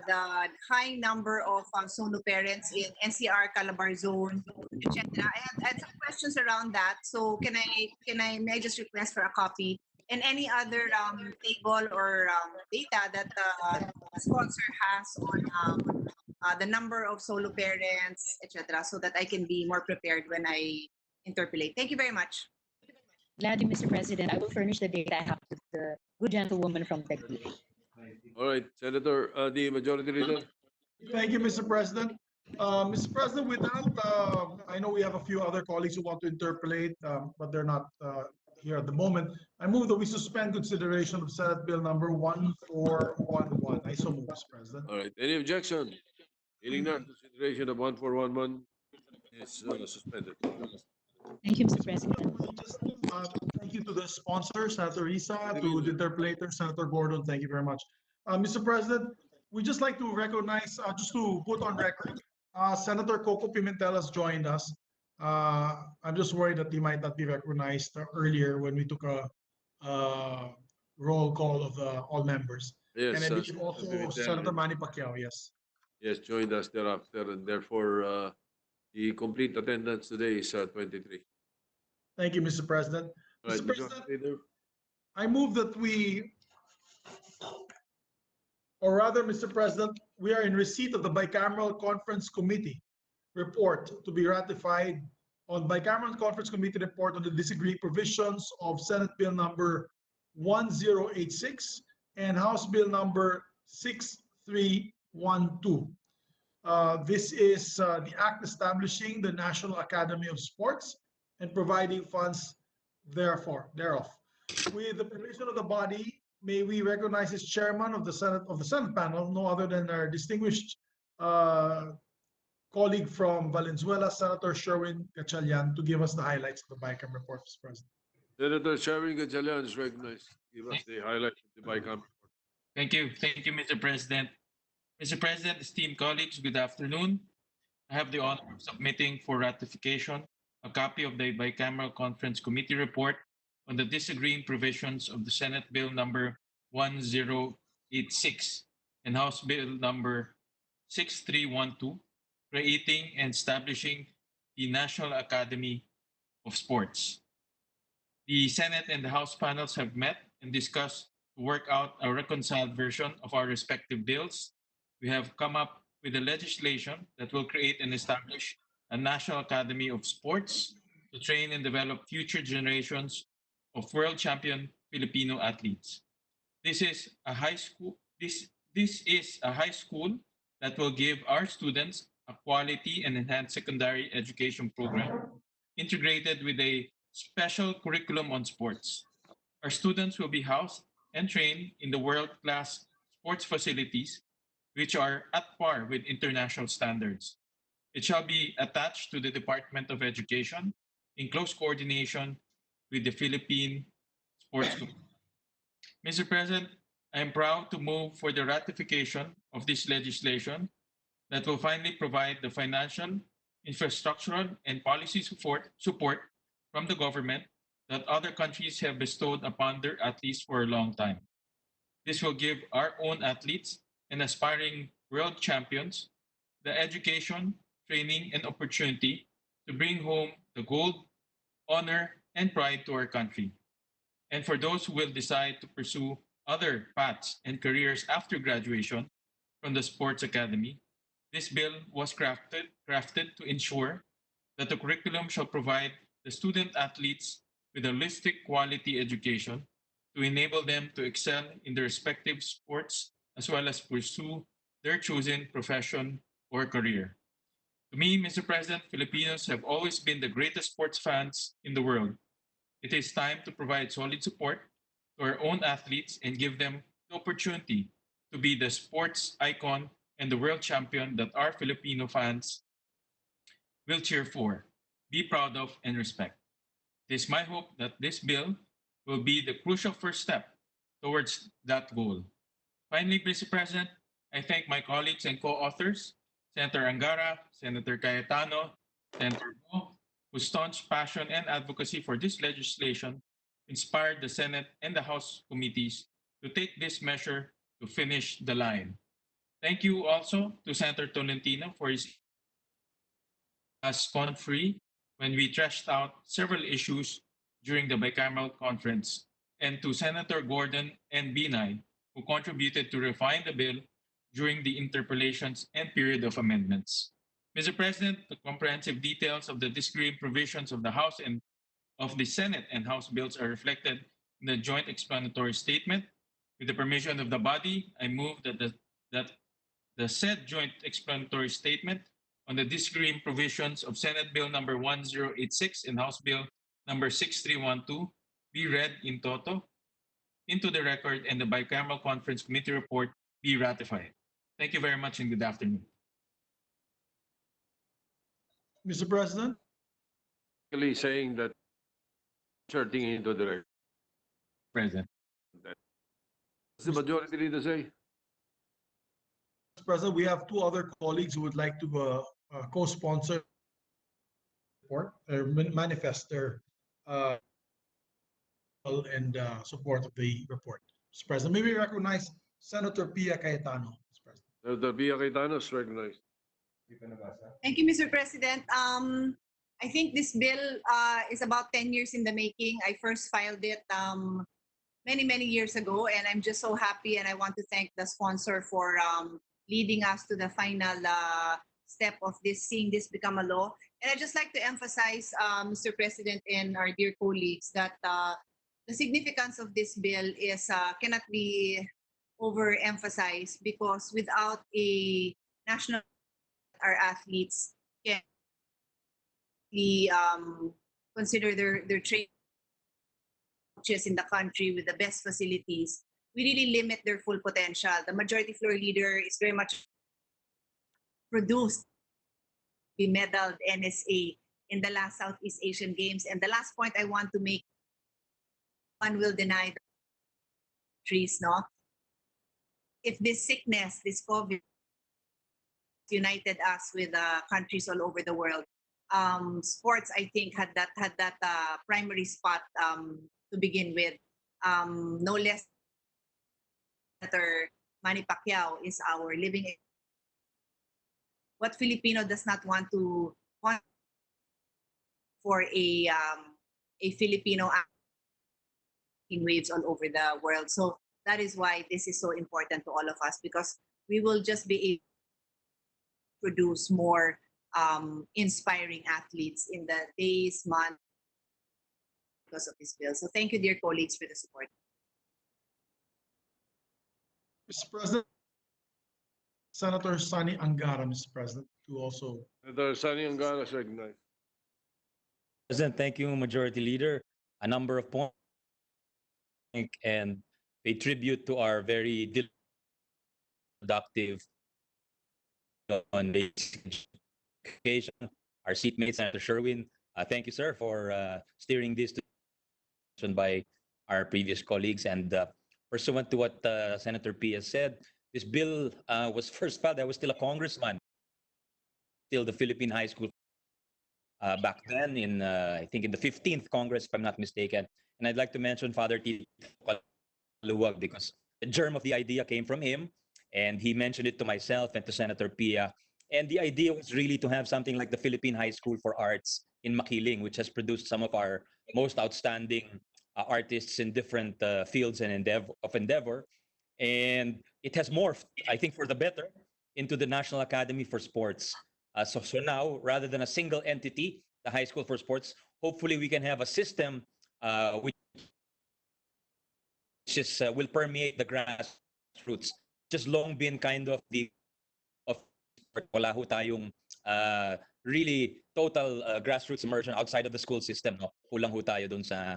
the high number of solo parents in NCR, Calabar Zone, etc. I had some questions around that. So may I just request for a copy and any other table or data that the sponsor has on the number of solo parents, etc., so that I can be more prepared when I interpolate. Thank you very much. Gladly, Mr. President, I will furnish the data I have to the good gentlewoman from Taguig. All right, Senator, the Majority Leader. Thank you, Mr. President. Mr. President, with that, I know we have a few other colleagues who want to interpolate, but they're not here at the moment. I move that we suspend consideration of Senate Bill number 1411. I so move, Mr. President. All right, any objection? Hearing none, consideration of 1411 is suspended. Thank you, Mr. President. Thank you to the sponsor, Senator Risa, to the interpolator, Senator Gordon. Thank you very much. Mr. President, we just like to recognize, just to put on record, Senator Coco Pimentel has joined us. I'm just worried that he might not be recognized earlier when we took a roll call of all members. Yes, And I believe also Pimentel. Senator Manny Pacquiao, yes. Yes, joined us thereafter, and therefore the complete attendance today is 23. Thank you, Mr. President. All right, Mr. Majority President, Leader. I move that or rather, Mr. President, we are in receipt of the Bicameral Conference Committee report to be ratified on Bicameral Conference Committee report on the disagreed provisions of Senate Bill number 1086 and House Bill number 6312. This is the act establishing the National Academy of Sports and providing funds thereof. With the permission of the body, may we recognize as chairman of the Senate panel, no other than our distinguished colleague from Valenzuela, Senator Sherwin Gatchalian, to give us the highlights of the BICAM report, Mr. President. Senator Sherwin Gatchalian is recognized. Give us the highlights of the BICAM report. Thank you, Mr. President. Mr. President, esteemed colleagues, good afternoon. I have the honor of submitting for ratification a copy of the Bicameral Conference Committee report on the disagreeing provisions of the Senate Bill number 1086 and House Bill number 6312, creating and establishing the National Academy of Sports. The Senate and the House panels have met and discussed to work out a reconciled version of our respective bills. We have come up with a legislation that will create and establish a National Academy of Sports to train and develop future generations of world champion Filipino athletes. This is a high school that will give our students a quality and enhanced secondary education program integrated with a special curriculum on sports. Our students will be housed and trained in the world-class sports facilities which are at par with international standards. It shall be attached to the Department of Education in close coordination with the Philippine Sports Commission. Mr. President, I am proud to move for the ratification of this legislation that will finally provide the financial, infrastructural, and policy support from the government that other countries have bestowed upon their athletes for a long time. This will give our own athletes and aspiring world champions the education, training, and opportunity to bring home the gold, honor, and pride to our country. And for those who will decide to pursue other paths and careers after graduation from the Sports Academy, this bill was crafted to ensure that the curriculum shall provide the student athletes with a holistic quality education to enable them to excel in their respective sports as well as pursue their chosen profession or career. To me, Mr. President, Filipinos have always been the greatest sports fans in the world. It is time to provide solid support to our own athletes and give them the opportunity to be the sports icon and the world champion that our Filipino fans will cheer for, be proud of, and respect. It is my hope that this bill will be the crucial first step towards that goal. Finally, Mr. President, I thank my colleagues and co-authors, Senator Angara, Senator Cayetano, Senator Go, whose staunch passion and advocacy for this legislation inspired the Senate and the House committees to take this measure to finish the line. Thank you also to Senator Tolentino for his free when we trashed out several issues during the bicameral conference, and to Senator Gordon and Binay, who contributed to refine the bill during the interpellations and period of amendments. Mr. President, the comprehensive details of the disagreeing provisions of the House and of the Senate and House bills are reflected in the joint explanatory statement. With the permission of the body, I move that the said joint explanatory statement on the disagreeing provisions of Senate Bill number 1086 and House Bill number 6312 be read in toto into the record and the bicameral conference committee report be ratified. Thank you very much and good afternoon. Mr. President, Basically saying that inserting into the record. President. What's the majority leader say? Mr. President, we have two other colleagues who would like to co-sponsor report or manifest their and support of the report. Mr. President, may we recognize Senator Pia Cayetano, Mr. President. Senator Pia Cayetano is recognized. Thank you, Mr. President. I think this bill is about 10 years in the making. I first filed it many years ago, and I'm just so happy, and I want to thank the sponsor for leading us to the final step of this, seeing this become a law. And I'd just like to emphasize, Mr. President and our dear colleagues, that the significance of this bill is cannot be overemphasized, because without a national, our athletes can consider their training coaches in the country with the best facilities, we really limit their full potential. The majority floor leader is very much produced, be medaled NSA in the last Southeast Asian Games. And the last point I want to make, one will deny the countries, no? If this sickness, this COVID, united us with countries all over the world, sports, I think, had that primary spot to begin with. No less, Senator Manny Pacquiao is our living. What Filipino does not want to want for a Filipino in waves all over the world? So that is why this is so important to all of us, because we will just be able to produce more inspiring athletes in the days, months, because of this bill. So thank you, dear colleagues, for the support. Mr. President, Senator Sani Angara, Mr. President, to also. Senator Sani Angara is recognized. President, thank you, Majority Leader. A number of points and pay tribute to our very productive on the occasion, our seatmate, Senator Sherwin. Thank you, sir, for steering this to by our previous colleagues. And pursuant to what Senator Pia said, this bill was first filed. I was still a congressman, still the Philippine High School back then, in I think in the 15th Congress, if I'm not mistaken. And I'd like to mention Father Tito Kaluwag, because the germ of the idea came from him, and he mentioned it to myself and to Senator Pia. And the idea was really to have something like the Philippine High School for Arts in Makiling, which has produced some of our most outstanding artists in different fields and endeavor. And it has morphed, I think, for the better into the National Academy for Sports. So now, rather than a single entity, the High School for Sports, hopefully we can have a system which is, will permeate the grassroots. Just long been kind of the wala ho tayong really total grassroots immersion outside of the school system. No? Kulang ho tayo dun sa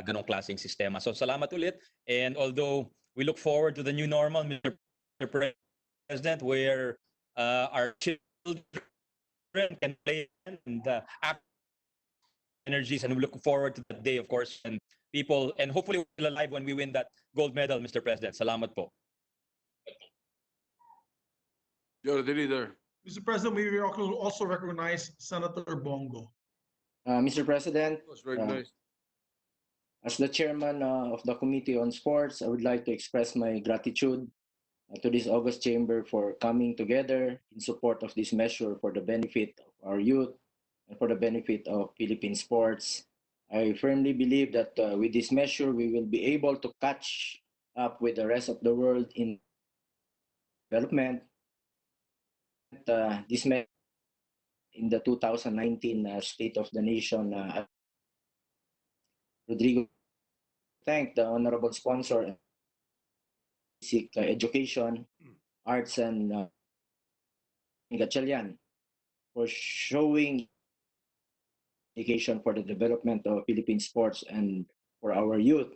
ganong klaseng sistema. So salamat ulit. And although we look forward to the new normal, Mr. President, where our children can play and act energies, and we look forward to that day, of course, and people, and hopefully we'll alive when we win that gold medal, Mr. President. Salamat po. Majority Leader. Mr. President, we also recognize Senator Bongo. Mr. President, Was recognized. as the chairman of the Committee on Sports, I would like to express my gratitude to this August Chamber for coming together in support of this measure for the benefit of our youth and for the benefit of Philippine sports. I firmly believe that with this measure, we will be able to catch up with the rest of the world in development. This measure in the 2019 State of the Nation, Rodrigo, thank the honorable sponsor basic education, arts, and Gatchalian for showing dedication for the development of Philippine sports and for our youth,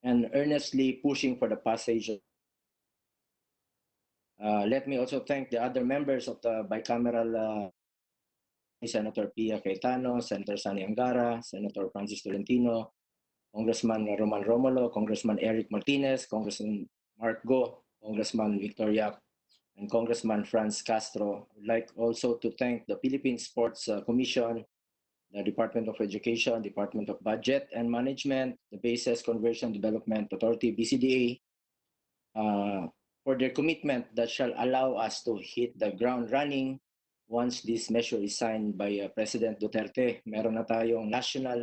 and earnestly pushing for the passage. Let me also thank the other members of the bicameral Senator Pia Cayetano, Senator Sani Angara, Senator Francis Tolentino, Congressman Roman Romulo, Congressman Eric Martinez, Congressman Mark Go, Congressman Victor Yap, and Congressman Franz Castro. I'd like also to thank the Philippine Sports Commission, the Department of Education, Department of Budget and Management, the Bases Conversion Development Authority, BCDA, for their commitment that shall allow us to hit the ground running once this measure is signed by President Duterte. Meron na tayong National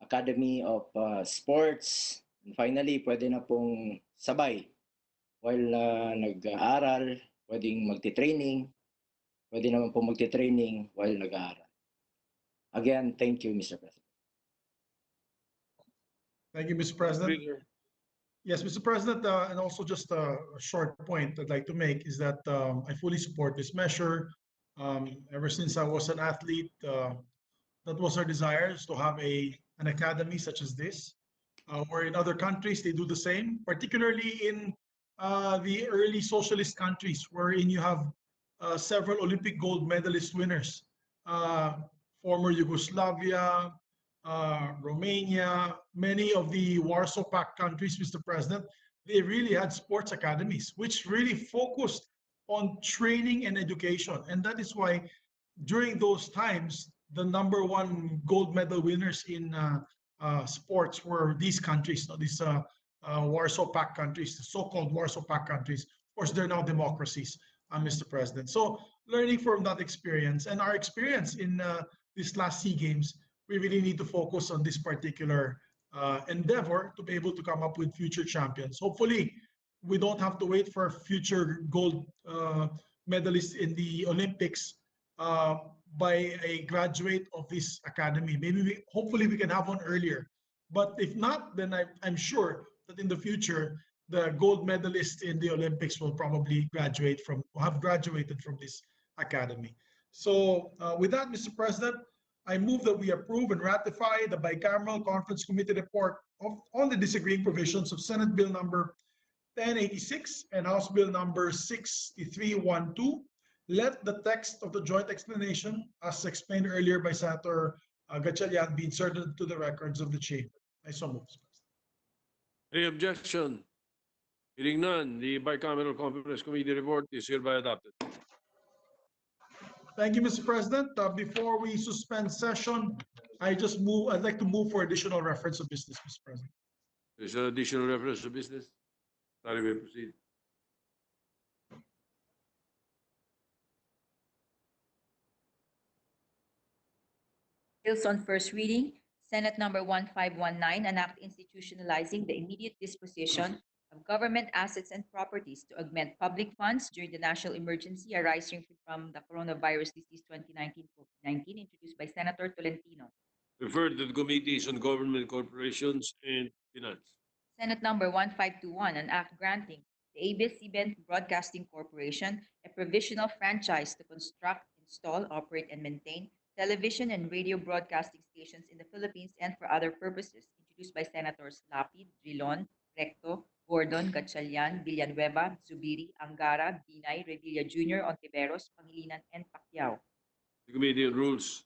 Academy of Sports. And finally, pwede na pong sabay while nag-aaral, pwedeng magti-training, pwede naman pong magti-training while nag-aaral. Again, thank you, Mr. President. Thank you, Mr. President. Yes, Mr. President, and also just a short point I'd like to make is that I fully support this measure. Ever since I was an athlete, that was our desire, is to have an academy such as this, where in other countries they do the same, particularly in the early socialist countries, wherein you have several Olympic gold medalist winners, former Yugoslavia, Romania, many of the Warsaw Pact countries, Mr. President, they really had sports academies, which really focused on training and education. And that is why during those times, the number one gold medal winners in sports were these countries, these Warsaw Pact countries, the so-called Warsaw Pact countries. Of course, they're now democracies, Mr. President. So learning from that experience and our experience in this last SEA Games, we really need to focus on this particular endeavor to be able to come up with future champions. Hopefully, we don't have to wait for future gold medalists in the Olympics by a graduate of this academy. Maybe hopefully we can have one earlier. But if not, then I'm sure that in the future, the gold medalists in the Olympics will probably have graduated from this academy. So with that, Mr. President, I move that we approve and ratify the bicameral conference committee report on the disagreeing provisions of Senate Bill number 1086 and House Bill number 6312. Let the text of the joint explanation, as explained earlier by Senator Gatchalian, be inserted to the records of the chamber. I so move. Any objection? Hearing none, the bicameral conference committee report is hereby adopted. Thank you, Mr. President. Before we suspend session, I'd like to move for additional reference of business, Mr. President. There's an additional reference to business. Sorry, we proceed. Bills on first reading, Senate number 1519, an act institutionalizing the immediate disposition of government assets and properties to augment public funds during the national emergency arising from the coronavirus disease 2019-COVID-19, introduced by Senator Tolentino. Referred to the Committees on Government Corporations and Finance. Senate number 1521, an act granting the ABS-CBN Broadcasting Corporation a provisional franchise to construct, install, operate, and maintain television and radio broadcasting stations in the Philippines and for other purposes, introduced by Senators Lapid, Drilon, Recto, Gordon, Gatchalian, Villanueva, Zubiri, Angara, Binay, Revilla Jr., Ontiveros, Pangilinan, and Pacquiao. The Committee on Rules.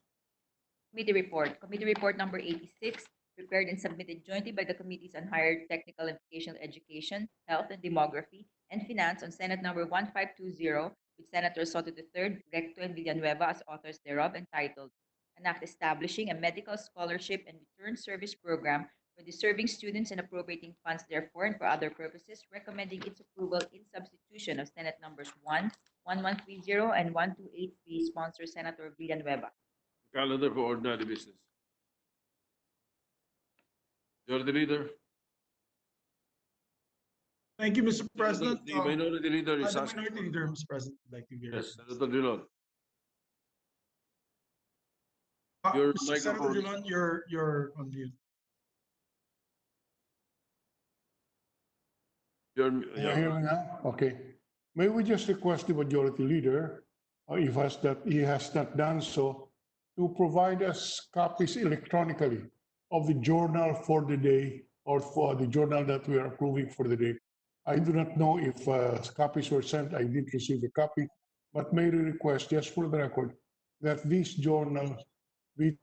Committee report. Committee report number 86, prepared and submitted jointly by the Committees on Higher Technical and Vocational Education, Health and Demography, and Finance on Senate number 1520, with Senator Soto III, Recto, and Villanueva as authors thereof, entitled An Act Establishing a Medical Scholarship and Return Service Program for deserving students and appropriating funds therefore and for other purposes, recommending its approval in substitution of Senate numbers 1130 and 1283, sponsor Senator Villanueva. Calendar for ordinary business. Majority Leader. Thank you, Mr. President. The Minority Leader is the asking. Minority Leader, Mr. President, would like to hear. Yes, Senator Drilon. Your Senator microphone. Drilon, you're on mute. You're, Can you hear me now? Okay. May we just request the majority leader, if he has not done so, to provide us copies electronically of the journal for the day or for the journal that we are approving for the day. I do not know if copies were sent. I did receive a copy, but may we request, just for the record, that this journal be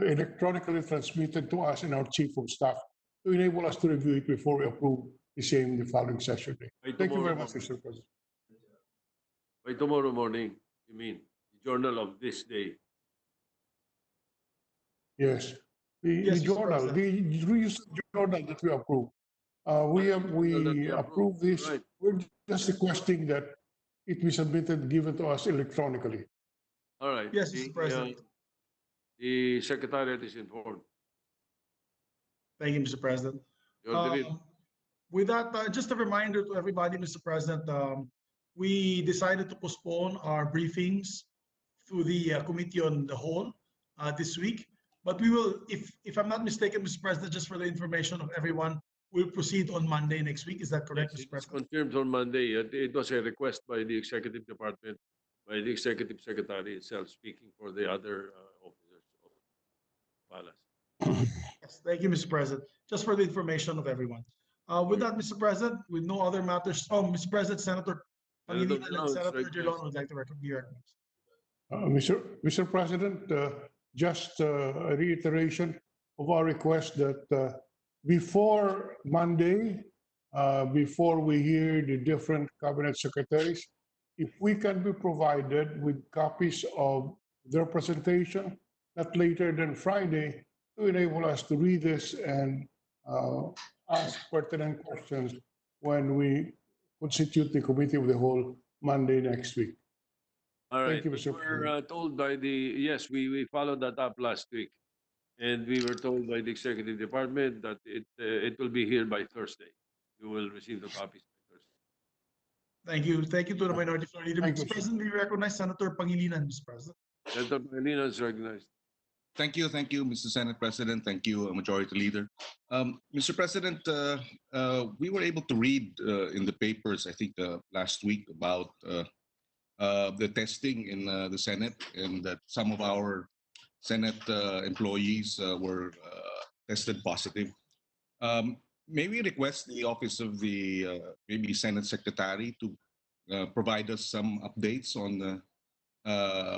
electronically transmitted to us and our chief of staff to enable us to review it before we approve the same in the following session day. By Thank you very tomorrow much, Mr. President. By tomorrow morning, you mean? The journal of this day. Yes. The Yes, Mr. journal, President. the recent journal that we approve. We Journal that we approve this. Right. We're just requesting that it be submitted, given to us electronically. All right. Yes, Mr. President. The secretariat is informed. Thank you, Mr. President. You're the With that, just a reminder to everybody, Mr. President, we decided to postpone our briefings to the Committee on the Whole this week. But we will, if I'm not mistaken, Mr. President, just for the information of everyone, we'll proceed on Monday next week. Is that correct, Yes, Mr. it's President? confirmed on Monday. It was a request by the executive department, by the executive secretary itself, speaking for the other officers of Palace. Yes, thank you, Mr. President. Just for the information of everyone. With that, Mr. President, with no other matters, Mr. President, Senator Pangilinan and Dillon is Senator recognized. Dillon would like to be recognized. Mr. President, just a reiteration of our request that before Monday, before we hear the different cabinet secretaries, if we can be provided with copies of their presentation, not later than Friday, to enable us to read this and ask pertinent questions when we constitute the Committee of the Whole Monday next week. All right. Thank you, Mr. We were told by yes, we followed that up last week. And we were told by the executive department that it will be here by Thursday. You will receive the copies by Thursday. Thank you. Thank you to the Minority Floor Leader. Thank Mr. you, sir. President, we recognize Senator Pangilinan, Mr. President. Senator Pangilinan is recognized. Thank you, Mr. Senate President. Thank you, Majority Leader. Mr. President, we were able to read in the papers, I think, last week about the testing in the Senate, and that some of our Senate employees were tested positive. May we request the office of the maybe Senate Secretary to provide us some updates on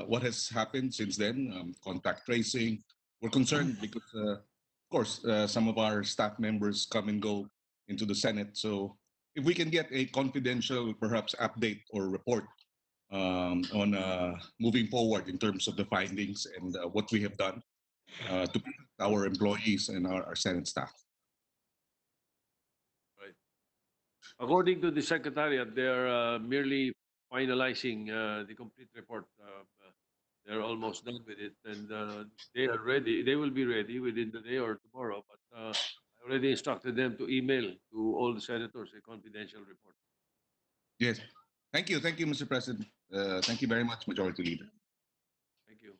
what has happened since then, contact tracing. We're concerned because, of course, some of our staff members come and go into the Senate. So if we can get a confidential, perhaps, update or report on moving forward in terms of the findings and what we have done to protect our employees and our Senate staff. Right. According to the secretariat, they are merely finalizing the complete report. They're almost done with it, and they are ready. They will be ready within the day or tomorrow. But I already instructed them to email to all the senators a confidential report. Yes. Thank you, Mr. President. Thank you very much, Majority Leader. Thank you.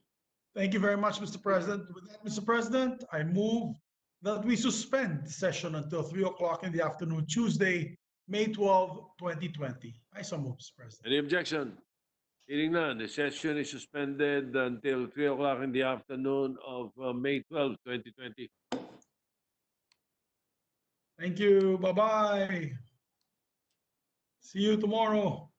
Thank you very much, Mr. President. With that, Mr. President, I move that we suspend the session until 3 o'clock in the afternoon, Tuesday, May 12, 2020. I so move, Mr. President. Any objection? Hearing none, the session is suspended until 3 o'clock in the afternoon of May 12, 2020. Thank you. Bye-bye. See you tomorrow.